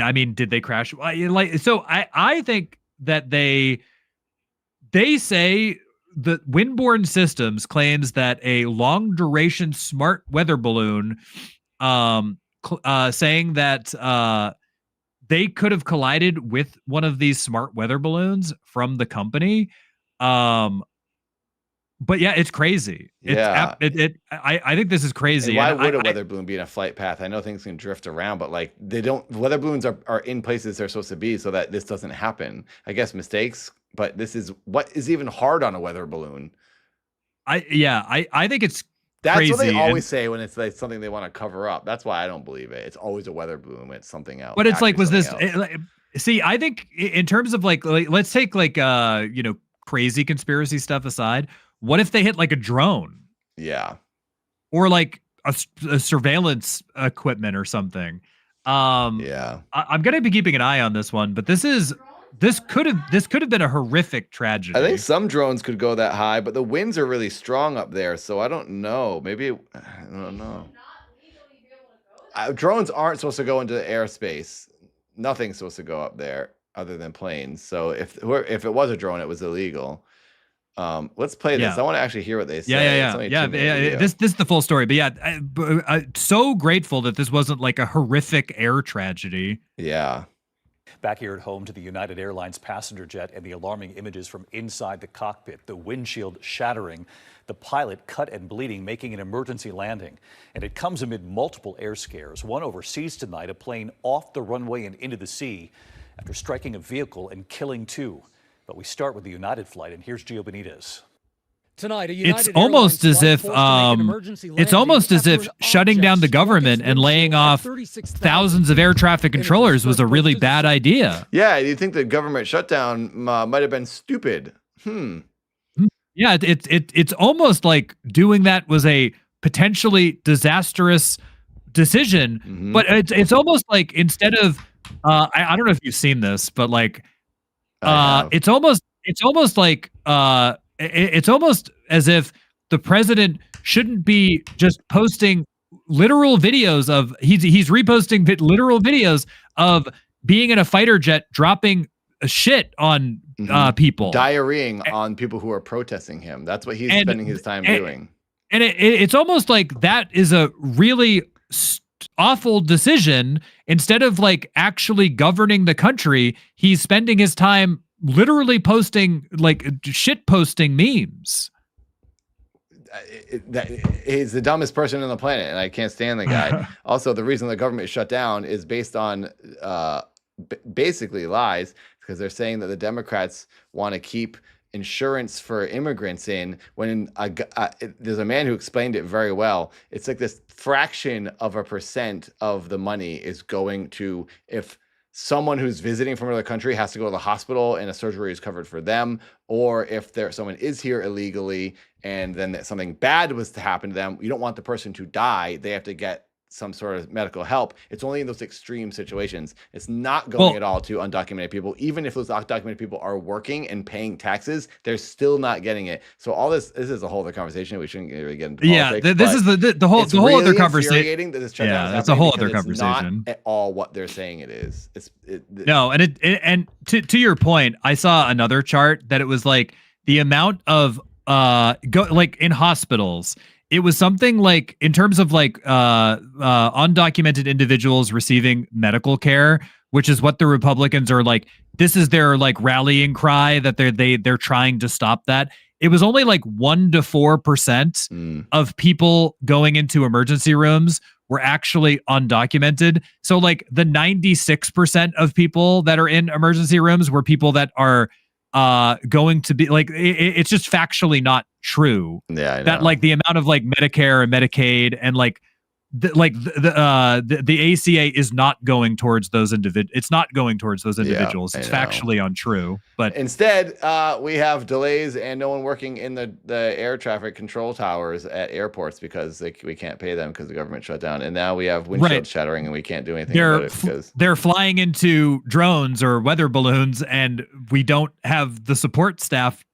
I mean, did they crash? So I think that they say that Windborne Systems claims that a long duration smart weather balloon, saying that they could have collided with one of these smart weather balloons from the company. But yeah, it's crazy. I think this is crazy. And why would a weather balloon be in a flight path? I know things can drift around, but like weather balloons are in places they're supposed to be so that this doesn't happen. I guess mistakes, but this is what is even hard on a weather balloon. I think it's that's crazy. What they always say when it's like something they want to cover up. That's why I don't believe it. It's always a weather balloon when it's something else. But it's like, was this? See, I think in terms of like let's take like crazy conspiracy stuff aside. What if they hit like a drone? Yeah. Or like a surveillance equipment or something. Yeah. I'm going to be keeping an eye on this one, but this could have been a horrific tragedy. I think some drones could go that high, but the winds are really strong up there, so I don't know. Maybe I don't know. Drones aren't supposed to go into airspace. Nothing's supposed to go up there other than planes. So if it was a drone, it was illegal. Let's play this. I want to actually hear what they say. Yeah. This is the full story, but I'm so grateful that this wasn't like a horrific air tragedy. Yeah. Back here at home to the United Airlines passenger jet and the alarming images from inside the cockpit, the windshield shattering, the pilot cut and bleeding, making an emergency landing. And it comes amid multiple air scares. One overseas tonight, a plane off the runway and into the sea after striking a vehicle and killing 2. But we start with the United flight, and here's Gio Benitez. Tonight, it's almost as if shutting down the government and laying off thousands of air traffic controllers was a really bad idea. Yeah, you think the government shutdown might have been stupid? Yeah, it's almost like doing that was a potentially disastrous decision. But it's almost like instead of I don't know if you've seen this, but like it's almost like it's almost as if the president shouldn't be just posting literal videos of he's reposting literal videos of being in a fighter jet dropping shit on people, diarrheaing on people who are protesting him. That's what he's spending his time doing. And it's almost like that is a really awful decision. Instead of like actually governing the country, he's spending his time literally posting like shit posting memes. He's the dumbest person on the planet, and I can't stand the guy. Also, the reason the government shut down is based on basically lies, because they're saying that the Democrats want to keep insurance for immigrants in when there's a man who explained it very well. It's like this fraction of a % of the money is going to, if someone who's visiting from another country has to go to the hospital and a surgery is covered for them, or if someone is here illegally and then something bad was to happen to them, you don't want the person to die. They have to get some sort of medical help. It's only in those extreme situations. It's not going at all to undocumented people. Even if those undocumented people are working and paying taxes, they're still not getting it. So all this is a whole other conversation. We shouldn't really get into politics. Yeah, this is the whole really other conversation. That this that's a whole other conversation. It's not at all what they're saying it is. No, and to your point, I saw another chart that it was like the amount of like in hospitals. It was something like, in terms of like undocumented individuals receiving medical care, which is what the Republicans are like. This is their like rallying cry that they're trying to stop that. It was only like 1 to 4% of people going into emergency rooms were actually undocumented. So like the 96% of people that are in emergency rooms were people that are going to be like, it's just factually not true. Yeah, I know. That like the amount of like Medicare and Medicaid and like the ACA is not going towards those individuals. It's not going towards those individuals. It's factually untrue. But instead, we have delays and no one working in the air traffic control towers at airports because we can't pay them because the government shut down. And now we have windshield shattering and we can't do anything about it because they're flying into drones or weather balloons, and we don't have the support staff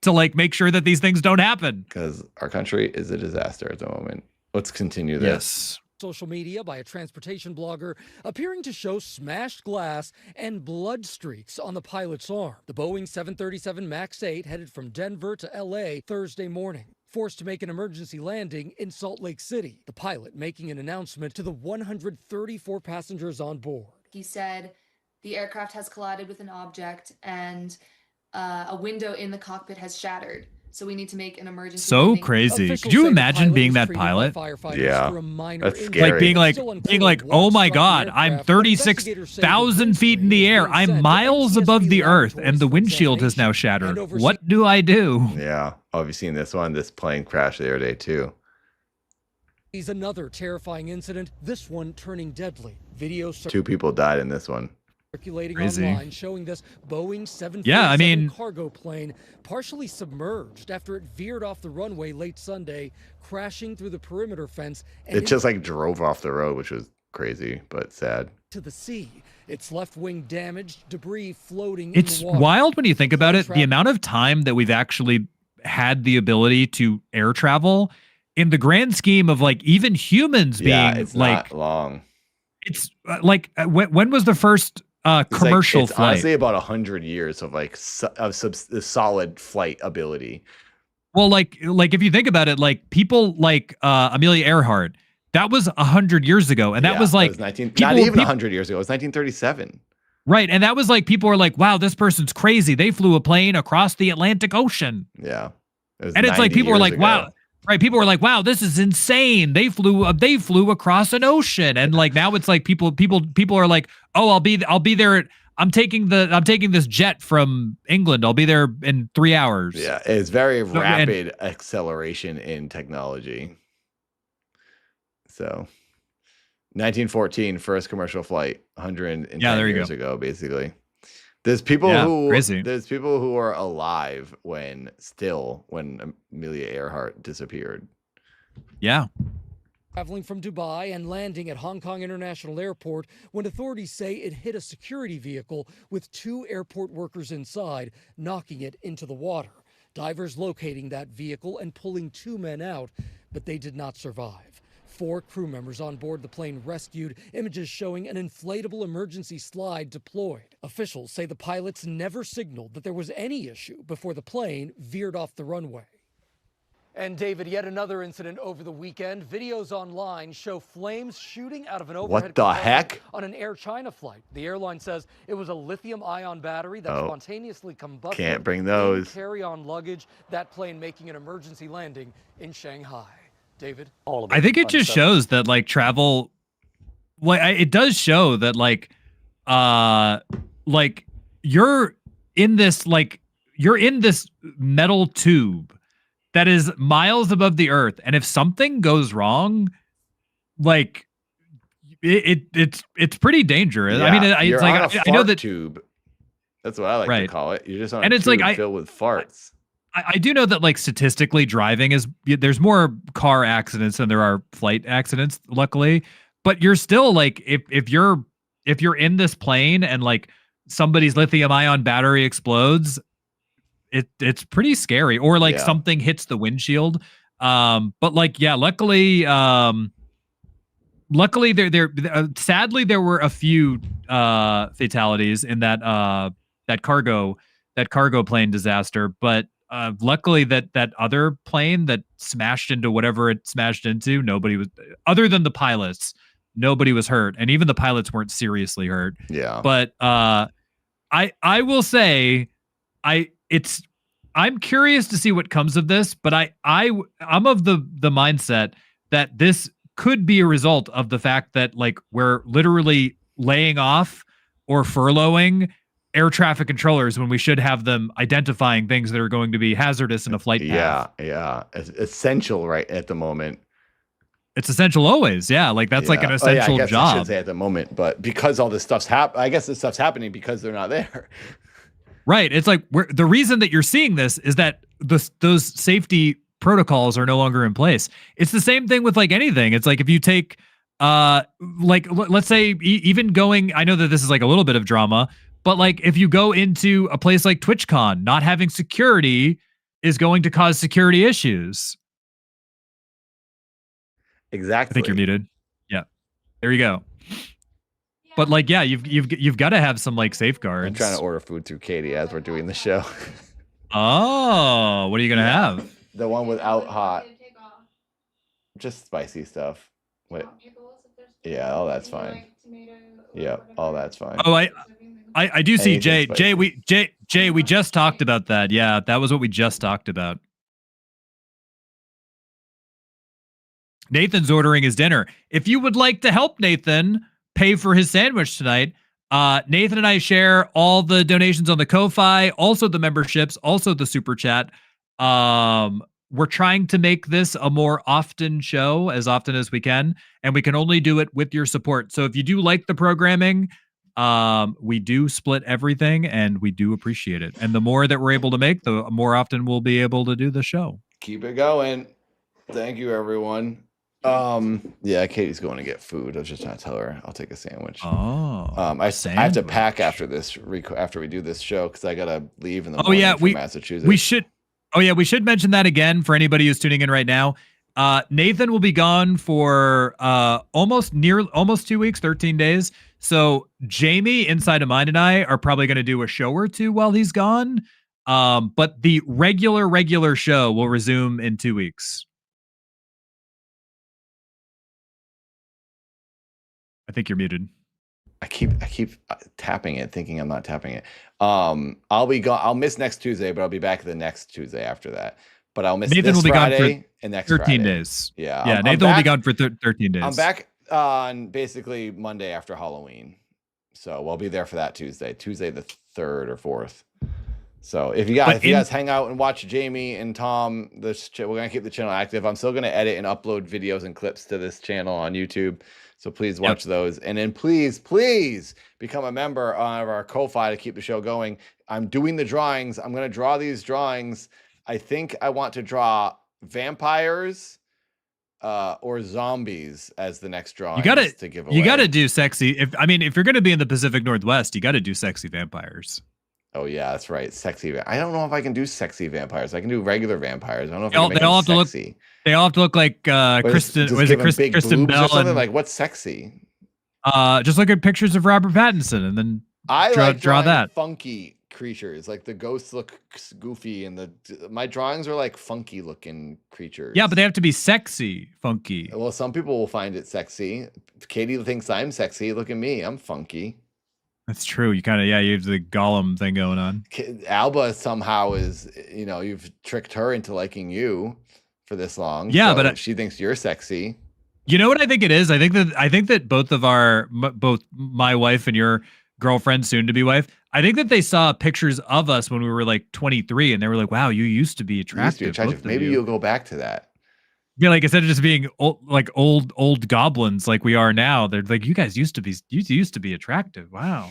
to like make sure that these things don't happen. Because our country is a disaster at the moment. Let's continue this. Yes. social media by a transportation blogger appearing to show smashed glass and blood streaks on the pilot's arm. The Boeing 737 MAX 8 headed from Denver to LA Thursday morning, forced to make an emergency landing in Salt Lake City. The pilot making an announcement to the 134 passengers on board. He said the aircraft has collided with an object and a window in the cockpit has shattered. So we need to make an emergency. So landing. crazy. Officials Could you say the imagine pilot being was that treated by pilot? firefighters Yeah, for a minor that's injury. scary. Like being like, Still unclear oh what my struck God, the I'm aircraft, but investigators say the 36,000 feet in the windscreen air. is being I'm sent to miles above the NTSB earth, and the laboratories for windshield is now examination shattered. and overseen. What do I do? Yeah. Oh, have you seen this one? This plane crashed the other day too. Is another terrifying incident, this one turning deadly. Video 2 people died in this one. circulating Crazy. online showing this Boeing 747 Yeah, I mean- cargo plane partially submerged after it veered off the runway late Sunday, crashing through the perimeter fence and It just like drove off the road, which was crazy but sad. into the sea. Its left wing damaged, debris floating It's in the water. wild when you think about it. The amount of time that we've actually had the ability to air travel in the grand scheme of like even humans Yeah, being it's like, not long. it's when was the first It's commercial like, it's flight? honestly about 100 years of like solid flight ability. Well, like if you think about it, like people like Amelia Earhart, that was 100 years ago, and that Yeah, was like 19, people- not even people- 100 years ago. It was 1937. right, and that was like people were like, "Wow, this person's crazy. They flew a plane across the Atlantic Ocean." Yeah, it was And it's like 90 people were years like, ago. "Wow." Right, people were like, "Wow, this is insane." They flew across an ocean, and like now it's like people are like, "Oh, I'll be there. I'm taking this jet from England. I'll be there in 3 hours." Yeah, it's very and- rapid acceleration in technology. So, 1914, first commercial flight, 110 Yeah, there you years go. ago, basically. There's people Yeah, who crazy. there's people who are alive when Amelia Earhart disappeared. Yeah. Traveling from Dubai and landing at Hong Kong International Airport when authorities say it hit a security vehicle with 2 airport workers inside, knocking it into the water. Divers locating that vehicle and pulling 2 men out, but they did not survive. 4 crew members on board the plane rescued, images showing an inflatable emergency slide deployed. Officials say the pilots never signaled that there was any issue before the plane veered off the runway. And David, yet another incident over the weekend. Videos online show flames shooting out of an overhead the compartment heck? on an Air China flight. The airline says it was a lithium-ion battery that Oh, spontaneously combusted. can't bring in those. carry-on luggage. That plane making an emergency landing in Shanghai. David? I think it just shows that like travel, it does show that like you're in this metal tube that is miles above the earth, and if something goes wrong, like it's pretty dangerous. I mean, you're it's like on a I know fart that tube. That's what I like to Right. call it. You're just on And a it's tube like filled with farts. I do know that like statistically driving there's more car accidents than there are flight accidents, luckily. But you're still like if you're in this plane and like somebody's lithium ion battery explodes, it's pretty scary. Or like Yeah. something hits the windshield. But like yeah, luckily sadly there were a few fatalities in that cargo plane disaster, but luckily that other plane that smashed into whatever it smashed into, nobody was, other than the pilots, nobody was hurt, and even the pilots weren't seriously hurt. Yeah. But I will say I'm curious to see what comes of this, but I'm of the mindset that this could be a result of the fact that like we're literally laying off or furloughing air traffic controllers when we should have them identifying things that are going to be hazardous in a flight path. Yeah. It's essential right at the moment. It's essential always. Yeah. Like that's like an essential I guess I job. should say at the moment, but because all this stuff's I guess this stuff's happening because they're not there. Right. It's like the reason that you're seeing this is that those safety protocols are no longer in place. It's the same thing with like anything. It's like if you take like let's say even going, I know that this is like a little bit of drama, but like if you go into a place like TwitchCon, not having security is going to cause security issues. Exactly. I think you're muted. Yeah. There you go. But like, yeah, you've got to have some like safeguards. I'm trying to order food through Katie as we're doing the show. Oh, what are you gonna have? The one without hot. Just spicy stuff. Wait. Yeah, oh, that's fine. Yep, all that's fine. Oh, I do see Jay. Jay, we just talked about that. Yeah, that was what we just talked about. Nathan's ordering his dinner. If you would like to help Nathan pay for his sandwich tonight, Nathan and I share all the donations on the Ko-Fi, also the memberships, also the super chat. We're trying to make this a more often show, as often as we can, and we can only do it with your support. So if you do like the programming, we do split everything, and we do appreciate it. And the more that we're able to make, the more often we'll be able to do the show. Keep it going. Thank you, everyone. Yeah, Katie's going to get food. I was just trying to tell her I'll take a sandwich. Oh, I have to pack after this after we do this show because I gotta leave in the morning for Massachusetts. We should mention that again for anybody who's tuning in right now. Nathan will be gone for almost 2 weeks, 13 days. So Jamie, Inside of Mind, and I are probably going to do a show or two while he's gone. But the regular show will resume in 2 weeks. I think you're muted. I keep tapping it, thinking I'm not tapping it. I'll be gone. I'll miss next Tuesday, but I'll be back the next Tuesday after that. But I'll miss Nathan this will be Friday gone for and next 13 Friday. days. Yeah, yeah. Nathan will be gone for 13 days. I'm back on basically Monday after Halloween, so we'll be there for that Tuesday the 3rd or 4th. So if you guys hang out and watch Jamie and Tom, we're gonna keep the channel active. I'm still gonna edit and upload videos and clips to this channel on YouTube. So please watch those. And then please become a member of our Ko-Fi to keep the show going. I'm doing the drawings. I'm going to draw these drawings. I think I want to draw vampires or zombies as the next drawing to give away. You got to do sexy. If you're going to be in the Pacific Northwest, you got to do sexy vampires. Oh yeah, that's right. Sexy. I don't know if I can do sexy vampires. I can do regular vampires. I don't know if I can make them sexy. They all have to look like Kristen. Was it Kristen Bell? Or something like what's sexy? Just look at pictures of Robert Pattinson and then draw that. Funky creatures, like the ghosts look goofy, and my drawings are like funky looking creatures. Yeah, but they have to be sexy, funky. Well, some people will find it sexy. Katie thinks I'm sexy. Look at me, I'm funky. That's true. You kind of you have the Gollum thing going on. Alba somehow is, you've tricked her into liking you for this long. Yeah, so but she thinks you're sexy. You know what I think it is? I think that both my wife and your girlfriend, soon to be wife, I think that they saw pictures of us when we were like 23, and they were like, "Wow, you used to be attractive." Maybe you'll go back to that. Yeah, like instead of just being old goblins like we are now, they're like, "You guys used to be attractive." Wow.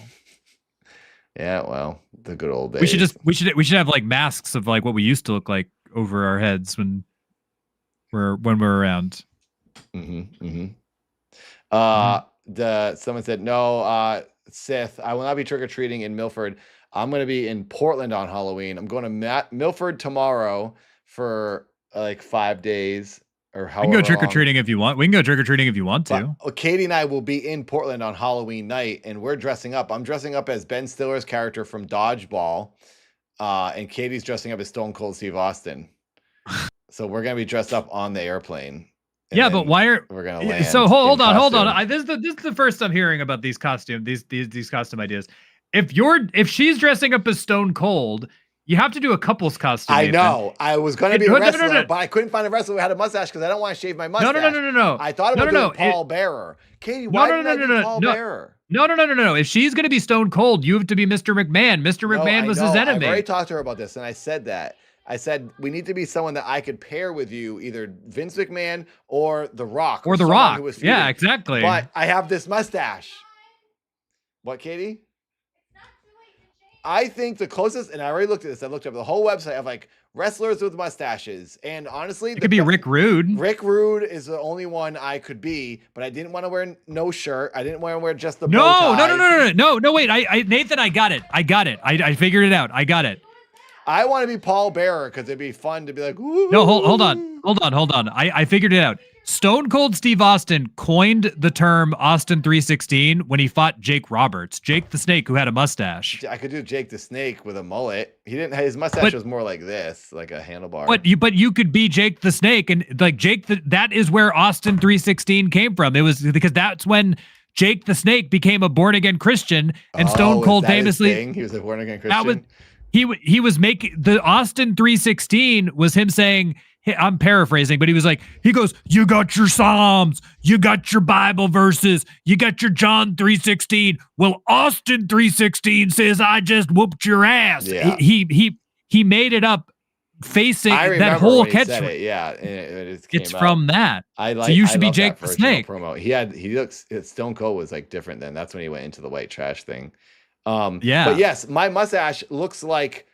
Yeah, well, the good old days. We should have like masks of like what we used to look like over our heads when we're around. Someone said no. Sith, I will not be trick-or-treating in Milford. I'm going to be in Portland on Halloween. I'm going to Milford tomorrow for like 5 days or however. We can go trick-or-treating if you want. We can go trick-or-treating if you want to. But Katie and I will be in Portland on Halloween night, and we're dressing up. I'm dressing up as Ben Stiller's character from Dodgeball, and Katie's dressing up as Stone Cold Steve Austin. So we're going to be dressed up on the airplane. Yeah, but why are we're gonna land? So hold on. This is the first I'm hearing about these costume ideas. If she's dressing up as Stone Cold, you have to do a couple's costume. I know. I was gonna be a wrestler, but I couldn't find a wrestler who had a mustache because I don't want to shave my mustache. No. I thought about doing Paul Bearer. Katie, why did I do Paul Bearer? No. If she's gonna be Stone Cold, you have to be Mr. McMahon. Mr. McMahon was his enemy. I've already talked to her about this, and I said that. I said, we need to be someone that I could pair with you, either Vince McMahon or The Rock. Or The Rock. Yeah, exactly. But I have this mustache. What, Katie? I think the closest, and I already looked at this, I looked up the whole website of like wrestlers with mustaches. And honestly, it could be Rick Rude. Rick Rude is the only one I could be, but I didn't want to wear no shirt. I didn't want to wear just the bow tie. No, wait. Nathan, I got it. I figured it out. I got it. I want to be Paul Bearer because it'd be fun to be like, ooh. No, hold on. I figured it out. Stone Cold Steve Austin coined the term Austin 316 when he fought Jake Roberts, Jake the Snake, who had a mustache. I could do Jake the Snake with a mullet. He didn't. His mustache was more like this, like a handlebar. But you could be Jake the Snake, and like Jake, that is where Austin 316 came from. It was because that's when Jake the Snake became a born again Christian, and Stone Cold famously he was a born again Christian. He was making the Austin 316 was him saying. I'm paraphrasing, but he goes, you got your Psalms, you got your Bible verses, you got your John 3:16. Well, Austin 3:16 says, I just whooped your ass. Yeah. He made it up facing that whole catchphrase. Yeah. It's from that. So you should be Jake the Snake. Promo. Stone Cold was like different then. That's when he went into the white trash thing. Yeah. But yes, my mustache looks like,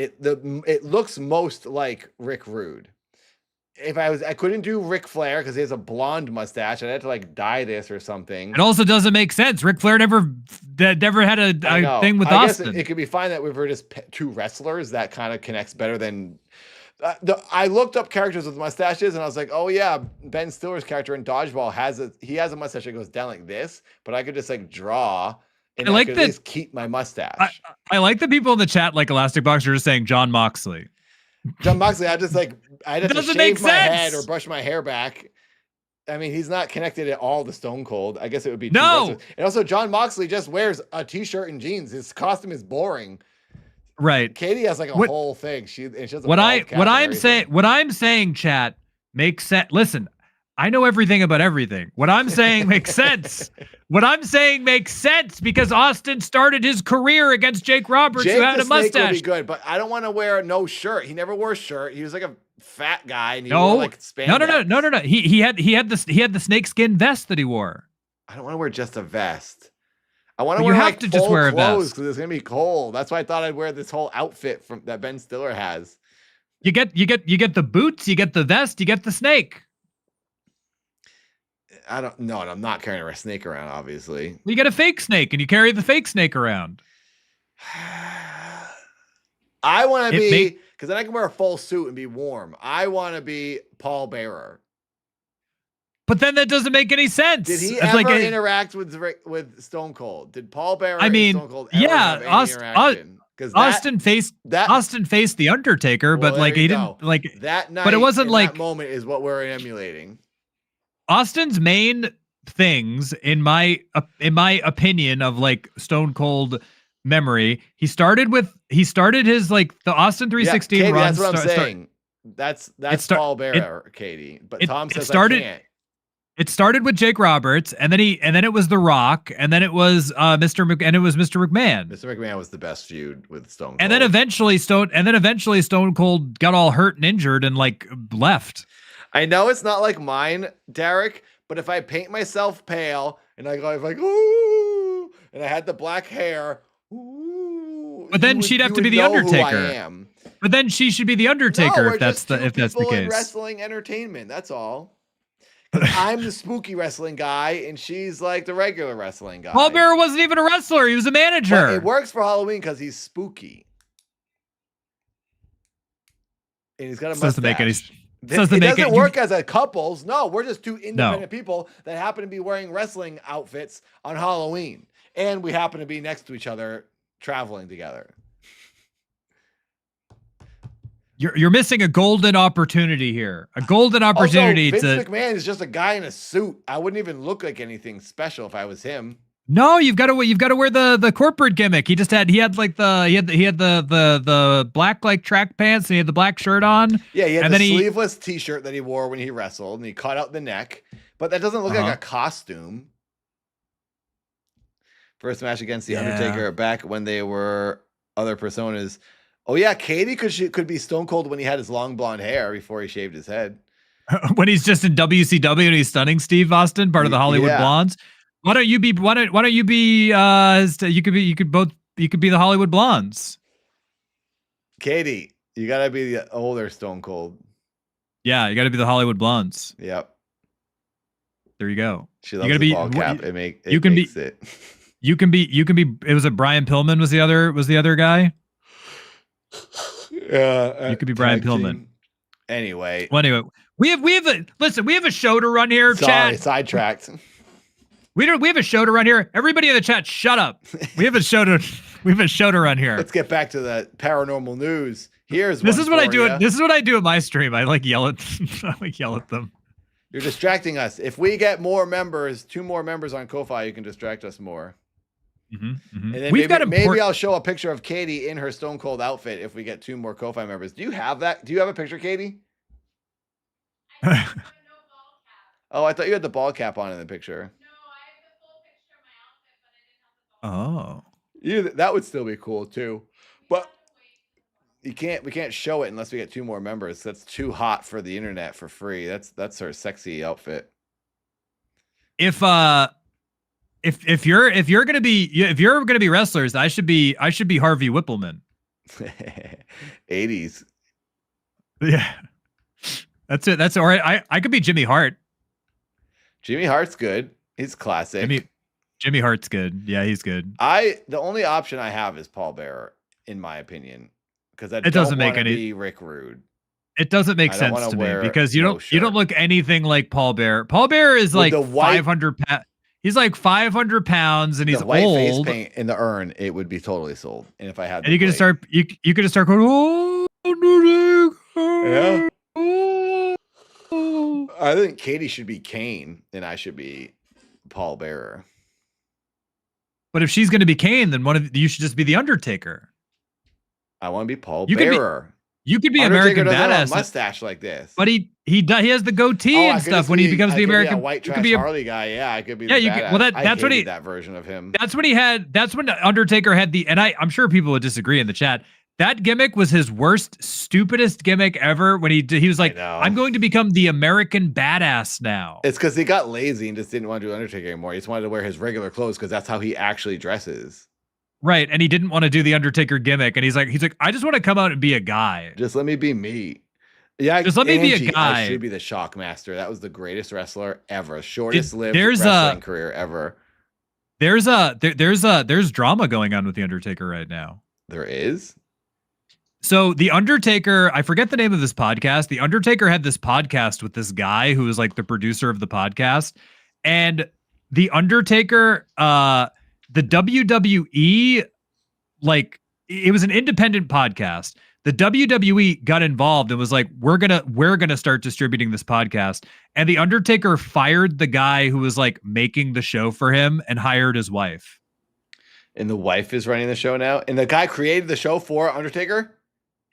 it looks most like Rick Rude. I couldn't do Ric Flair because he has a blonde mustache. I'd have to like dye this or something. It also doesn't make sense. Ric Flair never had a thing with Austin. Guess it could be fine that we were just two wrestlers. That kind of connects better than. I looked up characters with mustaches and I was like, oh yeah, Ben Stiller's character in Dodgeball has a mustache that goes down like this, but I could just like draw. And I could at least keep my mustache. I like the people in the chat, like Elastic Box, are just saying John Moxley. John Moxley, I'd have to shave my head or brush my hair back. I mean, he's not connected at all to Stone Cold. I guess it would be no. And also, John Moxley just wears a t-shirt and jeans. His costume is boring. Right. Katie has like a whole thing. She has what I'm saying, chat, makes sense. Listen, I know everything about everything. What I'm saying makes sense. What I'm saying makes sense because Austin started his career against Jake Roberts, who had a mustache. Would be good, but I don't want to wear no shirt. He never wore a shirt. He was like a fat guy, and he wore like spandex. No. He had the snakeskin vest that he wore. I don't want to wear just a vest. I want to wear like full just wear clothes because it's gonna be cold. That's why I thought I'd wear this whole outfit that Ben Stiller has. You get the boots, you get the vest, you get the snake. I don't know. I'm not carrying a snake around, obviously. You get a fake snake and you carry the fake snake around. I want to be, because then I can wear a full suit and be warm. I want to be Paul Bearer. But then that doesn't make any sense. Did he ever interact with Stone Cold? Did Paul Bearer and Stone Cold ever have any interaction? Austin faced the Undertaker, but like he didn't like that night. But it wasn't like that moment is what we're emulating. Austin's main things, in my opinion, of like Stone Cold memory, he started his like the Austin 316 Katie, run. That's what I'm saying. That's Paul Bearer, Katie. But Tom says I can't. It started with Jake Roberts, and then it was The Rock, and then it was Mr. McMahon. Mr. McMahon was the best feud with Stone Cold. And then eventually Stone Cold got all hurt and injured and like left. I know it's not like mine, Derek, but if I paint myself pale and I go like, ooh, and I had the black hair, ooh, but then she'd have to be the Undertaker. But then she should be the Undertaker if that's the case. Wrestling entertainment, that's all. I'm the spooky wrestling guy, and she's like the regular wrestling guy. Paul Bearer wasn't even a wrestler; he was a manager. But it works for Halloween because he's spooky, and he's got a mustache. It doesn't work as a couples. No, we're just two independent people that happen to be wearing wrestling outfits on Halloween, and we happen to be next to each other traveling together. You're missing a golden opportunity here. A golden opportunity. Also, Vince McMahon is just a guy in a suit. I wouldn't even look like anything special if I was him. No, you've got to wear the corporate gimmick. He had the black like track pants and he had the black shirt on. Yeah, he had the sleeveless t-shirt that he wore when he wrestled and he cut out the neck. But that doesn't look like a costume. First match against the Undertaker back when they were other personas. Oh yeah, Katie could be Stone Cold when he had his long blonde hair before he shaved his head. When he's just in WCW and he's stunning Steve Austin, part of the Hollywood Blondes. Why don't you be? You could be the Hollywood Blondes. Katie, you gotta be the older Stone Cold. Yeah, you gotta be the Hollywood Blondes. Yep. There you go. She loves the ball cap. You can be. It was Brian Pillman was the other guy. Yeah, you could be Brian Pillman. Anyway. Well, anyway, we have a show to run here, Sorry, chat. sidetracked. We have a show to run here. Everybody in the chat, shut up. We have a show to run here. Let's get back to the paranormal news. This is what I do. This is what I do at my stream. I yell at them. You're distracting us. If we get more members, 2 more members on Ko-Fi, you can distract us more. And then maybe I'll show a picture of Katie in her Stone Cold outfit if we get 2 more Ko-Fi members. Do you have that? Do you have a picture, Katie? Oh, I thought you had the ball cap on in the picture. Oh, that would still be cool too, but we can't show it unless we get 2 more members. That's too hot for the internet for free. That's her sexy outfit. If you're gonna be wrestlers, I should be Harvey Whippleman. 80s. Yeah, that's it. That's all right. I could be Jimmy Hart. Jimmy Hart's good. He's classic. Jimmy Hart's good. Yeah, he's good. The only option I have is Paul Bearer, in my opinion, because it doesn't make any be Rick Rude. It doesn't make sense to me because you don't look anything like Paul Bearer. Paul Bearer is like 500 pounds. He's like 500 pounds and he's white old. Face paint in the urn, it would be totally sold. And if I had, and you could start going, oh, yeah. I think Katie should be Kane and I should be Paul Bearer. But if she's going to be Kane, then you should just be the Undertaker. I want to be Paul Bearer. You could be Undertaker American Badass. Have a mustache like this, but he has the goatee and stuff when he becomes the American. Be a white trash Harley guy. Yeah, I could be. Yeah, that's what that version of him. That's when he had. That's when Undertaker had and I'm sure people would disagree in the chat. That gimmick was his worst, stupidest gimmick ever. When he was like, "I'm going to become the American Badass now." It's because he got lazy and just didn't want to do Undertaker anymore. He just wanted to wear his regular clothes because that's how he actually dresses. Right, and he didn't want to do the Undertaker gimmick, and he's like, I just want to come out and be a guy. Just let me be me. Yeah, just let me be a guy. I should be the Shockmaster. That was the greatest wrestler ever, shortest lived wrestling career ever. There's drama going on with the Undertaker right now. There is. So the Undertaker, I forget the name of this podcast. The Undertaker had this podcast with this guy who was like the producer of the podcast, and the Undertaker, the WWE, like it was an independent podcast. The WWE got involved and was like, we're gonna start distributing this podcast. And the Undertaker fired the guy who was like making the show for him and hired his wife. And the wife is running the show now. And the guy created the show for Undertaker?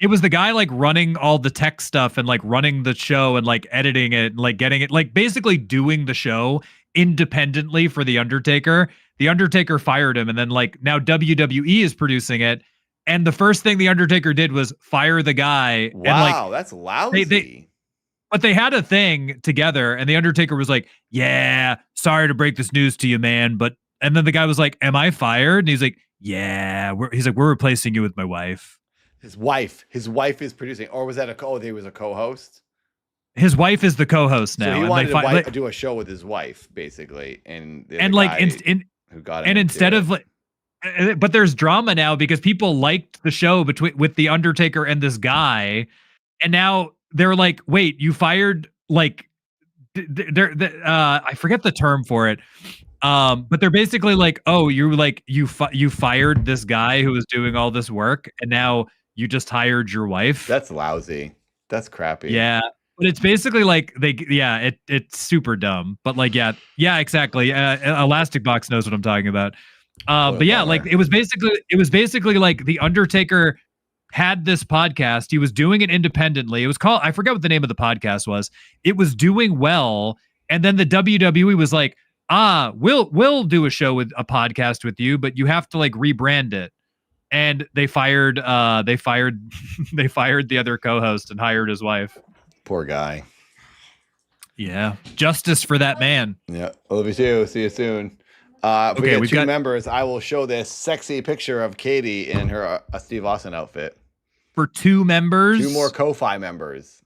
It was the guy like running all the tech stuff and like running the show and like editing it and like getting it, like basically doing the show independently for the Undertaker. The Undertaker fired him, and then like now WWE is producing it. And the first thing the Undertaker did was fire the guy. Wow, and like, that's lousy. But they had a thing together, and the Undertaker was like, "Yeah, sorry to break this news to you, man." And then the guy was like, "Am I fired?" And he's like, "Yeah." We're replacing you with my wife. His wife is producing, or was that he was a co-host? His wife is the co-host now. So he wanted to do a show with his wife, basically, and instead of like, but there's drama now because people liked the show with the Undertaker and this guy, and now they're like, "Wait, you fired like?" I forget the term for it. But they're basically like, "Oh, you fired this guy who was doing all this work, and now you just hired your wife." That's lousy. That's crappy. Yeah, but it's basically like it's super dumb. But like, yeah, exactly. Elastic Box knows what I'm talking about. But yeah, like it was basically like the Undertaker had this podcast. He was doing it independently. It was called, I forget what the name of the podcast was. It was doing well, and then the WWE was like, we'll do a show with a podcast with you, but you have to like rebrand it. And they fired the other co-host and hired his wife. Poor guy. Yeah. Justice for that man. Yeah. Love you too. See you soon. If we get 2 members, I will show this sexy picture of Katie in her Steve Austin outfit. For 2 members? 2 more Ko-Fi members.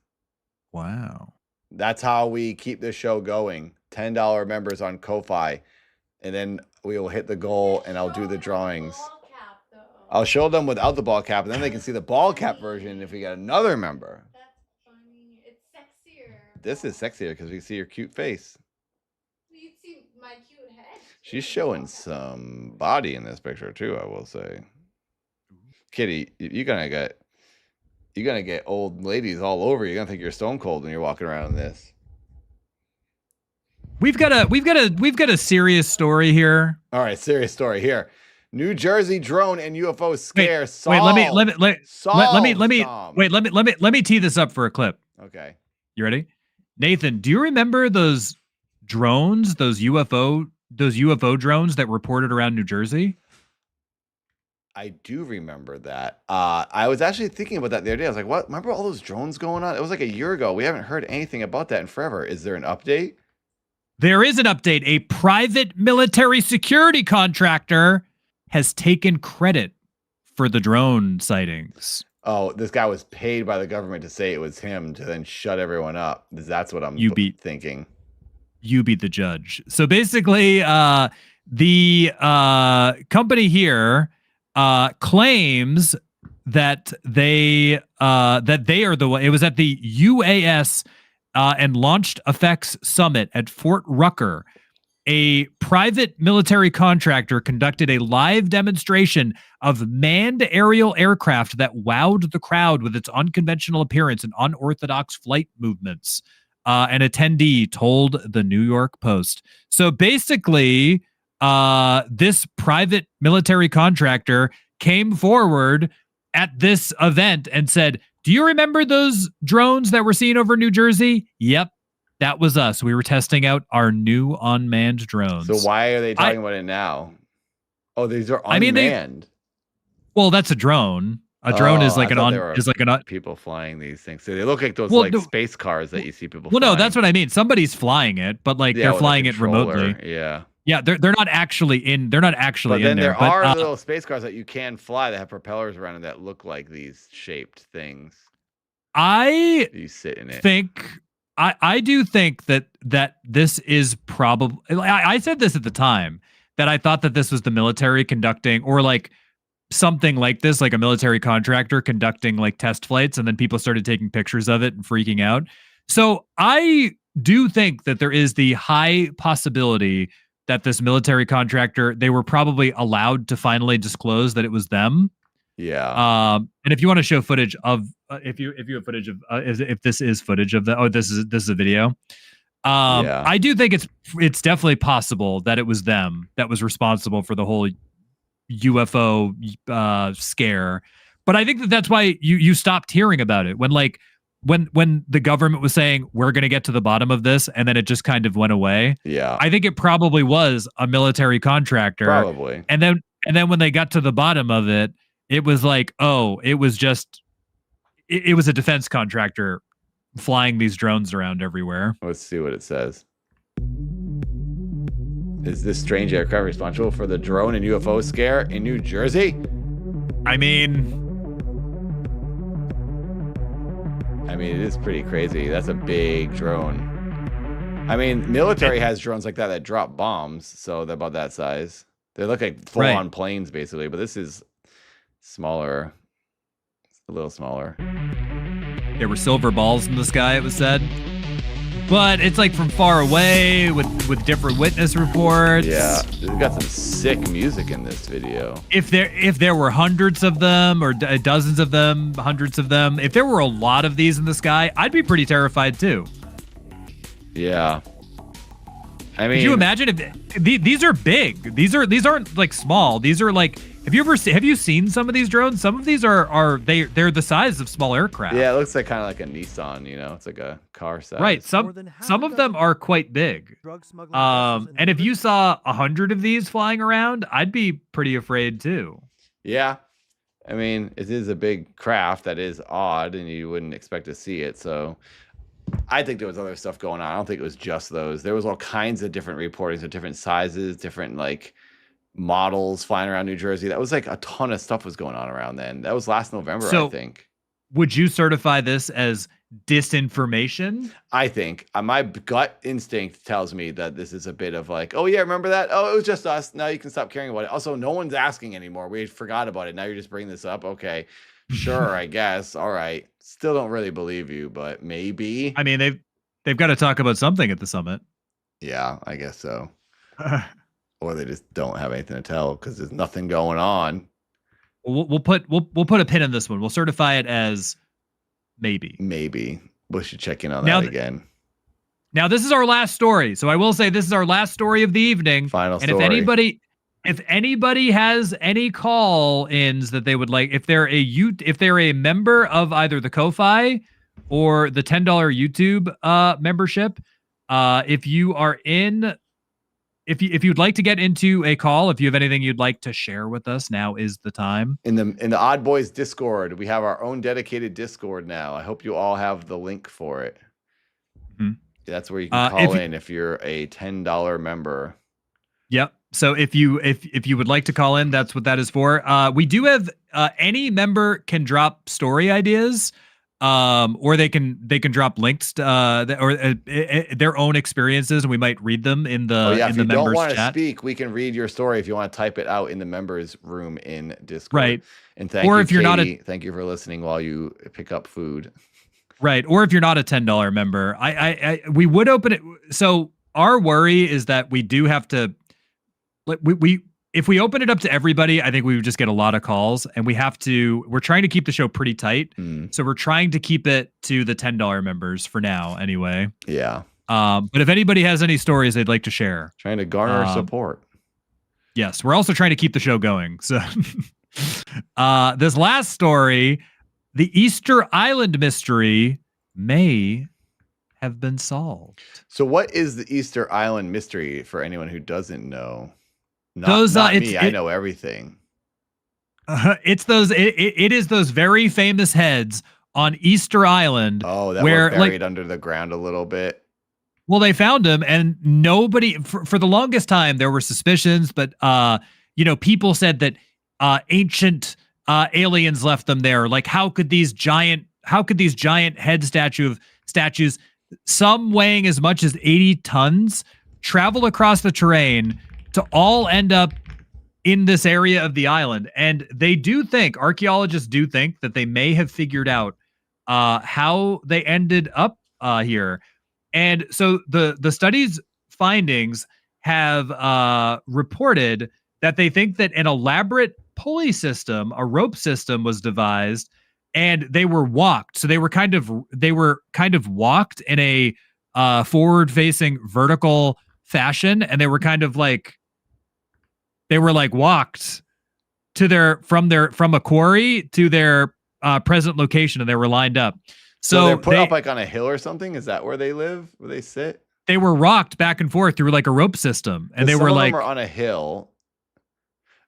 Wow. That's how we keep this show going. $10 members on Ko-Fi, and then we will hit the goal, and I'll do the drawings. I'll show them without the ball cap, and then they can see the ball cap version if we get another member. This is sexier because we can see your cute face. You see my cute head. She's showing some body in this picture too, I will say. Kitty, you're gonna get old ladies all over you. You're gonna think you're stone cold when you're walking around in this. We've got a serious story here. All right, serious story here. New Jersey drone and UFO scare. Wait, let me tee this up for a clip. Okay. You ready? Nathan, do you remember those drones, those UFO drones that reported around New Jersey? I do remember that. I was actually thinking about that the other day. I was like, what? Remember all those drones going on? It was like a year ago. We haven't heard anything about that in forever. Is there an update? There is an update. A private military security contractor has taken credit for the drone sightings. Oh, this guy was paid by the government to say it was him to then shut everyone up. That's what I'm thinking. You beat the judge. So basically, the company here claims that they are the one. It was at the UAS and Launched Effects Summit at Fort Rucker. A private military contractor conducted a live demonstration of manned aerial aircraft that wowed the crowd with its unconventional appearance and unorthodox flight movements. An attendee told the New York Post. So basically, this private military contractor came forward at this event and said, "Do you remember those drones that were seen over New Jersey? Yep. That was us. We were testing out our new unmanned drones." So why are they talking about it now? Oh, these are unmanned. Well, that's a drone. A drone is like people flying these things. So they look like those space cars that you see people flying. No, that's what I mean. Somebody's flying it, but they're flying it remotely. Yeah. Yeah, they're not actually in. They're not actually in there. But then there are little space cars that you can fly that have propellers around them that look like these shaped things. You sit in it. I do think that this is probably. I said this at the time that I thought that this was the military conducting, or like something like this, like a military contractor conducting like test flights, and then people started taking pictures of it and freaking out. So I do think that there is the high possibility that this military contractor, they were probably allowed to finally disclose that it was them. Yeah. And if you want to show footage of, if you have footage of, if this is footage of this is a video. I do think it's definitely possible that it was them that was responsible for the whole UFO scare. But I think that's why you stopped hearing about it when the government was saying we're going to get to the bottom of this, and then it just kind of went away. Yeah. I think it probably was a military contractor. Probably. And then when they got to the bottom of it, it was like, oh, it was a defense contractor flying these drones around everywhere. Let's see what it says. Is this strange aircraft responsible for the drone and UFO scare in New Jersey? I mean, it is pretty crazy. That's a big drone. I mean, military has drones like that drop bombs, so they're about that size. They look like full-on planes, basically, but this is smaller, a little smaller. There were silver balls in the sky, it was said. But it's like from far away with different witness reports. Yeah, they've got some sick music in this video. If there were hundreds of them or dozens of them, hundreds of them, if there were a lot of these in the sky, I'd be pretty terrified too. Yeah. I mean, could you imagine if these are big? These aren't like small. These are like, have you seen some of these drones? Some of these they're the size of small aircraft. Yeah, it looks like kind of like a Nissan, it's like a car size. Right. Some of them are quite big. And if you saw 100 of these flying around, I'd be pretty afraid too. Yeah. I mean, it is a big craft that is odd and you wouldn't expect to see it. So I think there was other stuff going on. I don't think it was just those. There was all kinds of different reportings of different sizes, different like models flying around New Jersey. That was like a ton of stuff was going on around then. That was last November, I think. Would you certify this as disinformation? I think my gut instinct tells me that this is a bit of like, oh yeah, remember that? Oh, it was just us. Now you can stop caring about it. Also, no one's asking anymore. We forgot about it. Now you're just bringing this up. Okay, sure, I guess. All right. Still don't really believe you, but maybe. I mean, they've got to talk about something at the summit. Yeah, I guess so. Or they just don't have anything to tell because there's nothing going on. We'll put a pin in this one. We'll certify it as maybe. Maybe we should check in on that again. Now this is our last story, so I will say this is our last story of the evening. Final story. And if anybody has any call-ins that they would like, if they're a member of either the Ko-Fi or the $10 YouTube membership, if you are in. If you'd like to get into a call, if you have anything you'd like to share with us, now is the time. In the Odd Boys Discord, we have our own dedicated Discord now. I hope you all have the link for it. Mm-hmm. That's where you can call in if you're a $10 member. Yep. So if you would like to call in, that's what that is for. We do have any member can drop story ideas. Or they can drop links to, their own experiences, and we might read them in the if you don't want to speak, we can read your story if you want to type it out in the members room in Discord. Right. And thank you, thank you for listening while you pick up food. Right. Or if you're not a $10 member, we would open it. So our worry is that we do have to, if we open it up to everybody, I think we would just get a lot of calls, and we're trying to keep the show pretty tight. So we're trying to keep it to the $10 members for now anyway. Yeah. But if anybody has any stories they'd like to share. Trying to garner support. Yes. We're also trying to keep the show going. So this last story, the Easter Island mystery may have been solved. So what is the Easter Island mystery for anyone who doesn't know? Not me. I know everything. It's those. It is those very famous heads on Easter Island. Oh, that were buried under the ground a little bit. Well, they found them, and nobody for the longest time there were suspicions, but people said that ancient aliens left them there. Like, how could these giant head statues, some weighing as much as 80 tons, travel across the terrain to all end up in this area of the island? And archaeologists do think that they may have figured out how they ended up here. And so the study's findings have reported that they think that an elaborate pulley system, a rope system, was devised, and they were walked. So they were kind of walked in a forward-facing vertical fashion, and they were kind of like walked to from a quarry to their present location, and they were lined up. So they're put up like on a hill or something. Is that where they live? Where they sit? They were rocked back and forth through like a rope system, and they were like on a hill.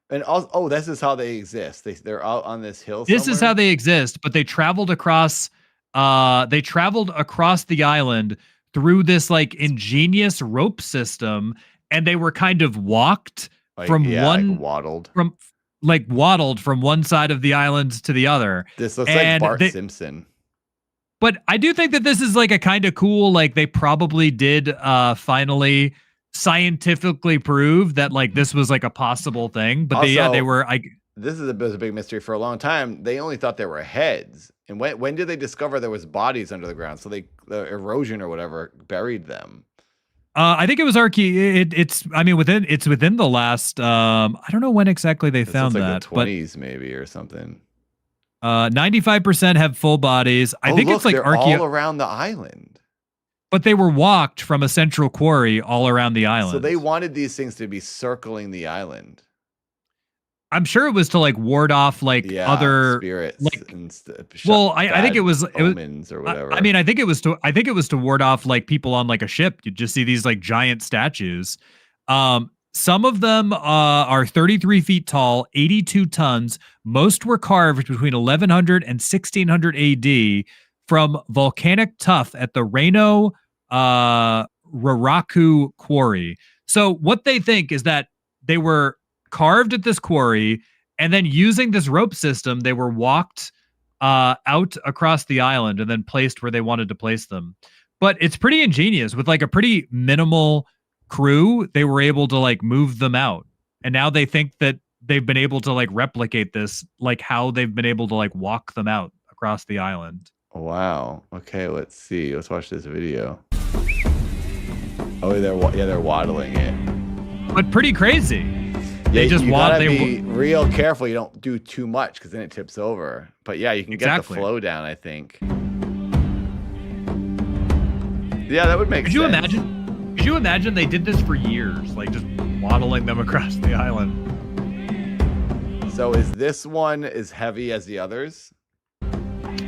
And also, this is how they exist. They're out on this hill. This is how they exist, but they traveled across. They traveled across the island through this like ingenious rope system, and they were kind of walked waddled from one side of the island to the other. This looks like Bart Simpson. But I do think that this is like a kind of cool, like they probably did finally scientifically prove that like this was like a possible thing. But also, they were this is a big mystery for a long time. They only thought they were heads. And when did they discover there was bodies under the ground? So the erosion or whatever buried them. I think it was it's within the last I don't know when exactly they found that. The 20s maybe or something. 95% have full bodies. I think it's like all around the island. But they were walked from a central quarry all around the island. So they wanted these things to be circling the island. I'm sure it was to like ward off like other spirits. I think it was omens or whatever. I think it was to ward off like people on like a ship. You just see these like giant statues. Some of them are 33 feet tall, 82 tons. Most were carved between 1100 and 1600 AD from volcanic tuff at the Reno Raraku quarry. So what they think is that they were carved at this quarry, and then using this rope system, they were walked out across the island and then placed where they wanted to place them. But it's pretty ingenious. With like a pretty minimal crew, they were able to like move them out. And now they think that they've been able to like replicate this, like how they've been able to like walk them out across the island. Wow. Okay, let's see. Let's watch this video. Oh, they're waddling it. But pretty crazy. Yeah, They just you waddle. gotta be real careful. You don't do too much because then it tips over. But yeah, you can get the flow down, I think. Yeah, that would make sense. Could you imagine they did this for years, like just waddling them across the island? So is this one as heavy as the others?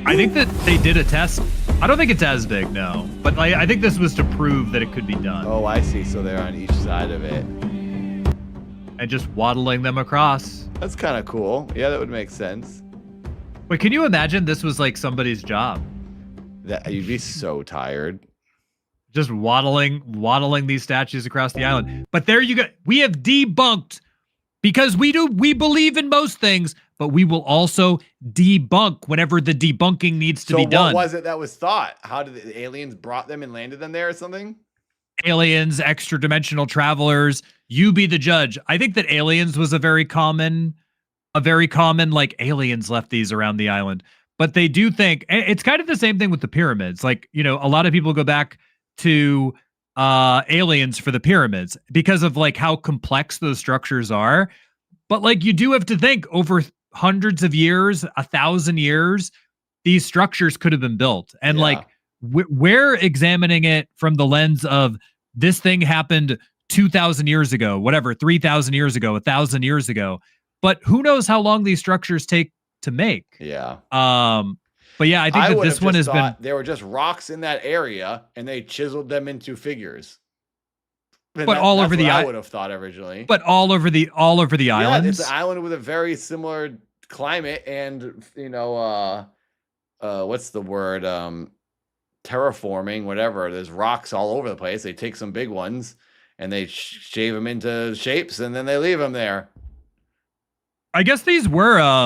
I think that they did a test. I don't think it's as big, no. But I think this was to prove that it could be done. Oh, I see. So they're on each side of it. And just waddling them across. That's kind of cool. Yeah, that would make sense. Wait, can you imagine this was like somebody's job? That you'd be so tired. Just waddling these statues across the island. But there you go. We have debunked, because we believe in most things, but we will also debunk whenever the debunking needs to be done. So what was it that was thought? How did the aliens brought them and landed them there or something? Aliens, extra dimensional travelers, you be the judge. I think that aliens was a very common like aliens left these around the island. But they do think it's kind of the same thing with the pyramids. Like, you know, a lot of people go back to aliens for the pyramids because of like how complex those structures are. But like, you do have to think over hundreds of years, 1,000 years, these structures could have been built. And like, we're examining it from the lens of this thing happened 2,000 years ago, whatever, 3,000 years ago, 1,000 years ago. But who knows how long these structures take to make? Yeah. But yeah, I think that this one has been. There were just rocks in that area, and they chiseled them into figures. And but all over the island, I would have thought originally. But all over the islands. Yeah, it's an island with a very similar climate, and you know, what's the word? Terraforming, whatever. There's rocks all over the place. They take some big ones and they shave them into shapes, and then they leave them there. I guess these were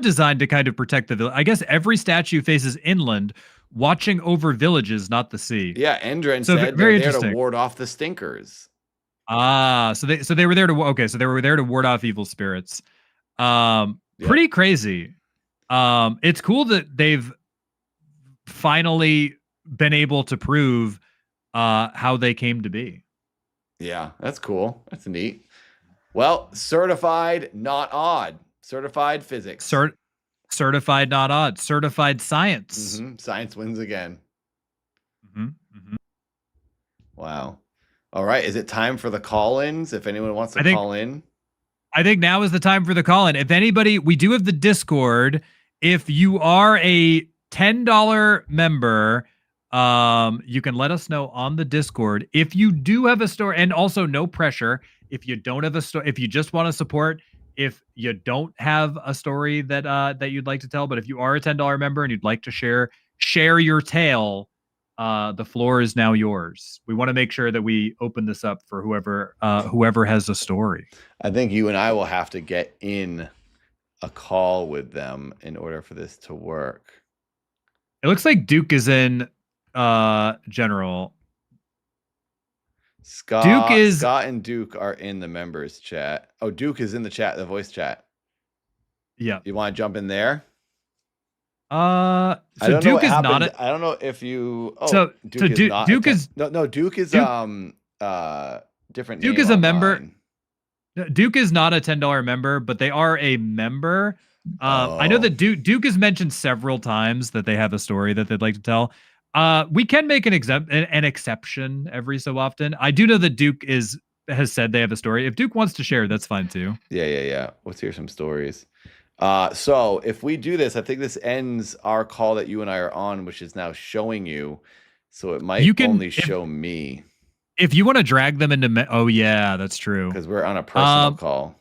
designed to kind of protect the village. I guess every statue faces inland, watching over villages, not the sea. Yeah, Endren said they're there to ward off the stinkers. So they were there to so they were there to ward off evil spirits. Pretty crazy. It's cool that they've finally been able to prove how they came to be. Yeah, that's cool. That's neat. Well, certified, not odd. Certified physics. Certified, not odd. Certified science. Mm-hmm. Science wins again. Mm-hmm. Mm-hmm. Wow. All right. Is it time for the call-ins? If anyone wants to call in. I think now is the time for the call-in. If anybody, we do have the Discord. If you are a $10 member, you can let us know on the Discord. If you do have a story, and also no pressure. If you don't have a story, if you just want to support, if you don't have a story that you'd like to tell, but if you are a $10 member and you'd like to share your tale, the floor is now yours. We want to make sure that we open this up for whoever has a story. I think you and I will have to get in a call with them in order for this to work. It looks like Duke is in general. Scott and Duke are in the members chat. Oh, Duke is in the chat, the voice chat. Yeah. You want to jump in there? So Duke is not I don't know if you Duke is different. Duke is a member. Duke is not a $10 member, but they are a member. I know that Duke has mentioned several times that they have a story that they'd like to tell. We can make an exception every so often. I do know that Duke has said they have a story. If Duke wants to share, that's fine too. Yeah. Let's hear some stories. So if we do this, I think this ends our call that you and I are on, which is now showing you. So it might only show me. If you want to drag them into, oh yeah, that's true. Because we're on a personal call.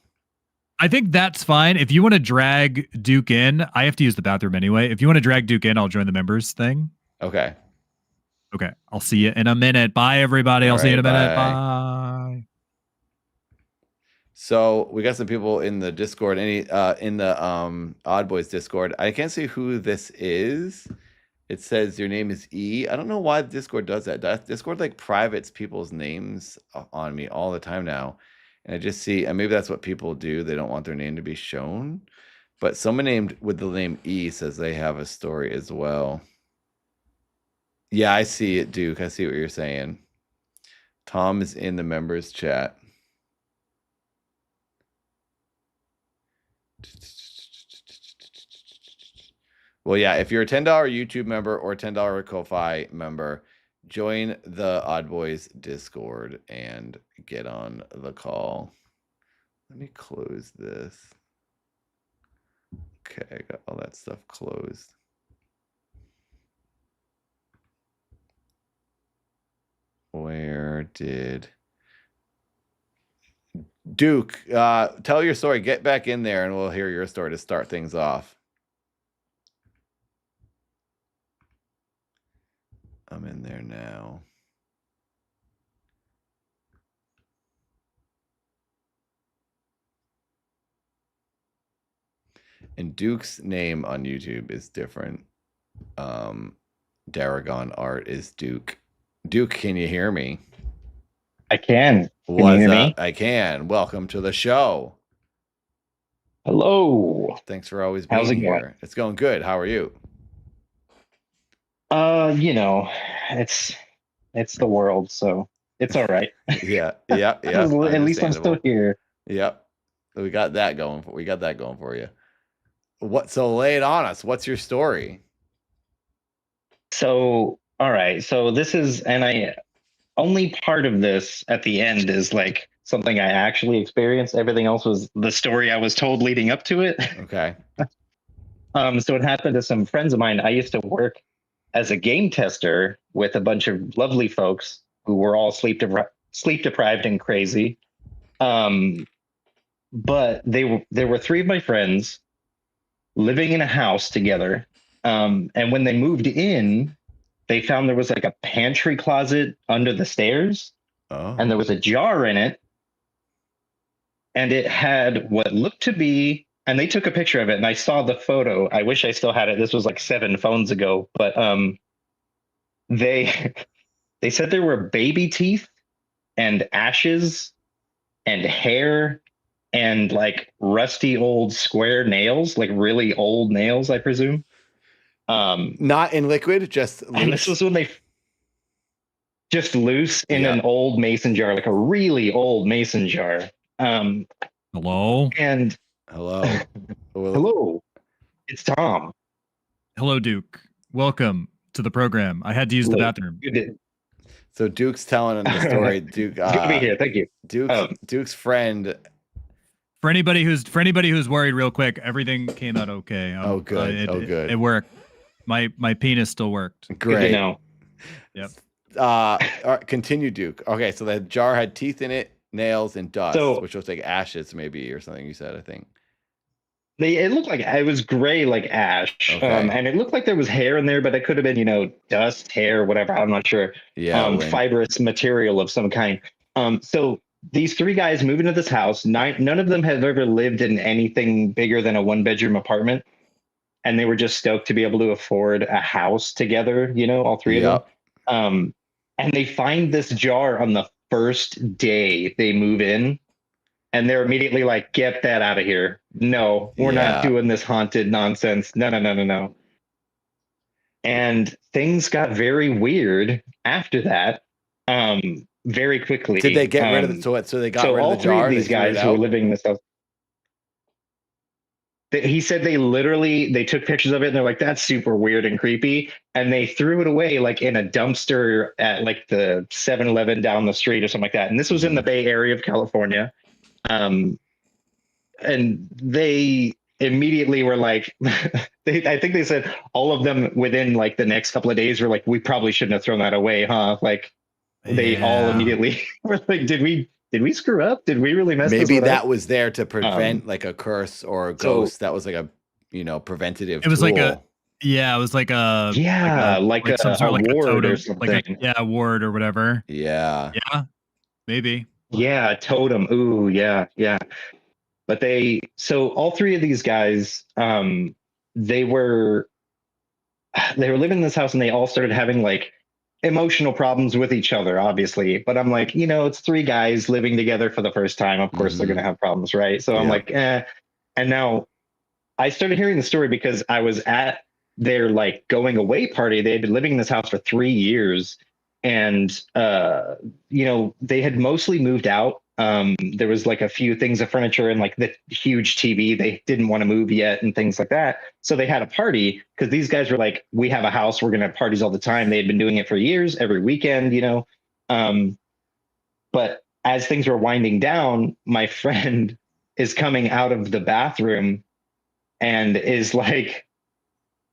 I think that's fine. If you want to drag Duke in, I have to use the bathroom anyway. If you want to drag Duke in, I'll join the members thing. Okay. I'll see you in a minute. Bye, everybody. I'll see you in a minute. Bye. So we got some people in the Discord, in the Odd Boys Discord. I can't see who this is. It says your name is E. I don't know why Discord does that. Discord like privates people's names on me all the time now. And I just see, and maybe that's what people do. They don't want their name to be shown. But someone named with the name E says they have a story as well. Yeah, I see it, Duke. I see what you're saying. Tom is in the members chat. Well, yeah, if you're a $10 YouTube member or $10 Ko-Fi member, join the Odd Boys Discord and get on the call. Let me close this. Okay, I got all that stuff closed. Where did Duke tell your story? Get back in there and we'll hear your story to start things off. I'm in there now. And Duke's name on YouTube is different. Daragon Art is Duke. Duke, can you hear me? I can. Can you hear me? I can. Welcome to the show. Hello. Thanks for always being here. Going? It's going good. How are you? You know, it's the world, so it's all right. Yeah. At least I'm still here. Yep. We got that going for you. So lay it on us. What's your story? So, all right. So this is, and only part of this at the end is like something I actually experienced. Everything else was the story I was told leading up to it. Okay. So it happened to some friends of mine. I used to work as a game tester with a bunch of lovely folks who were all sleep deprived and crazy. But there were three of my friends living in a house together. And when they moved in, they found there was like a pantry closet under the stairs. Oh. And there was a jar in it. And it had what looked to be, and they took a picture of it and I saw the photo. I wish I still had it. This was like 7 phones ago, but they said there were baby teeth and ashes and hair and like rusty old square nails, like really old nails, I presume. Not in liquid, just loose. And this was when they just loose in an old mason jar, like a really old mason jar. Hello. And hello. Hello. It's Tom. Hello, Duke. Welcome to the program. I had to use the bathroom. You did. So Duke's telling the story. Duke, good to be here. Thank you. Duke's friend. For anybody who's worried, real quick, everything came out okay. Good. It worked. My penis still worked. Great. Yep. All right, continue, Duke. Okay, so the jar had teeth in it, nails, and dust, which was like ashes, maybe, or something. You said, I think. It looked like it was gray, like ash, and it looked like there was hair in there, but it could have been, dust, hair, whatever. I'm not sure. Yeah, fibrous material of some kind. So these three guys move into this house. None of them have ever lived in anything bigger than a 1-bedroom apartment, and they were just stoked to be able to afford a house together. All three of them. And they find this jar on the first day they move in. And they're immediately like, get that out of here. No, we're not doing this haunted nonsense. No. And things got very weird after that, very quickly. Did they get rid of it? So they got rid of the jar? All three of these guys who were living in this house. He said they took pictures of it and they're like, that's super weird and creepy. And they threw it away like in a dumpster at like the 7-Eleven down the street or something like that. And this was in the Bay Area of California. And they immediately were like, I think they said all of them within like the next couple of days were like, we probably shouldn't have thrown that away, huh? Like they all immediately were like, did we screw up? Did we really mess this Maybe one that up? was there to prevent like a curse or a ghost. That was like a preventative. It was tool. like a it was like a some sort of like ward a totem, or something. like a ward or whatever. Yeah, maybe. Yeah, totem. Ooh, yeah. But so all three of these guys, they were living in this house and they all started having like emotional problems with each other, obviously. But I'm like, it's three guys living together for the first time. Of course, they're going to have problems, right? So I'm like, And now I started hearing the story because I was at their like going away party. They had been living in this house for 3 years, and you know, they had mostly moved out. There was like a few things of furniture and like the huge TV they didn't want to move yet and things like that. So they had a party because these guys were like, we have a house, we're going to have parties all the time. They had been doing it for years, every weekend, you know. But as things were winding down, my friend is coming out of the bathroom and is like,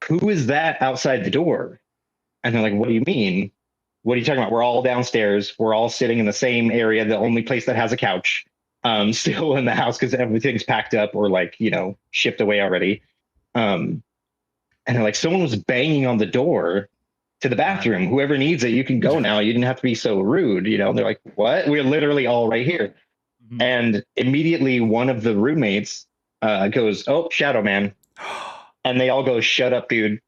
who is that outside the door? And they're like, what do you mean? What are you talking about? We're all downstairs. We're all sitting in the same area. The only place that has a couch still in the house because everything's packed up or like, you know, shipped away already. And they're like, someone was banging on the door to the bathroom. Whoever needs it, you can go now. You didn't have to be so rude. You know, and they're like, what? We're literally all right here. Mm-hmm. And immediately one of the roommates goes, oh, Shadow Man. And they all go, shut up, dude.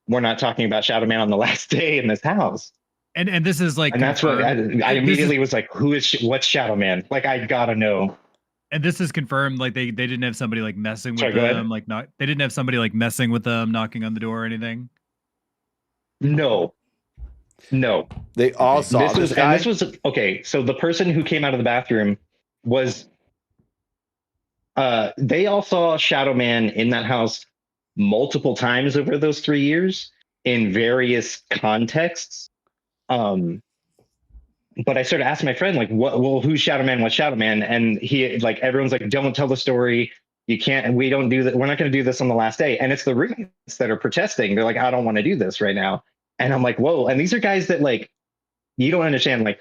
We're not talking about Shadow Man on the last day in this house. And this is like, and that's what I immediately was like, what's Shadow Man? Like, I gotta know. And this is confirmed. Like they didn't have somebody like messing with them. Like they didn't have somebody like messing with them, knocking on the door or anything. No. They all saw this guy. And this was okay. So the person who came out of the bathroom was, they all saw Shadow Man in that house multiple times over those 3 years in various contexts. But I started asking my friend, like, who's Shadow Man? What's Shadow Man? And he, like, everyone's like, don't tell the story. You can't, and we don't do that. We're not going to do this on the last day. And it's the roommates that are protesting. They're like, I don't want to do this right now. And I'm like, whoa. And these are guys that, like, you don't understand. Like,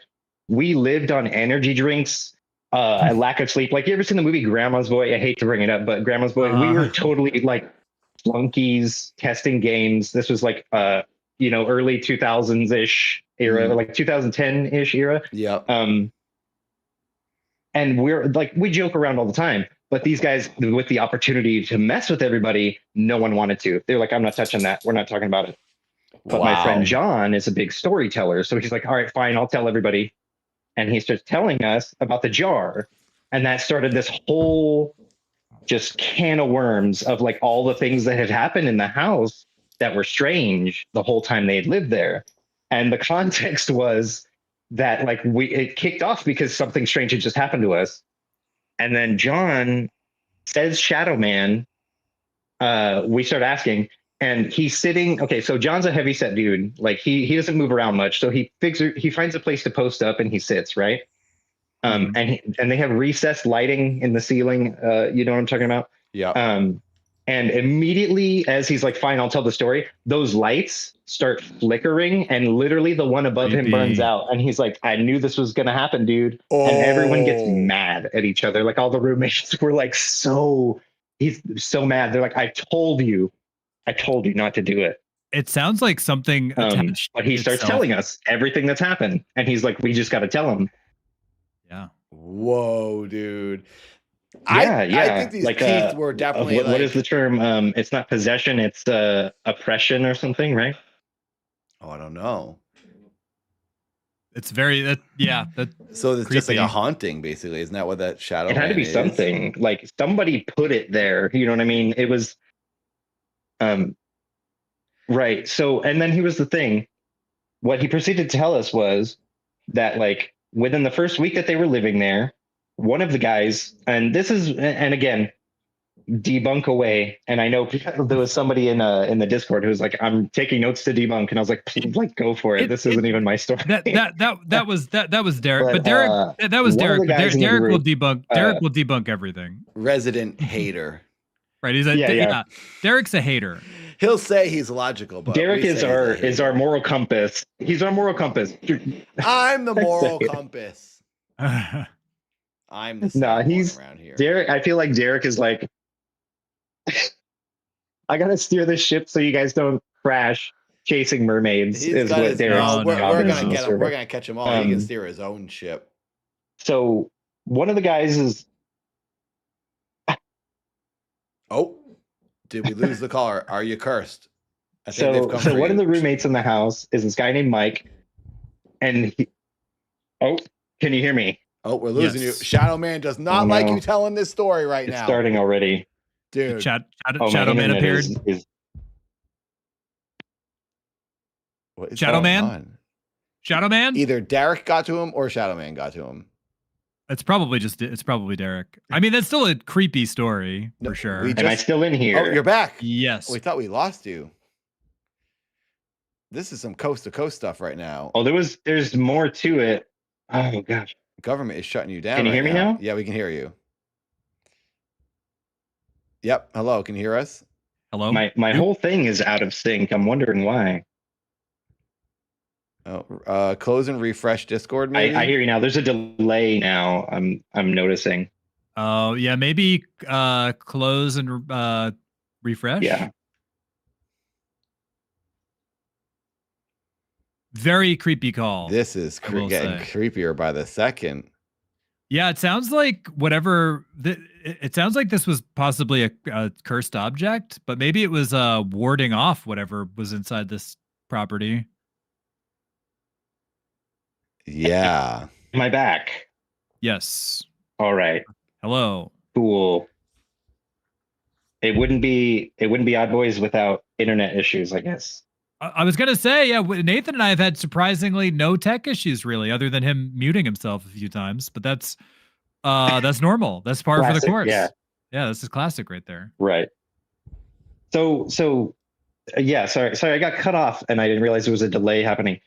we lived on energy drinks, a lack of sleep. Like, you ever seen the movie Grandma's Boy? I hate to bring it up, but Grandma's Boy, we were totally like flunkies testing games. This was like, you know, early 2000s ish era, like 2010 ish era. Yeah. And we're like, we joke around all the time, but these guys with the opportunity to mess with everybody, no one wanted to. They're like, I'm not touching that. We're not talking about it. But my friend John is a big storyteller. So he's like, all right, fine, I'll tell everybody. And he starts telling us about the jar. And that started this whole just can of worms of like all the things that had happened in the house that were strange the whole time they had lived there. And the context was that like it kicked off because something strange had just happened to us. And then John says Shadow Man. We start asking, and he's sitting. Okay, so John's a heavyset dude. Like he doesn't move around much. So he finds a place to post up and he sits, right? And they have recessed lighting in the ceiling. You know what I'm talking about? Yeah. And immediately as he's like, fine, I'll tell the story, those lights start flickering and literally the one above him burns out. And he's like, I knew this was going to happen, dude. And everyone gets mad at each other. Like all the roommates were like, he's so mad. They're like, I told you not to do it. It sounds like something attached. But he starts telling us everything that's happened. And he's like, we just got to tell him. Yeah. Whoa, dude. Yeah, I think these like, teeth were definitely what is the term? It's not possession, it's oppression or something, right? Oh, I don't know. It's very so it's just like a haunting, basically. Isn't that what that Shadow? It had to be something. Like somebody put it there. You know what I mean? It was right. So and then here's the thing. What he proceeded to tell us was that like within the first week that they were living there, one of the guys, and again, debunk away. And I know there was somebody in the Discord who was like, "I'm taking notes to debunk," and I was like, "Like, go for it. This isn't even my story." That was Derek, but Derek, that was Derek. Derek will debunk. Derek will debunk everything. Resident hater, right? He's Derek's a hater. He'll say he's logical, but Derek is our moral compass. He's our moral compass. I'm the moral compass. I'm the he's around here. Derek. I feel like Derek is like, I gotta steer this ship so you guys don't crash chasing mermaids. Is what Derek's we're gonna get him. We're gonna catch him all. He can steer his own ship. So one of the guys is. Oh, did we lose the caller? Are you cursed? So one of the roommates in the house is this guy named Mike, and can you hear me? Oh, we're losing you. Shadow Man does not like you telling this story right now. It's starting already. Dude. Shadow Man appeared. What is Shadow going Man? on? Shadow Man? Either Derek got to him or Shadow Man got to him. It's probably Derek. I mean, that's still a creepy story for sure. Am I still in here? Oh, you're back. Yes. We thought we lost you. This is some coast to coast stuff right now. Oh, there's more to it. Oh gosh. Government is shutting you down. Can you hear me now? Yeah, we can hear you. Yep. Hello. Can you hear us? Hello. My whole thing is out of sync. I'm wondering why. Oh, close and refresh Discord. Maybe I hear you now. There's a delay now. I'm noticing. Oh yeah, maybe close and refresh. Yeah. Very creepy call. This is getting creepier by the second. Yeah, it sounds like it sounds like this was possibly a cursed object, but maybe it was warding off whatever was inside this property. Yeah. Am I back? Yes. All right. Hello. Cool. It wouldn't be Odd Boys without internet issues, I guess. I was gonna say, yeah, Nathan and I have had surprisingly no tech issues really, other than him muting himself a few times. But that's normal. That's par for the course. Yeah. Yeah, this is classic right there. Right. So yeah, sorry, I got cut off and I didn't realize there was a delay happening.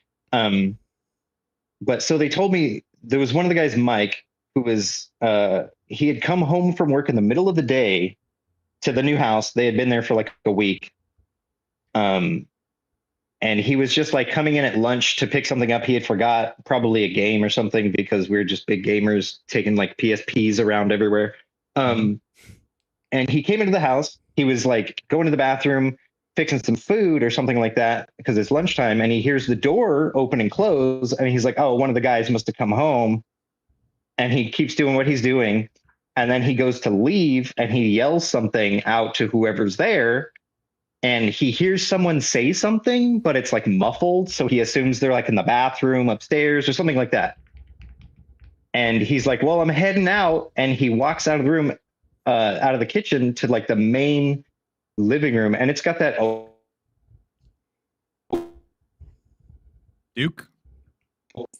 But so they told me there was one of the guys, Mike, who was he had come home from work in the middle of the day to the new house. They had been there for like a week. And he was just like coming in at lunch to pick something up. He had forgot probably a game or something because we're just big gamers taking like PSPs around everywhere. And he came into the house. He was like going to the bathroom, fixing some food or something like that because it's lunchtime. And he hears the door open and close. And he's like, oh, one of the guys must have come home. And he keeps doing what he's doing. And then he goes to leave and he yells something out to whoever's there. And he hears someone say something, but it's like muffled. So he assumes they're like in the bathroom upstairs or something like that. And he's like, well, I'm heading out. And he walks out of the room, out of the kitchen to like the main living room. And it's got that. Duke.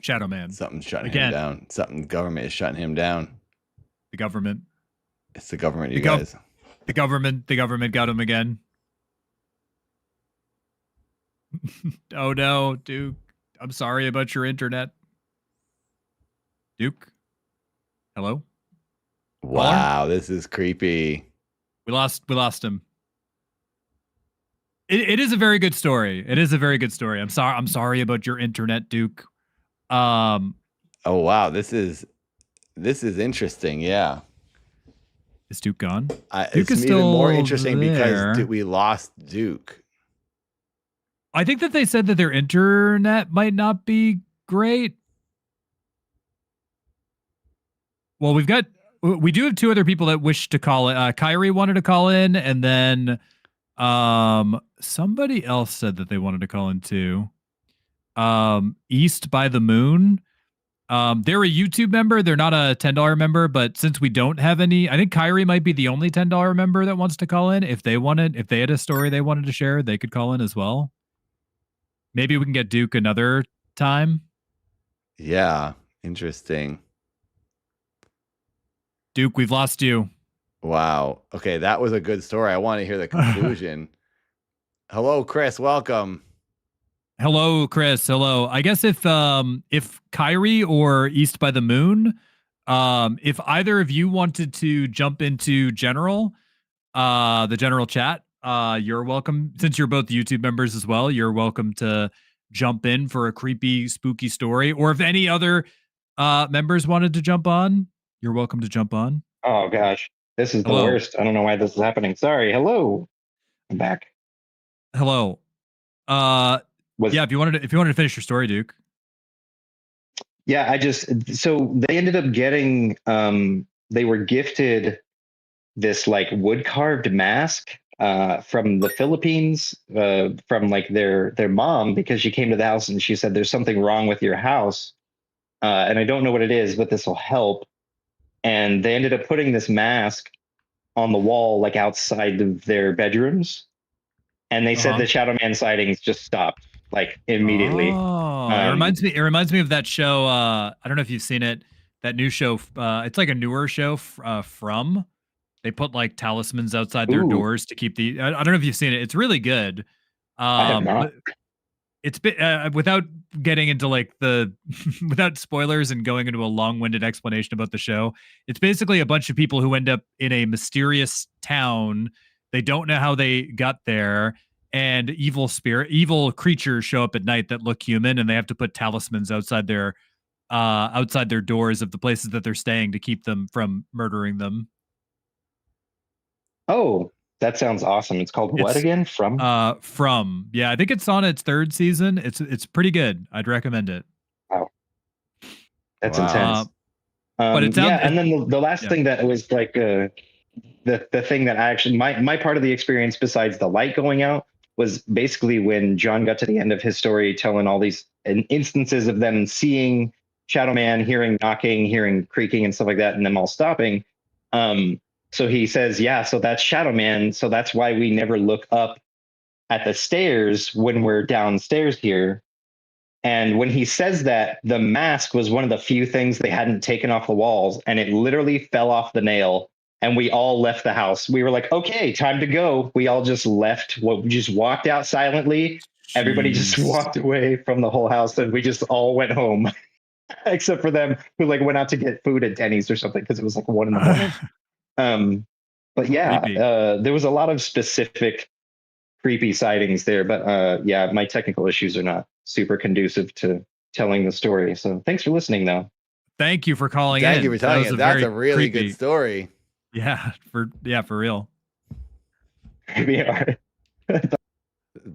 Shadow Man. Something's shutting him down. Government is shutting him down. The government. It's the government, guys. The government got him again. Oh no, Duke. I'm sorry about your internet. Duke? Hello? Wow, this is creepy. We lost him. It is a very good story. It is a very good story. I'm sorry about your internet, Duke. Oh wow, this is interesting, yeah. Is Duke gone? Duke is still even more interesting because we lost Duke. I think that they said that their internet might not be great. Well, we do have two other people that wish to call it. Kyrie wanted to call in, and then somebody else said that they wanted to call in too. East by the Moon. They're a YouTube member. They're not a $10 member, but since we don't have any, I think Kyrie might be the only $10 member that wants to call in. If they had a story they wanted to share, they could call in as well. Maybe we can get Duke another time. Yeah, interesting. Duke, we've lost you. Wow. Okay, that was a good story. I want to hear the conclusion. Hello, Chris. Welcome. Hello, Chris. Hello. I guess if Kyrie or East by the Moon, if either of you wanted to jump into the general chat, you're welcome. Since you're both YouTube members as well, you're welcome to jump in for a creepy, spooky story. Or if any other members wanted to jump on, you're welcome to jump on. Oh gosh, this is the worst. I don't know why this is happening. Sorry. Hello, I'm back. Hello. Yeah, if you wanted to finish your story, Duke. Yeah, so they ended up getting they were gifted this like wood carved mask from the Philippines from like their mom, because she came to the house and she said there's something wrong with your house and I don't know what it is, but this will help. And they ended up putting this mask on the wall like outside of their bedrooms, and they said the Shadow Man sightings just stopped. like immediately. Oh, it reminds me of that show. I don't know if you've seen it. That new show. It's like a newer show. From they put like talismans outside their doors to keep the. I don't know if you've seen it. It's really good. I have not. It's been without getting into like the without spoilers and going into a long-winded explanation about the show. It's basically a bunch of people who end up in a mysterious town. They don't know how they got there, and evil creatures show up at night that look human, and they have to put talismans outside their doors of the places that they're staying to keep them from murdering them. Oh, that sounds awesome. It's called what again? From? From. Yeah, I think it's on its 3rd season. It's pretty good. I'd recommend it. Wow. That's intense. But it sounds, and then the last thing that was like the thing that I actually my part of the experience besides the light going out was basically when John got to the end of his story telling all these instances of them seeing Shadow Man, hearing knocking, hearing creaking and stuff like that, and them all stopping. So he says, yeah, so that's Shadow Man. So that's why we never look up at the stairs when we're downstairs here. And when he says that, the mask was one of the few things they hadn't taken off the walls, and it literally fell off the nail. And we all left the house. We were like, okay, time to go. We all just left. We just walked out silently. Jeez. Everybody just walked away from the whole house, and we just all went home, except for them who like went out to get food at Denny's or something because it was like 1 a.m. But yeah, there was a lot of specific creepy sightings there. But yeah, my technical issues are not super conducive to telling the story. So thanks for listening, though. Thank you for calling in. Thank you for telling it. That's a really good story. Yeah, for real. Maybe all right.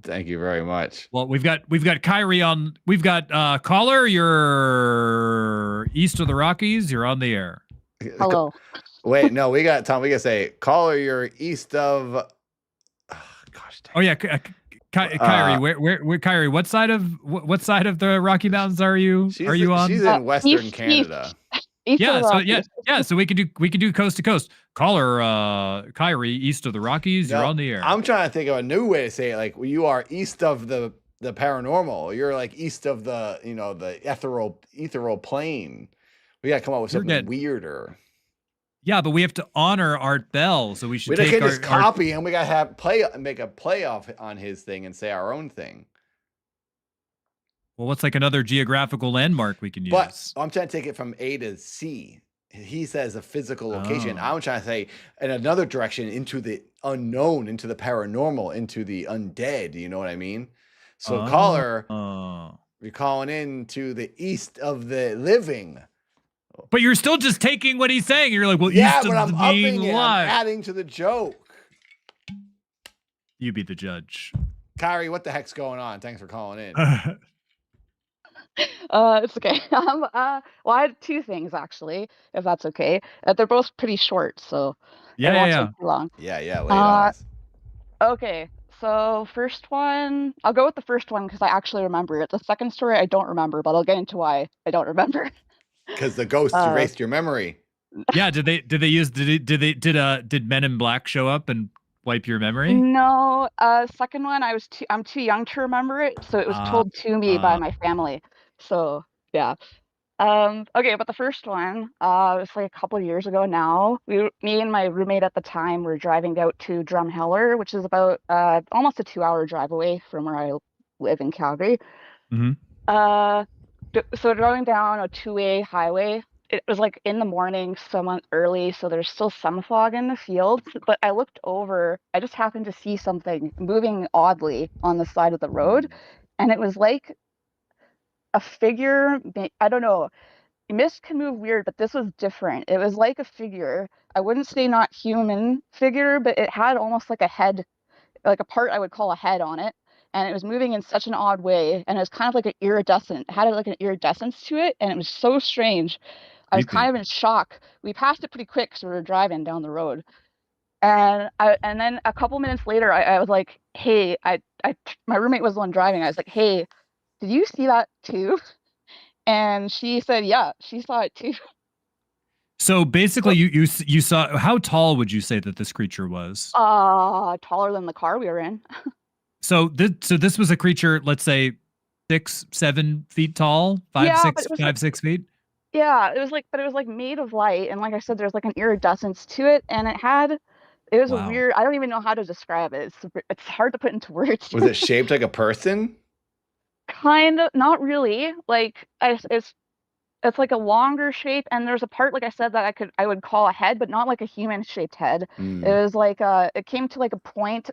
Thank you very much. Well, we've got Kyrie on. We've got caller. You're east of the Rockies. You're on the air. Hello. Wait, no, we got Tom. We gotta say caller. You're east of. Oh, gosh. Oh yeah, Kyrie. Where Kyrie? What side of the Rocky Mountains are you? Are you on? She's in Western Canada. So we could do coast to coast. Caller Kyrie, east of the Rockies. You're on the air. I'm trying to think of a new way to say it. Like you are east of the paranormal. You're like east of the the ethereal plane. We gotta come up with something weirder. Yeah, but we have to honor Art Bell, so we should take just copy and we gotta make a play off on his thing and say our own thing. Well, what's like another geographical landmark we can use? But I'm trying to take it from A to C. He says a physical location. I'm trying to say in another direction into the unknown, into the paranormal, into the undead. You know what I mean? So caller, you're calling in to the east of the living. But you're still just taking what he's saying. You're like, well, yeah, east but of I'm upping it. I'm adding to the joke. You be the judge. Kyrie, what the heck's going on? Thanks for calling in. It's okay. Well, I had 2 things actually, if that's okay. They're both pretty short, so it won't take too long. Yeah. Lay it on us. Okay, so first one, I'll go with the first one because I actually remember it. The second story I don't remember, but I'll get into why I don't remember. Because the ghost erased your memory. Yeah. Did Men in Black show up and wipe your memory? No. Second one, I'm too young to remember it, so it was told to me by my family. So yeah. Okay, but the first one, it was like a couple of years ago now. Me and my roommate at the time were driving out to Drumheller, which is about almost a 2-hour drive away from where I live in Calgary. Mm-hmm. So driving down a 2-way highway. It was like in the morning, somewhat early, so there's still some fog in the field. But I looked over, I just happened to see something moving oddly on the side of the road. And it was like a figure, I don't know, mist can move weird, but this was different. It was like a figure. I wouldn't say not human figure, but it had almost like a head, like a part I would call a head on it. And it was moving in such an odd way. And it was kind of like an iridescent, it had like an iridescence to it. And it was so strange. I was kind of in shock. We passed it pretty quick because we were driving down the road. And then a couple minutes later, I was like, hey, my roommate was the one driving. I was like, hey, did you see that too? And she said, yeah, she saw it too. So basically, you saw, how tall would you say that this creature was? Taller than the car we were in. So this was a creature, let's say 6-7 feet tall, 5-6 feet. Yeah, it was like made of light, and like I said, there's like an iridescence to it, and it was a weird. I don't even know how to describe it. It's hard to put into words. Was it shaped like a person? Kind of, not really. Like it's like a longer shape, and there's a part, like I said, that I would call a head, but not like a human shaped head. It was like it came to like a point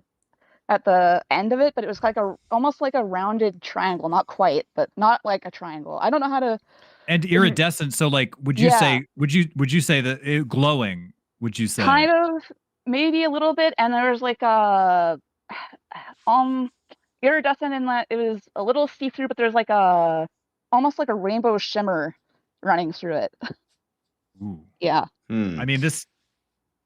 at the end of it, but it was like almost like a rounded triangle, not quite, but not like a triangle. I don't know how to. And iridescent. So like, would you say that it glowing? Would you say kind of, maybe a little bit? And there was like a iridescent in that it was a little see through, but there's like almost like a rainbow shimmer running through it. Ooh. Yeah. I mean,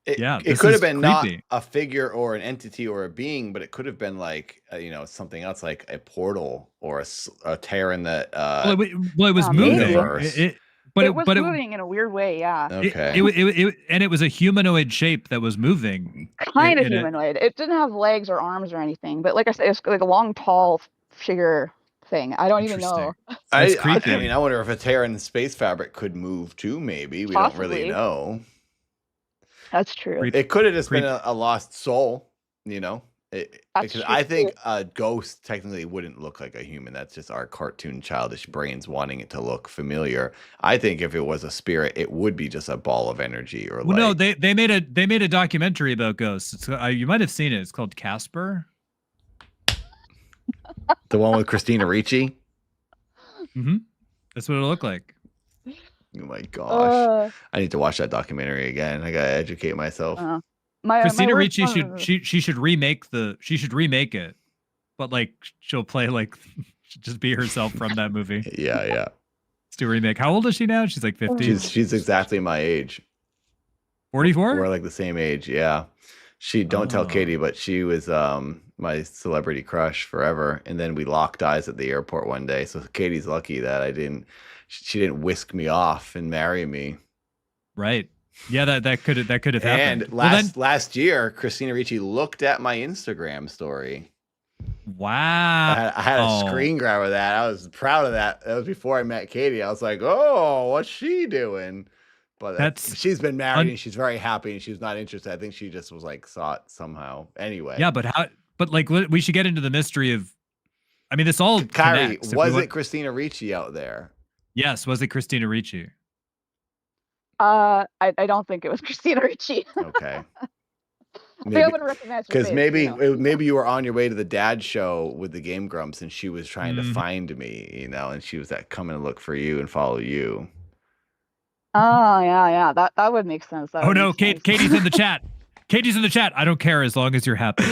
it could have been not a figure or an entity or a being, but it could have been like something else, like a portal or a tear in the it was moving. It was moving in a weird way. Yeah. Okay. It was a humanoid shape that was moving. Kind of humanoid. It didn't have legs or arms or anything, but like I said, it's like a long, tall figure thing. I don't even know. That's creepy. I mean, I wonder if a tear in the space fabric could move too. Maybe we don't really know. That's true. It could have just been a lost soul, because I think a ghost technically wouldn't look like a human. That's just our cartoon childish brains wanting it to look familiar. I think if it was a spirit, it would be just a ball of energy or no, they made a documentary about ghosts. You might have seen it. It's called Casper. The one with Christina Ricci? Mm-hmm. That's what it'll look like. Oh my gosh. I need to watch that documentary again. I gotta educate myself. Christina Ricci should remake it, but like she'll play like just be herself from that movie. Yeah. Let's do a remake. How old is she now? She's like 50. She's exactly my age. 44? We're like the same age, yeah. Don't tell Katie, but she was my celebrity crush forever. And then we locked eyes at the airport one day. So Katie's lucky that she didn't whisk me off and marry me. Right. Yeah, that could have happened. And last year, Christina Ricci looked at my Instagram story. Wow. I had a screen grab of that. I was proud of that. That was before I met Katie. I was like, oh, what's she doing? But she's been married and she's very happy and she's not interested. I think she just was like, saw it somehow. Anyway. Yeah, but like we should get into the mystery of, I mean, this all Kyrie, was it Christina Ricci out there? Yes, was it Christina Ricci? I don't think it was Christina Ricci. Okay. Because maybe you were on your way to the dad show with the Game Grumps and she was trying to find me, and she was coming to look for you and follow you. Oh yeah, that would make sense. Katie's in the chat. Katie's in the chat. I don't care as long as you're happy.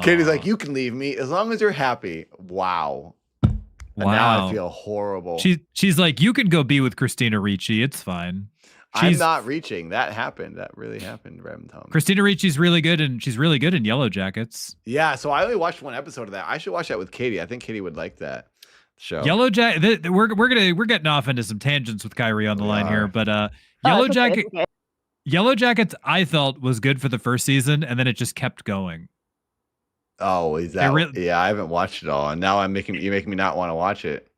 Katie's like, you can leave me as long as you're happy. Wow. And now I feel horrible. She's like, you can go be with Christina Ricci. It's fine. I'm not reaching. That happened. That really happened, Rem Tom. Christina Ricci's really good, and she's really good in Yellow Jackets. Yeah, so I only watched one episode of that. I should watch that with Katie. I think Katie would like that show. Yellow Jacket. We're getting off into some tangents with Kyrie on the line here, but Yellow Jackets, I felt was good for the first season, and then it just kept going. Oh, is that? Yeah, I haven't watched it all, and now you're making me not want to watch it.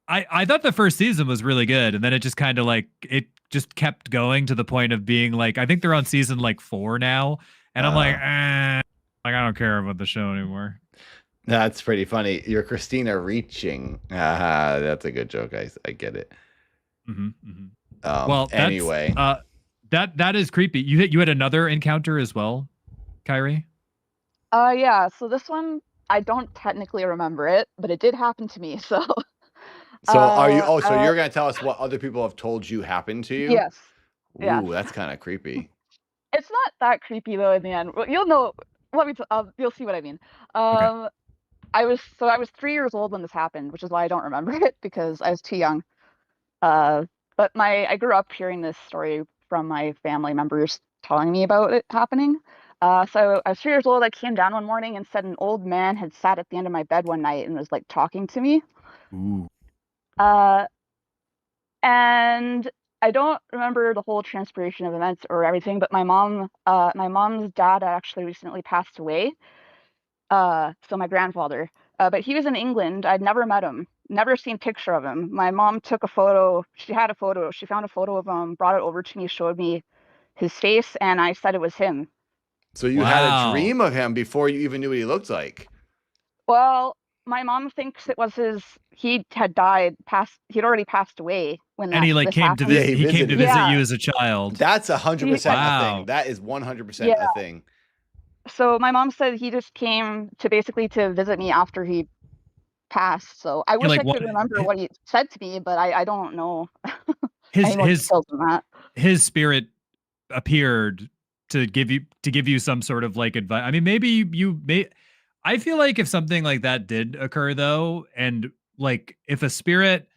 I thought the first season was really good, and then it just kind of it just kept going to the point of being like, I think they're on season 4 now, and I'm like I don't care about the show anymore. That's pretty funny. You're Christina reaching. That's a good joke. I get it. Well, anyway, that is creepy. You had another encounter as well, Kyrie? Yeah. So this one, I don't technically remember it, but it did happen to me. So. So are you? Oh, so you're gonna tell us what other people have told you happened to you? Yes. Ooh, yeah. That's kind of creepy. It's not that creepy though. In the end, you'll know. You'll see what I mean. Okay. I was 3 years old when this happened, which is why I don't remember it because I was too young. But I grew up hearing this story from my family members telling me about it happening. So I was 3 years old. I came down one morning and said an old man had sat at the end of my bed one night and was talking to me. Ooh. And I don't remember the whole transpiration of events or everything, but my mom's dad actually recently passed away. So my grandfather, but he was in England. I'd never met him. never seen picture of him. My mom took a photo. She had a photo. She found a photo of him, brought it over to me, showed me his face, and I said it was him. So you had a dream of him before you even knew what he looked like. Well, my mom thinks it was he had died, he'd already passed away when and he like came to visit, he came to visit you as a child. That's 100% a thing. That is 100% a thing. So my mom said he just came to visit me after he passed. So I wish I could remember what he said to me, but I don't know. His spirit appeared to give you some sort of like advice. I mean, maybe you may. I feel like if something like that did occur though, and like if a spirit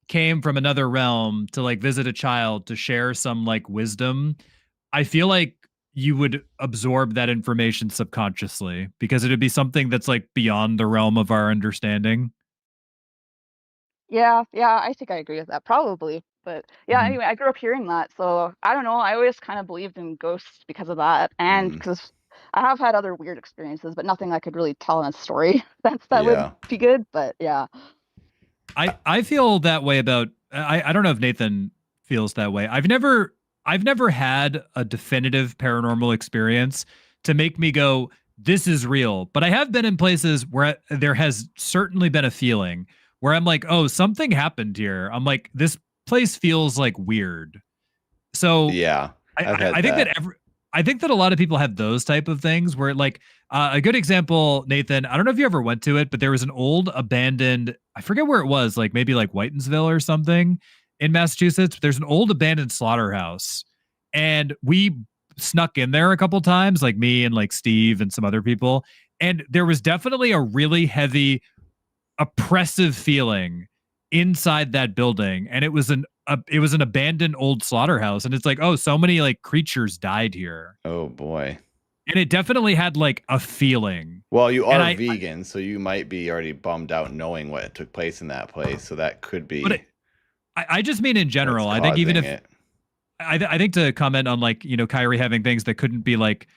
came from another realm to like visit a child to share some like wisdom, I feel like you would absorb that information subconsciously because it'd be something that's like beyond the realm of our understanding. Yeah, I think I agree with that, probably. But yeah, anyway, I grew up hearing that, so I don't know. I always kind of believed in ghosts because of that, and because I have had other weird experiences, but nothing I could really tell in a story that would be good. But yeah, I feel that way about. I don't know if Nathan feels that way. I've never had a definitive paranormal experience to make me go, this is real. But I have been in places where there has certainly been a feeling where I'm like, oh, something happened here. I'm like, this place feels like weird. So yeah, I think I think that a lot of people have those type of things where like a good example, Nathan, I don't know if you ever went to it, but there was an old abandoned, I forget where it was, like maybe like Whitensville or something in Massachusetts. There's an old abandoned slaughterhouse, and we snuck in there a couple times, like me and like Steve and some other people. And there was definitely a really heavy oppressive feeling inside that building, and it was an abandoned old slaughterhouse, and it's like, oh, so many like creatures died here. Oh boy. And it definitely had like a feeling. Well, you are vegan, so you might be already bummed out knowing what took place in that place, so that could be. But I just mean in general. I think even if I think to comment on like, you know, Kyrie having things that couldn't be like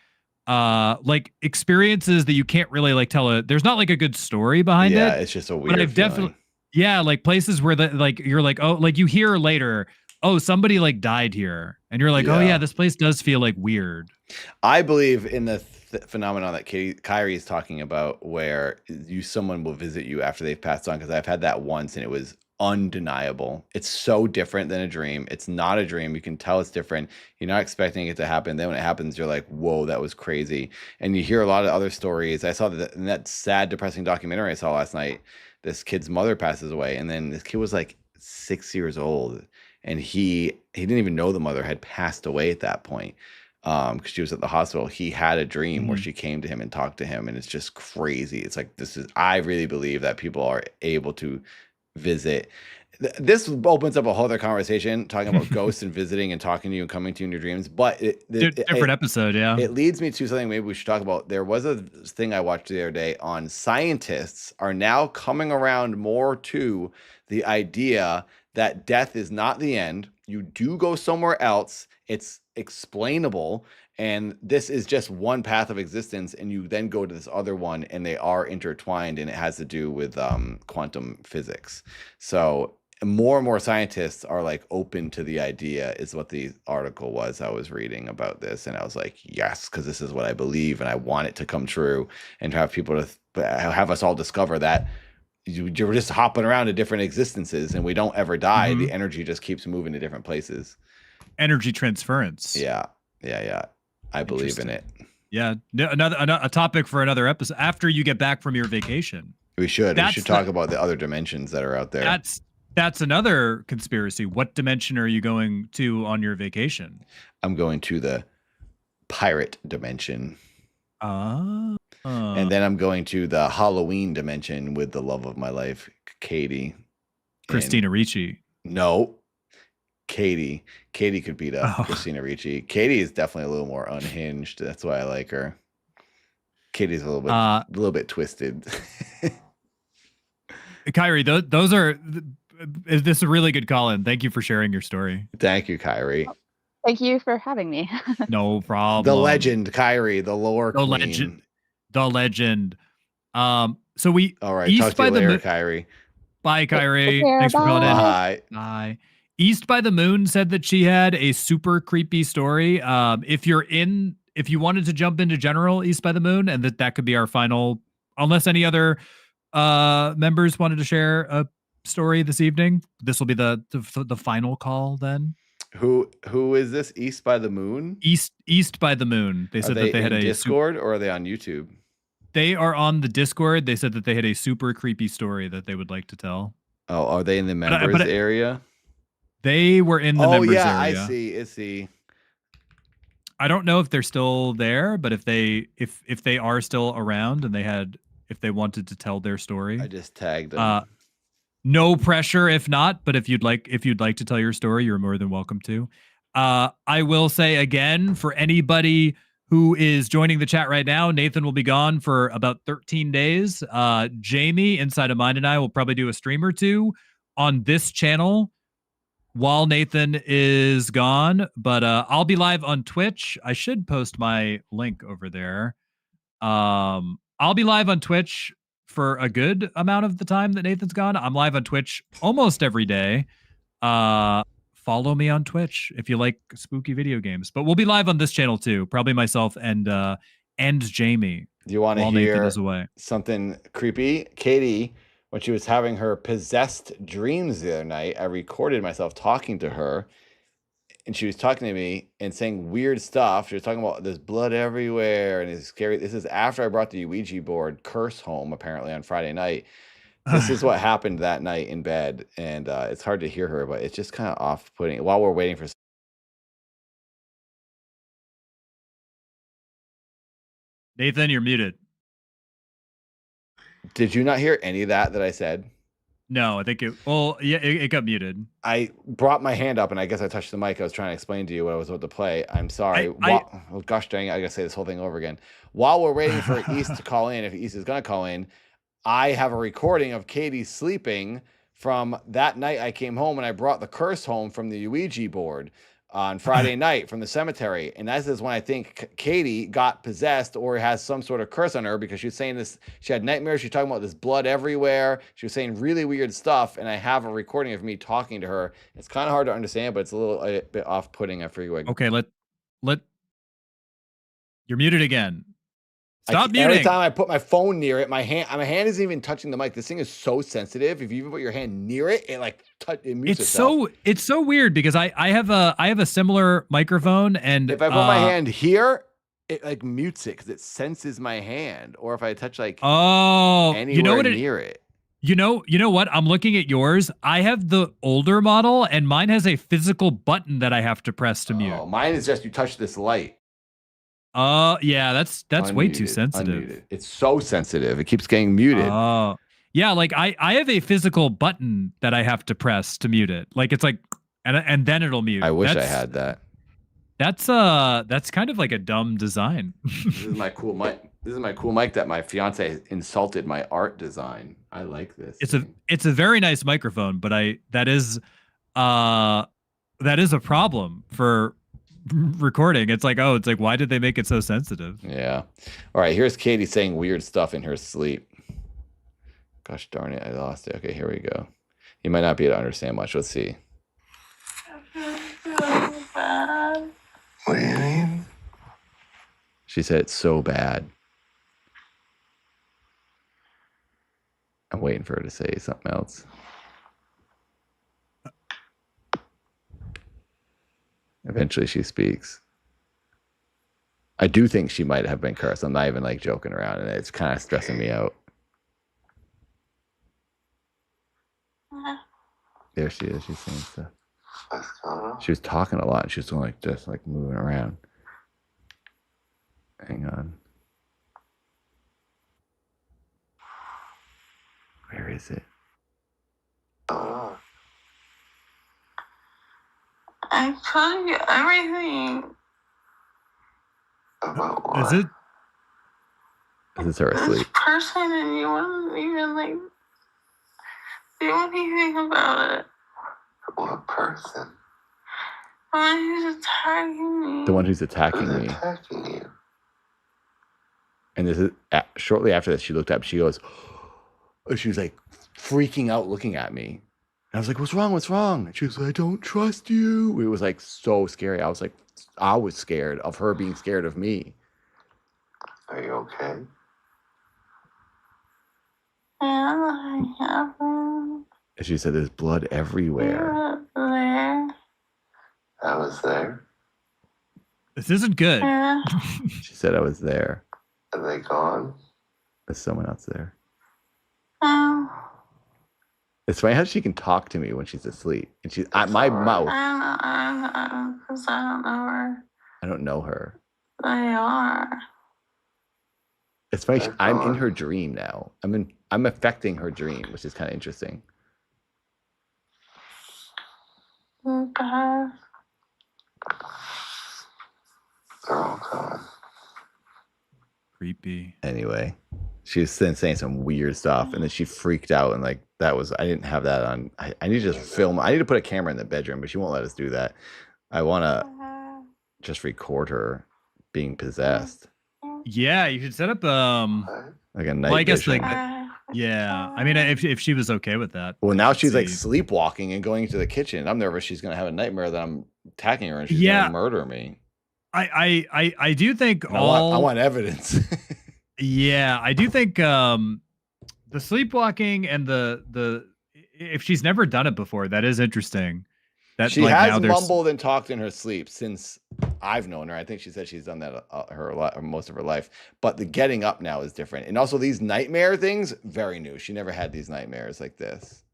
experiences that you can't really like tell there's not like a good story behind it. Yeah, it's just a weird. But I've definitely like places where like you're like, oh, like you hear later, oh, somebody like died here, and you're like, oh yeah, this place does feel like weird. I believe in the phenomenon that Kyrie is talking about, where someone will visit you after they've passed on, because I've had that once, and it was undeniable. It's so different than a dream. It's not a dream. You can tell it's different. You're not expecting it to happen. Then when it happens, you're like, whoa, that was crazy. And you hear a lot of other stories. I saw that in that sad, depressing documentary I saw last night. This kid's mother passes away, and then this kid was like 6 years old, and he didn't even know the mother had passed away at that point, because she was at the hospital. He had a dream where she came to him and talked to him, and it's just crazy. It's like, I really believe that people are able to visit. This opens up a whole other conversation, talking about ghosts and visiting and talking to you and coming to you in your dreams. But different episode, yeah. It leads me to something maybe we should talk about. There was a thing I watched the other day on scientists are now coming around more to the idea that death is not the end. You do go somewhere else. It's explainable. And this is just one path of existence, and you then go to this other one, and they are intertwined, and it has to do with quantum physics. So more and more scientists are like open to the idea, is what the article was I was reading about this. And I was like, yes, because this is what I believe, and I want it to come true, and to have people to have us all discover that you're just hopping around to different existences, and we don't ever die. The energy just keeps moving to different places. Energy transference. Yeah. I believe in it. Yeah, a topic for another episode after you get back from your vacation. We should talk about the other dimensions that are out there. That's another conspiracy. What dimension are you going to on your vacation? I'm going to the pirate dimension. And then I'm going to the Halloween dimension with the love of my life, Katie. Christina Ricci. No. Katie could beat up Christina Ricci. Katie is definitely a little more unhinged. That's why I like her. Katie's a little bit twisted. Kyrie, those are. Is this a really good call-in? Thank you for sharing your story. Thank you, Kyrie. Thank you for having me. No problem. The legend, Kyrie, the lore queen. The legend. So we. All right. Talk to you later, Kyrie. Bye, Kyrie. care, Thanks for calling in. Bye. Bye. East by the Moon said that she had a super creepy story. If you wanted to jump into general East by the Moon, and that could be our final, unless any other members wanted to share a story this evening, this will be the final call then. Who is this? East by the Moon? East by the Moon. They said that they had a Discord, or are they on YouTube? They are on the Discord. They said that they had a super creepy story that they would like to tell. Oh, are they in the members area? They were in the members area. I see. I don't know if they're still there, but if they are still around and if they wanted to tell their story, I just tagged them. No pressure if not, but if you'd like to tell your story, you're more than welcome to. I will say again, for anybody who is joining the chat right now, Nathan will be gone for about 13 days. Jamie, Inside of Mind, and I will probably do a stream or two on this channel while Nathan is gone, but I'll be live on Twitch. I should post my link over there. I'll be live on Twitch for a good amount of the time that Nathan's gone. I'm live on Twitch almost every day. Follow me on Twitch if you like spooky video games. But we'll be live on this channel too. Probably myself and Jamie. Do you want to hear something creepy? Katie, when she was having her possessed dreams the other night, I recorded myself talking to her, and she was talking to me and saying weird stuff. She was talking about there's blood everywhere and it's scary. This is after I brought the Ouija board curse home, apparently on Friday night. This is what happened that night in bed, and it's hard to hear her, but it's just kind of off-putting. While we're waiting for Nathan, you're muted. Did you not hear any of that I said? No, I think it got muted. I brought my hand up and I guess I touched the mic. I was trying to explain to you what I was about to play. I'm sorry. Oh, gosh dang it, I gotta say this whole thing over again. While we're waiting for East to call in, if East is gonna call in, I have a recording of Katie sleeping from that night I came home and I brought the curse home from the Ouija board on Friday night from the cemetery. And that is when I think Katie got possessed or has some sort of curse on her, because she was saying this, she had nightmares. She's talking about this blood everywhere. She was saying really weird stuff. And I have a recording of me talking to her. It's kind of hard to understand, but it's a bit off-putting. I forget. Okay, you're muted again. Stop muting. Every time I put my phone near it, my hand isn't even touching the mic. This thing is so sensitive. If you even put your hand near it, it mutes itself. It's so weird because I have a similar microphone, and if I put my hand here, it mutes it because it senses my hand. Or if I touch anywhere near it. You know what? I'm looking at yours. I have the older model, and mine has a physical button that I have to press to mute. Oh, mine is just you touch this light. Yeah, that's unmuted, way too sensitive. Unmuted. It's so sensitive. It keeps getting muted. Oh, yeah. Like I have a physical button that I have to press to mute it. Like it's like, and then it'll mute. I wish I had that. That's kind of like a dumb design. This is my cool mic. This is my cool mic that my fiance insulted my art design. I like this. It's a very nice microphone, but that is a problem for recording. It's like, why did they make it so sensitive? Yeah. All right, here's Katie saying weird stuff in her sleep. Gosh darn it, I lost it. Okay, here we go. You might not be able to understand much. Let's see. I feel so bad. What do you mean? She said it's so bad. I'm waiting for her to say something else. Eventually she speaks. I do think she might have been cursed. I'm not even joking around, and it's kind of stressing me out. There she is. She's saying stuff. She was talking a lot, and she was doing just moving around. Hang on. Where is it? I told you everything. About what? Is it her asleep? This person, and you wouldn't even do anything about it. What person? The one who's attacking me. The one who's attacking me. Attacking you. And this is shortly after this. She looked up. She goes. She was like, freaking out looking at me. And I was like, what's wrong? What's wrong? And she was like, I don't trust you. It was like so scary. I was scared of her being scared of me. Are you okay? Yeah, I am. And she said, there's blood everywhere. There. I was there. This isn't good. She said I was there. Are they gone? There's someone else there. Oh. It's funny how she can talk to me when she's asleep. And she's at my mouth. Because I don't know her. I don't know her. They are. It's funny. I'm in her dream now. I'm affecting her dream, which is kind of interesting. Okay. They're all gone. Creepy. Anyway, she was saying some weird stuff, and then she freaked out, and like I didn't have that on. I need to just film. I need to put a camera in the bedroom, but she won't let us do that. I want to just record her being possessed. Yeah, you should set up like a night well, I guess vision. yeah. I mean, if she was okay with that. Well, now she's like sleepwalking and going into the kitchen. I'm nervous she's gonna have a nightmare that I'm attacking her and she's gonna murder me. I do think I want evidence. Yeah, I do think the sleepwalking and the if she's never done it before, that is interesting. That she has mumbled and talked in her sleep since I've known her. I think she said she's done that most of her life. But the getting up now is different, and also these nightmare things very new. She never had these nightmares like this.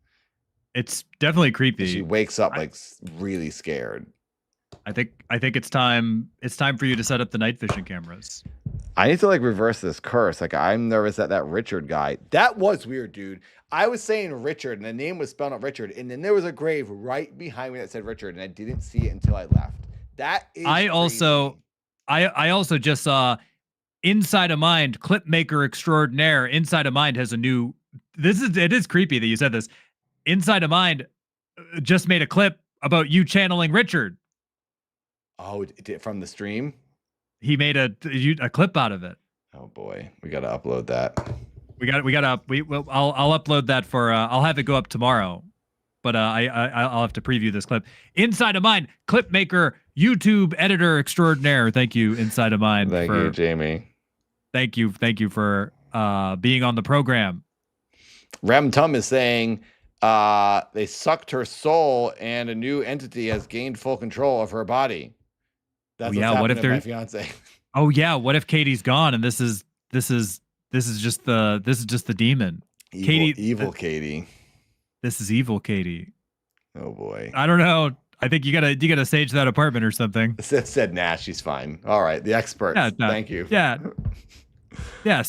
It's definitely creepy. She wakes up like really scared. I think it's time for you to set up the night vision cameras. I need to like reverse this curse. Like I'm nervous that Richard guy. That was weird, dude. I was saying Richard and the name was spelled out Richard, and then there was a grave right behind me that said Richard, and I didn't see it until I left. That is I also just saw Inside of Mind, clip maker extraordinaire. Inside of Mind has a new it is creepy that you said this. Inside of Mind just made a clip about you channeling Richard. Oh, from the stream? He made a clip out of it. Oh boy, we got to upload that. I'll upload that for I'll have it go up tomorrow. But I'll have to preview this clip. Inside of Mind, clip maker, YouTube editor extraordinaire. Thank you, Inside of Mind. Thank you, Jamie. Thank you for being on the program. Rem Tum is saying they sucked her soul and a new entity has gained full control of her body. That's what if my fiance? Oh yeah, what if Katie's gone and this is just the demon? Evil Katie. This is evil Katie. Oh boy. I don't know. I think you gotta sage that apartment or something. Said Nash, she's fine. All right, the expert. Yeah, thank you. Yeah. Yeah.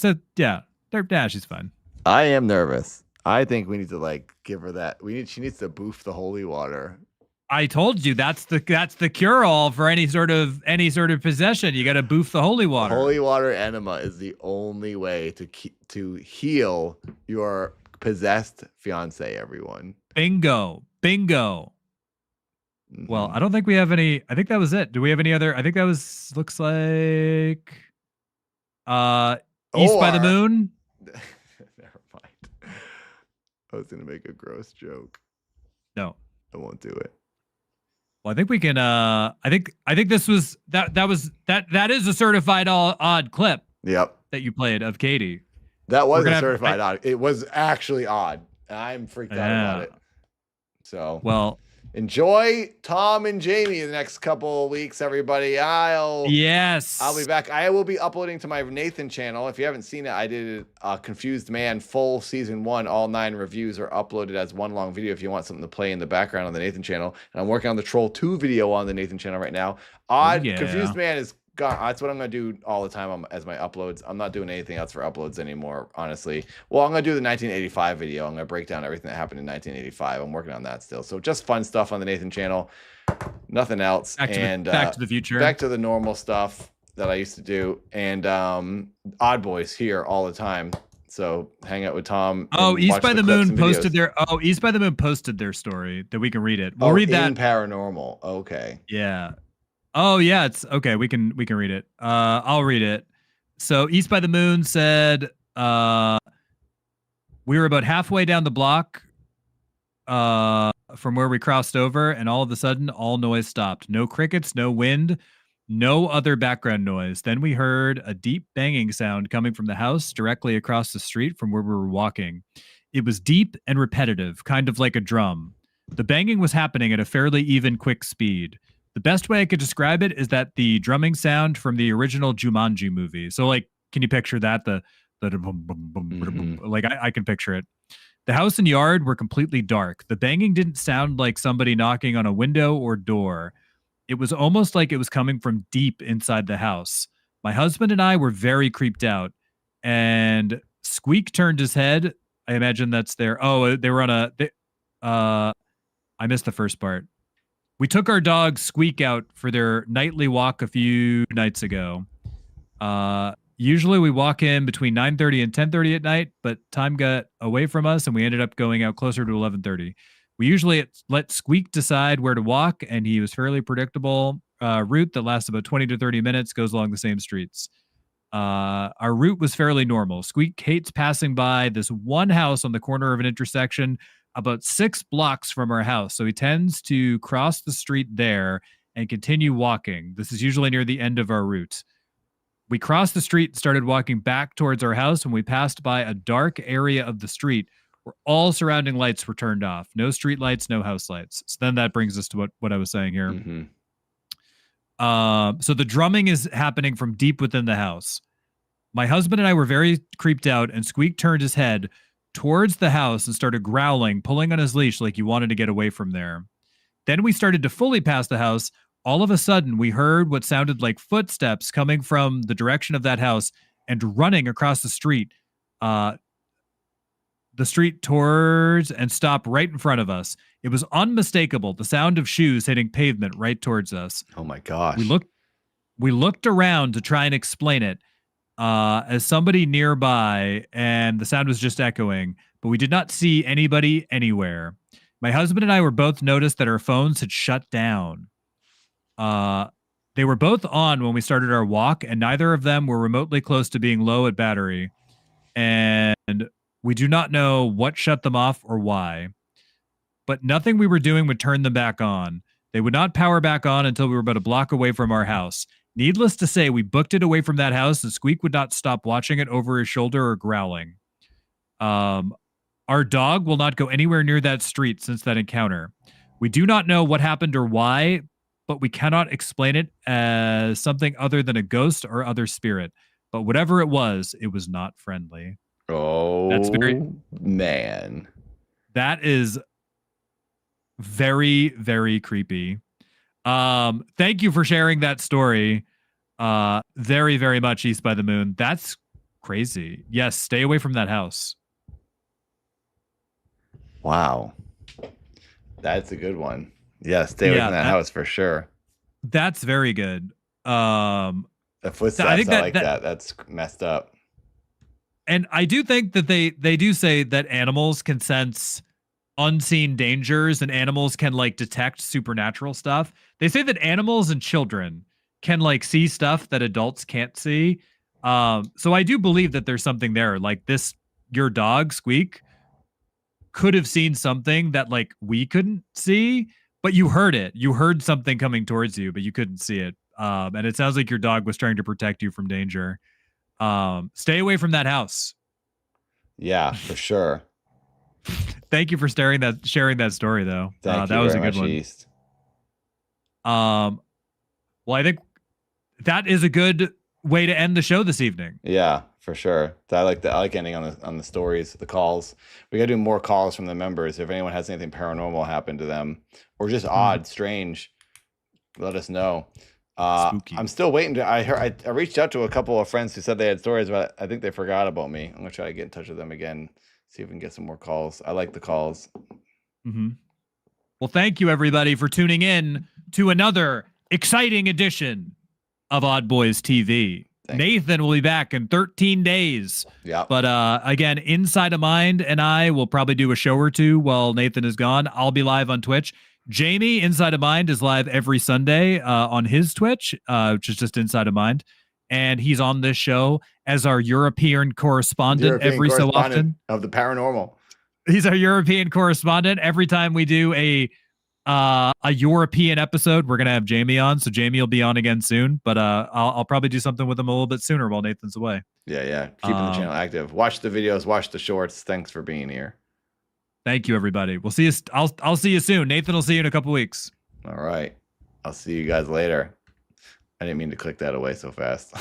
Nash, she's fine. I am nervous. I think we need to like give her that. She needs to boof the holy water. I told you that's the cure all for any sort of possession. You got to boof the holy water. Holy water enema is the only way to heal your possessed fiance. Everyone. Bingo. Mm-hmm. Well, I don't think we have any. I think that was it. Do we have any other? I think that looks like East by the Moon. Never mind. I was gonna make a gross joke. No, I won't do it. Well, I think we can. I think this was that is a certified odd clip. Yep. That you played of Katie. That was a certified odd. It was actually odd. I'm freaked out about it. So well, enjoy Tom and Jamie the next couple of weeks, everybody. I'll be back. I will be uploading to my Nathan channel. If you haven't seen it, I did a Confused Man full season 1. All 9 reviews are uploaded as one long video if you want something to play in the background on the Nathan channel. And I'm working on the Troll 2 video on the Nathan channel right now. Confused Man is gone. That's what I'm going to do all the time as my uploads. I'm not doing anything else for uploads anymore, honestly. Well, I'm going to do the 1985 video. I'm going to break down everything that happened in 1985. I'm working on that still. So just fun stuff on the Nathan channel. Nothing else. Back to the future. Back to the normal stuff that I used to do. And Odd Boys here all the time. So hang out with Tom. East by the Moon posted their story that we can read it. We'll read that. Paranormal. Okay. Yeah. Oh yeah, it's okay. We can read it. I'll read it. So East by the Moon said We were about halfway down the block from where we crossed over, and all of a sudden, all noise stopped. No crickets, no wind, no other background noise. Then we heard a deep banging sound coming from the house directly across the street from where we were walking. It was deep and repetitive, kind of like a drum. The banging was happening at a fairly even, quick speed. The best way I could describe it is that the drumming sound from the original Jumanji movie. So, like, can you picture that? The boom, boom, boom, boom. Like, I can picture it. The house and yard were completely dark. The banging didn't sound like somebody knocking on a window or door. It was almost like it was coming from deep inside the house. My husband and I were very creeped out, and Squeak turned his head. I imagine that's their. Oh, they were on a. I missed the first part. We took our dog Squeak out for their nightly walk a few nights ago. Usually we walk in between 9:30 and 10:30 at night, but time got away from us and we ended up going out closer to 11:30. We usually let Squeak decide where to walk, and he was fairly predictable route that lasts about 20 to 30 minutes, goes along the same streets. Our route was fairly normal. Squeak hates passing by this one house on the corner of an intersection about 6 blocks from our house. So he tends to cross the street there and continue walking. This is usually near the end of our route. We crossed the street and started walking back towards our house when we passed by a dark area of the street where all surrounding lights were turned off. No street lights, no house lights. So then that brings us to what I was saying here. So the drumming is happening from deep within the house. My husband and I were very creeped out, and Squeak turned his head towards the house and started growling, pulling on his leash like he wanted to get away from there. Then we started to fully pass the house. All of a sudden, we heard what sounded like footsteps coming from the direction of that house and running across the street. The street towards and stopped right in front of us. It was unmistakable. The sound of shoes hitting pavement right towards us. Oh my gosh. We looked around to try and explain it as somebody nearby, and the sound was just echoing, but we did not see anybody anywhere. My husband and I were both noticed that our phones had shut down. They were both on when we started our walk, and neither of them were remotely close to being low at battery. And we do not know what shut them off or why. But nothing we were doing would turn them back on. They would not power back on until we were about a block away from our house. Needless to say, we booked it away from that house, and Squeak would not stop watching it over his shoulder or growling. Our dog will not go anywhere near that street since that encounter. We do not know what happened or why, but we cannot explain it as something other than a ghost or other spirit. But whatever it was not friendly. Oh, man. That is very, very creepy. Thank you for sharing that story. Very, very much East by the Moon. That's crazy. Yes, stay away from that house. Wow. That's a good one. Yeah, stay away from that house for sure. That's very good. The footsteps, I like that. That's messed up. And I do think that they do say that animals can sense unseen dangers and animals can like detect supernatural stuff. They say that animals and children can like see stuff that adults can't see. So I do believe that there's something there. Like your dog Squeak could have seen something that like we couldn't see, but you heard it. You heard something coming towards you, but you couldn't see it. And it sounds like your dog was trying to protect you from danger. Stay away from that house. Yeah, for sure. Thank you for sharing that story, though. That was a good one. East. Well, I think that is a good way to end the show this evening. Yeah, for sure. I like ending on the stories, the calls. We got to do more calls from the members. If anyone has anything paranormal happen to them or just odd, strange, let us know. I'm still waiting to. I reached out to a couple of friends who said they had stories, but I think they forgot about me. I'm gonna try to get in touch with them again, see if we can get some more calls. I like the calls. Mm-hmm. Well, thank you everybody for tuning in to another exciting edition of Odd Boys TV. Nathan will be back in 13 days. Yeah. But again, Inside of Mind and I will probably do a show or two while Nathan is gone. I'll be live on Twitch. Jamie, Inside of Mind, is live every Sunday on his Twitch, which is just Inside of Mind. and he's on this show as our European correspondent so often of the paranormal. He's our European correspondent. Every time we do a European episode, we're gonna have Jamie on. So Jamie will be on again soon, but I'll probably do something with him a little bit sooner while Nathan's away. Yeah. Keeping the channel active. Watch the videos, watch the shorts. Thanks for being here. Thank you, everybody. We'll see you. I'll see you soon. Nathan will see you in a couple weeks. All right. I'll see you guys later. I didn't mean to click that away so fast.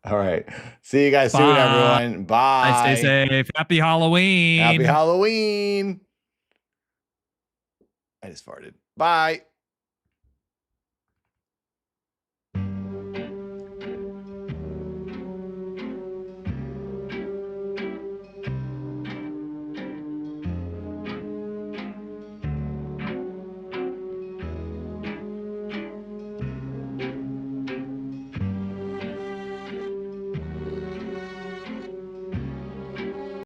All right. See you guys soon, everyone. Bye. Stay safe. Happy Halloween. Happy Halloween. I just farted. Bye.